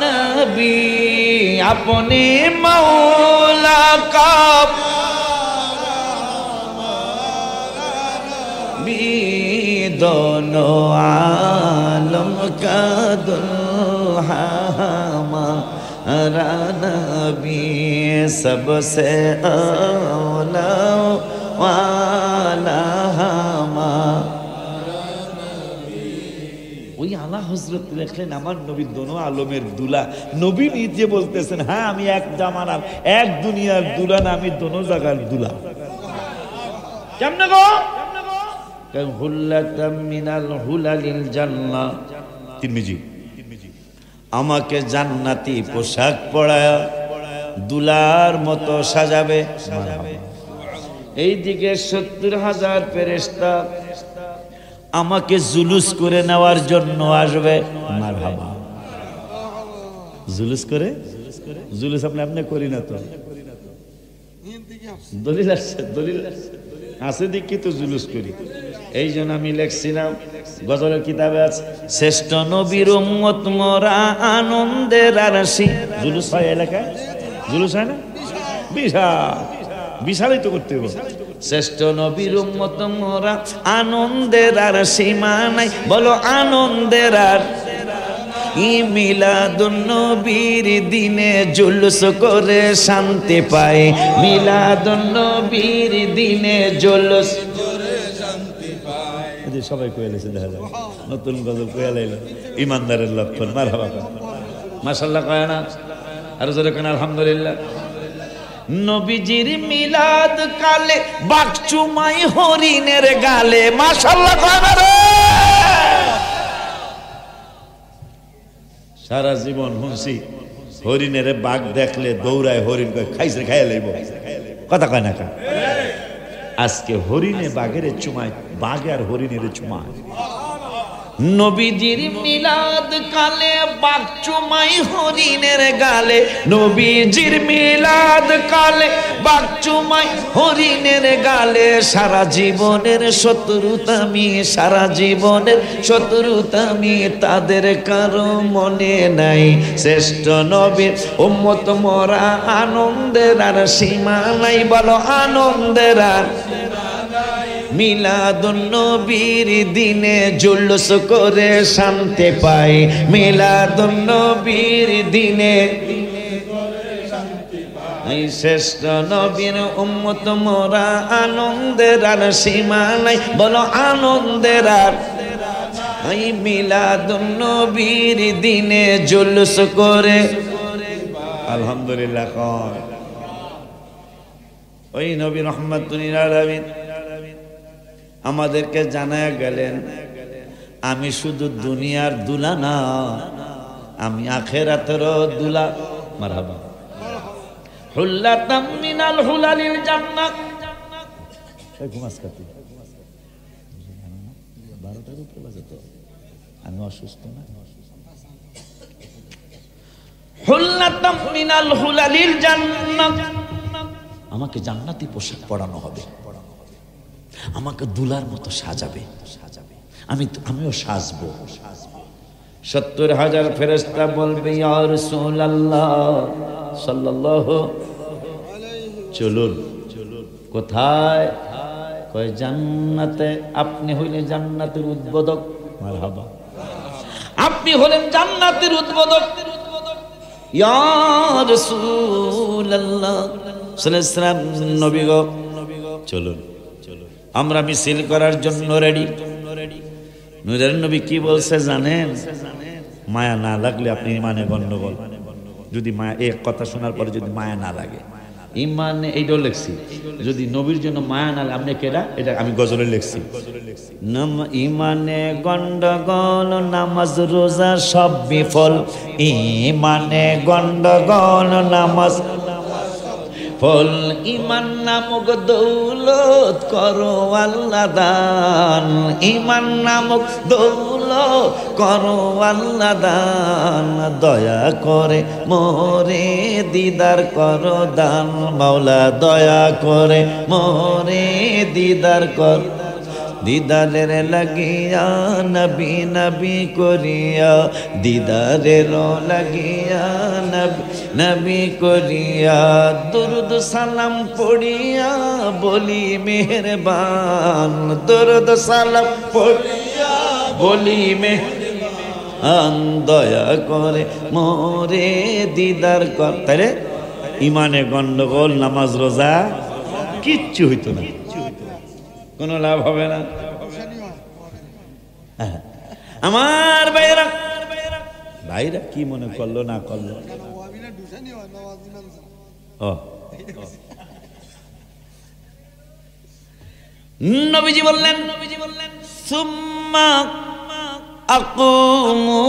নবী, আপনে মাওলা কা নবী, দোনো আলম কা দুলহা हमारा नबी सबसे औला वाला ওই আলা হযরত লেখলেন আমার নবী দোনো আলমের দুলা। নবী নিজে বলতেছেন হ্যাঁ আমি এক জামানার এক দুনিয়ার দুলা না, আমি দোনো জায়গার দুলা। কেমনে গো? হুল্লাতাম মিনাল হুলালিল জান্নাহ, তিরমিজি। আমাকে জান্নাতি পোশাক পরায়া দুলার মতো সাজাবে। এইদিকে 70,000 ফেরেশতা আমাকে জুলুস করে নেওয়ার জন্য আসবে। মারহাবা। জুলুস করে, জুলুস আপনি আপনি করি না তো, দলিল আসছে, দলিল আছে দেখি তো জুলুস করি। এই জন্য আমি লেখছিলাম গজলের কিতাবে আছে শ্রেষ্ঠ নবীর উম্মত মোরা আনন্দের আরশি। জুলুস হয় এলাকায়, জুলুস হয় না? বিশাল বিশালই তো করতে হবে। শ্রেষ্ঠ নবীর উম্মত মোরা আনন্দের আর সীমা নাই, বলো আনন্দের আর। মিলাদুন নবীর দিনে জুলুস করে শান্তি পায়, মিলাদুন নবীর দিনে জুলুস করে শান্তি পায়। সবাই কয়ে লেছে, দেখা যায় নতুন গজল কয়ে লাইল, ইমানদারের লক্ষণ। মারহাবা, মাশাআল্লাহ কয় না? আর জোরে কেন আলহামদুলিল্লাহ। নবীজির মিলাদ কালে বাকচুমাই হরিণের গালে, মাশাআল্লাহ কয় না রে? সারা জীবন শুনছি হরিণের বাঘ দেখলে দৌড়ায়, হরিণ খাইছে খাইয়া লইব, কথা কয় না। আজকে হরিণে বাঘের চুমায়, বাঘে আর হরিণের চুমায়। নবীজির মিলাদ কালে বাঘ চুমাই হরিণের গালে, নবীজির মিলাদ কালে বাঘ চুমাই হরিণের গালে। সারা জীবনের শত্রুতামি, সারা জীবনের শত্রুতামি তাদের কারো মনে নাই। শ্রেষ্ঠ নবীর উম্মত মোরা, আনন্দের আর সীমা নাই, বলো আনন্দের আর। মিলাদুন নবীর দিনে জুলুস করে শান্তি পাই, মিলাদুন নবীর দিনে এই শ্রেষ্ঠ নবীর উম্মত মোরা, আনন্দের আর সীমা নাই, বলো আনন্দের আর। এই মিলাদুন নবীর দিনে জুলুস করে আলহামদুলিল্লাহ কয়। ওই নবী রহমাতুল লিল আলামিন আমাদেরকে জানায়া গেলেন, আমি শুধু দুনিয়ার দুলা না, আমি আখিরাতেরও দুলা। মারহাবা। হুল্লাতাম মিনাল হুলালিল জান্নাত। আমি অসুস্থ না। হুল্লাতাম মিনাল হুলালিল জান্নাত, আমাকে জান্নাতি পোশাক পরানো হবে, আমাকে দুলার মতো সাজাবে, আমিও সাজবো। ৭০,০০০ ফেরেশতা বলবে ইয়া রাসূলুল্লাহ সাল্লাল্লাহু চলুন। কোথায়? কয় জান্নাতে। আপনি হইলে জান্নাতের উদ্বোধক। মারহাবা। আপনি হলেন জান্নাতের উদ্বোধক। ইয়া রাসূলুল্লাহ সাল্লাল্লাহু আলাইহি ওয়াসাল্লাম, নবী গো চলুন, আমরা মিছিল করার জন্য রেডি। নূরের নবী কি বলছে জানেন? মায়া না লাগলে আপনি ইমানে গন্ডগোল। যদি মায়া, এক কথা শোনার পরে যদি মায়া না লাগে, ইমানে এইটাও লেখছি, যদি নবীর জন্য মায়া না লাগে, আপনি কেডা? এটা আমি গজলে লেখছি। ইমানে গন্ডগোল, নামাজ রোজা সব বিফল। ইমানে গন্ডগোল, নামাজ ফল। ইমান নামক দৌলত করো আল্লাহ দান, ইমান নামক দৌলত করো আল্লাহ দান। দয়া করে মোরে দিদার করো দান, মাওলা দয়া করে মোরে দিদার কর। দিদারের লাগিয়া নবী নবী করিয়া, দিদারের লাগিয়া নবী নবী করিয়া। দুরুদ সালাম পড়িয়া বলি মেহেরবান, দুরুদ সালাম পড়িয়া বলি মেহেরবান। দয়া করে মোরে দিদার কর। তাই রে ইমানে গন্ডগোল, নামাজ রোজা কিচ্ছু হইতো না, কোনো লাভ হবে না। আমার ভাইরা, ভাইরা কি মনে করলো না করলো? নবীজি বললেন, সুম্মা আকুমু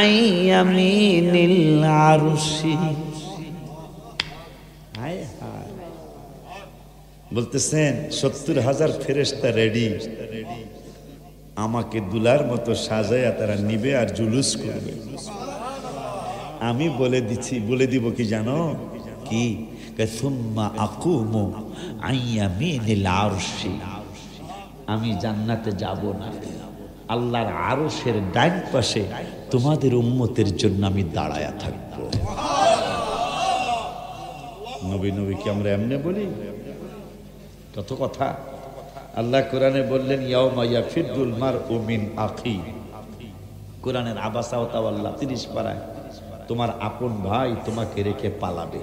আইয়ামিনিল আরশি। বলতেছেন ৭০,০০০ ফেরেশতা রেডি, আমাকে দুলার মতো সাজায়া তারা নিবে আর জুলুস করবে। আমি বলে দিচ্ছি, বলে দিব কি জানো কি? সুম্মা আকুমু আইয়ামিনিল আরশি। আমি জান্নাতে যাব না, আল্লাহর আরশের ডান পাশে তোমাদের উম্মতের জন্য আমি দাঁড়ায়া থাকবো। নবী নবী কি আমরা এমনি বলি? কত কথা আল্লাহ কোরআনে বললেন, ইয়াউমা ইয়াফিরুল মারউ মিন আখি। কোরআনের আবাসা ও তাওয়াল্লাহ ৩০ পারায়, তোমার আপন ভাই তোমাকে রেখে পালাবে।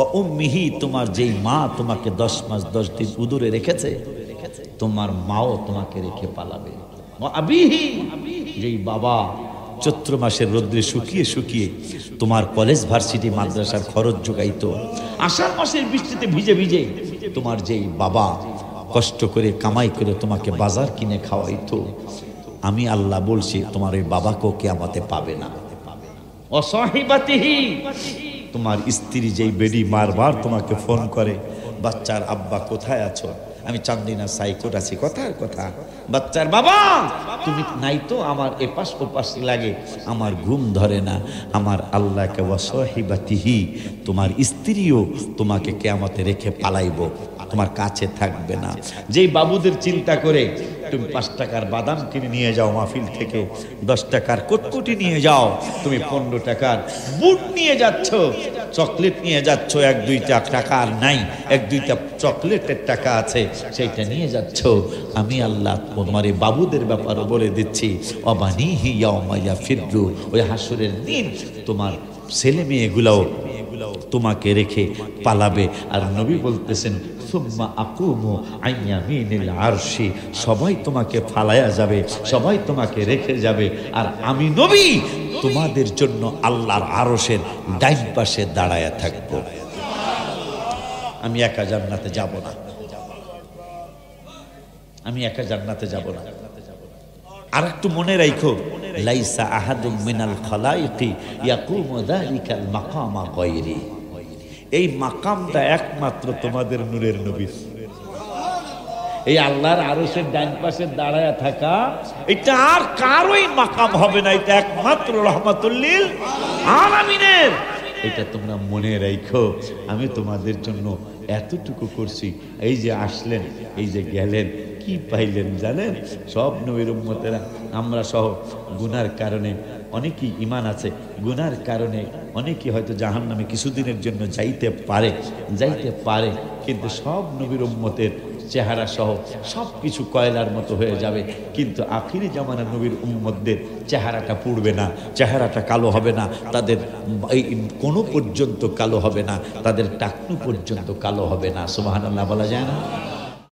ও উম্মিহি, তোমার যেই মা তোমাকে 10 মাস 10 দিন উদরে রেখেছে, তোমার মাও তোমাকে রেখে পালাবে। ও আবিহি, যেই বাবা চৈত্র মাসের রোদ্রে শুকিয়ে শুকিয়ে তোমার কলেজ ভার্সিটি মাদ্রাসার খরচ যোগাইতো, আষাঢ় মাসের বৃষ্টিতে ভিজে ভিজে তোমার যেই বাবা কষ্ট করে কামাই করে তোমাকে বাজার কিনে খাওয়াইতো, আমি আল্লাহ বলছি তোমার ওই বাবাকেও কিয়ামতে পাবে না। অসাহিবাতিহি, তোমার স্ত্রী যেই বেডি বারবার তোমাকে ফোন করে, বাচ্চার আব্বা কোথায় আছো, আমি চান্দিনা সাইকোট আছি, কথার কথা, বাচ্চার বাবা তুমি নাই তো, আমার এপাশ ওপাশ লাগে, আমার ঘুম ধরে না। আমার আল্লাহকে ওয়াসাহিবাতিহি, তোমার স্ত্রীও তোমাকে কিয়ামতে রেখে পালাইব, তোমার কাছে থাকবে না। যেই বাবুদের চিন্তা করে তুমি 5 টাকার বাদাম কিনে নিয়ে যাও মাহফিল থেকে, 10 টাকার কটকটি নিয়ে যাও, তুমি 15 টাকার বুট নিয়ে যাচ্ছ, চকলেট নিয়ে যাচ্ছ, 1-2টা টাকা আর নাই, 1-2টা চকলেটের টাকা আছে, সেইটা নিয়ে যাচ্ছ। আমি আল্লাহ তোমার এই বাবুদের ব্যাপারে বলে দিচ্ছি, অবানিহি ইয়াউমা ইয়াফিরু, ওই হাসরের দিন তোমার ছেলে মেয়েগুলাও তোমাকে রেখে পালাবে। আর নবী বলতেছেন সুম্মা আকুমু আন ইয়ামিনিল আরশি, সবাই তোমাকে ফালায়া যাবে, সবাই তোমাকে রেখে যাবে, আর আমি নবী তোমাদের জন্য আল্লাহর আরশের ডাইন পাশে দাঁড়ায়া থাকবো। আমি একা জান্নাতে যাব না, আমি একা জান্নাতে যাব না। আর একটু মনে রাখো, লাইসা আহাদুম মিনাল খালাইকি ইয়াকুমু যালিকাল মাকামা গায়রি, এই মাকামটা একমাত্র তোমাদের নূরের নবীর। এই আল্লাহর আরশের ডান পাশে দাঁড়ায়া থাকা, এটা আর কারোই মাকাম হবে না, এটা একমাত্র রাহমাতুল লিল আলামিনের। এটা তোমরা মনে রাখো। আমি তোমাদের জন্য এতটুকু করছি, এই যে আসলেন, এই যে গেলেন, কি পাইলেন জানেন? সব নবীর উম্মতেরা, আমরা সহ গুনার কারণে অনেকেই ঈমান আছে, গুনার কারণে অনেকেই হয়তো জাহান্নামে কিছুদিনের জন্য যাইতে পারে, কিন্তু সব নবীর উম্মতের চেহারা সহ সব কিছু কয়লার মতো হয়ে যাবে, কিন্তু আখিরি জামানার নবীর উম্মতদের চেহারাটা পুড়বে না, চেহারাটা কালো হবে না, তাদের এই কোনো পর্যন্ত কালো হবে না, তাদের টাকনু পর্যন্ত কালো হবে না। সুবহানাল্লাহ বলা যায় না?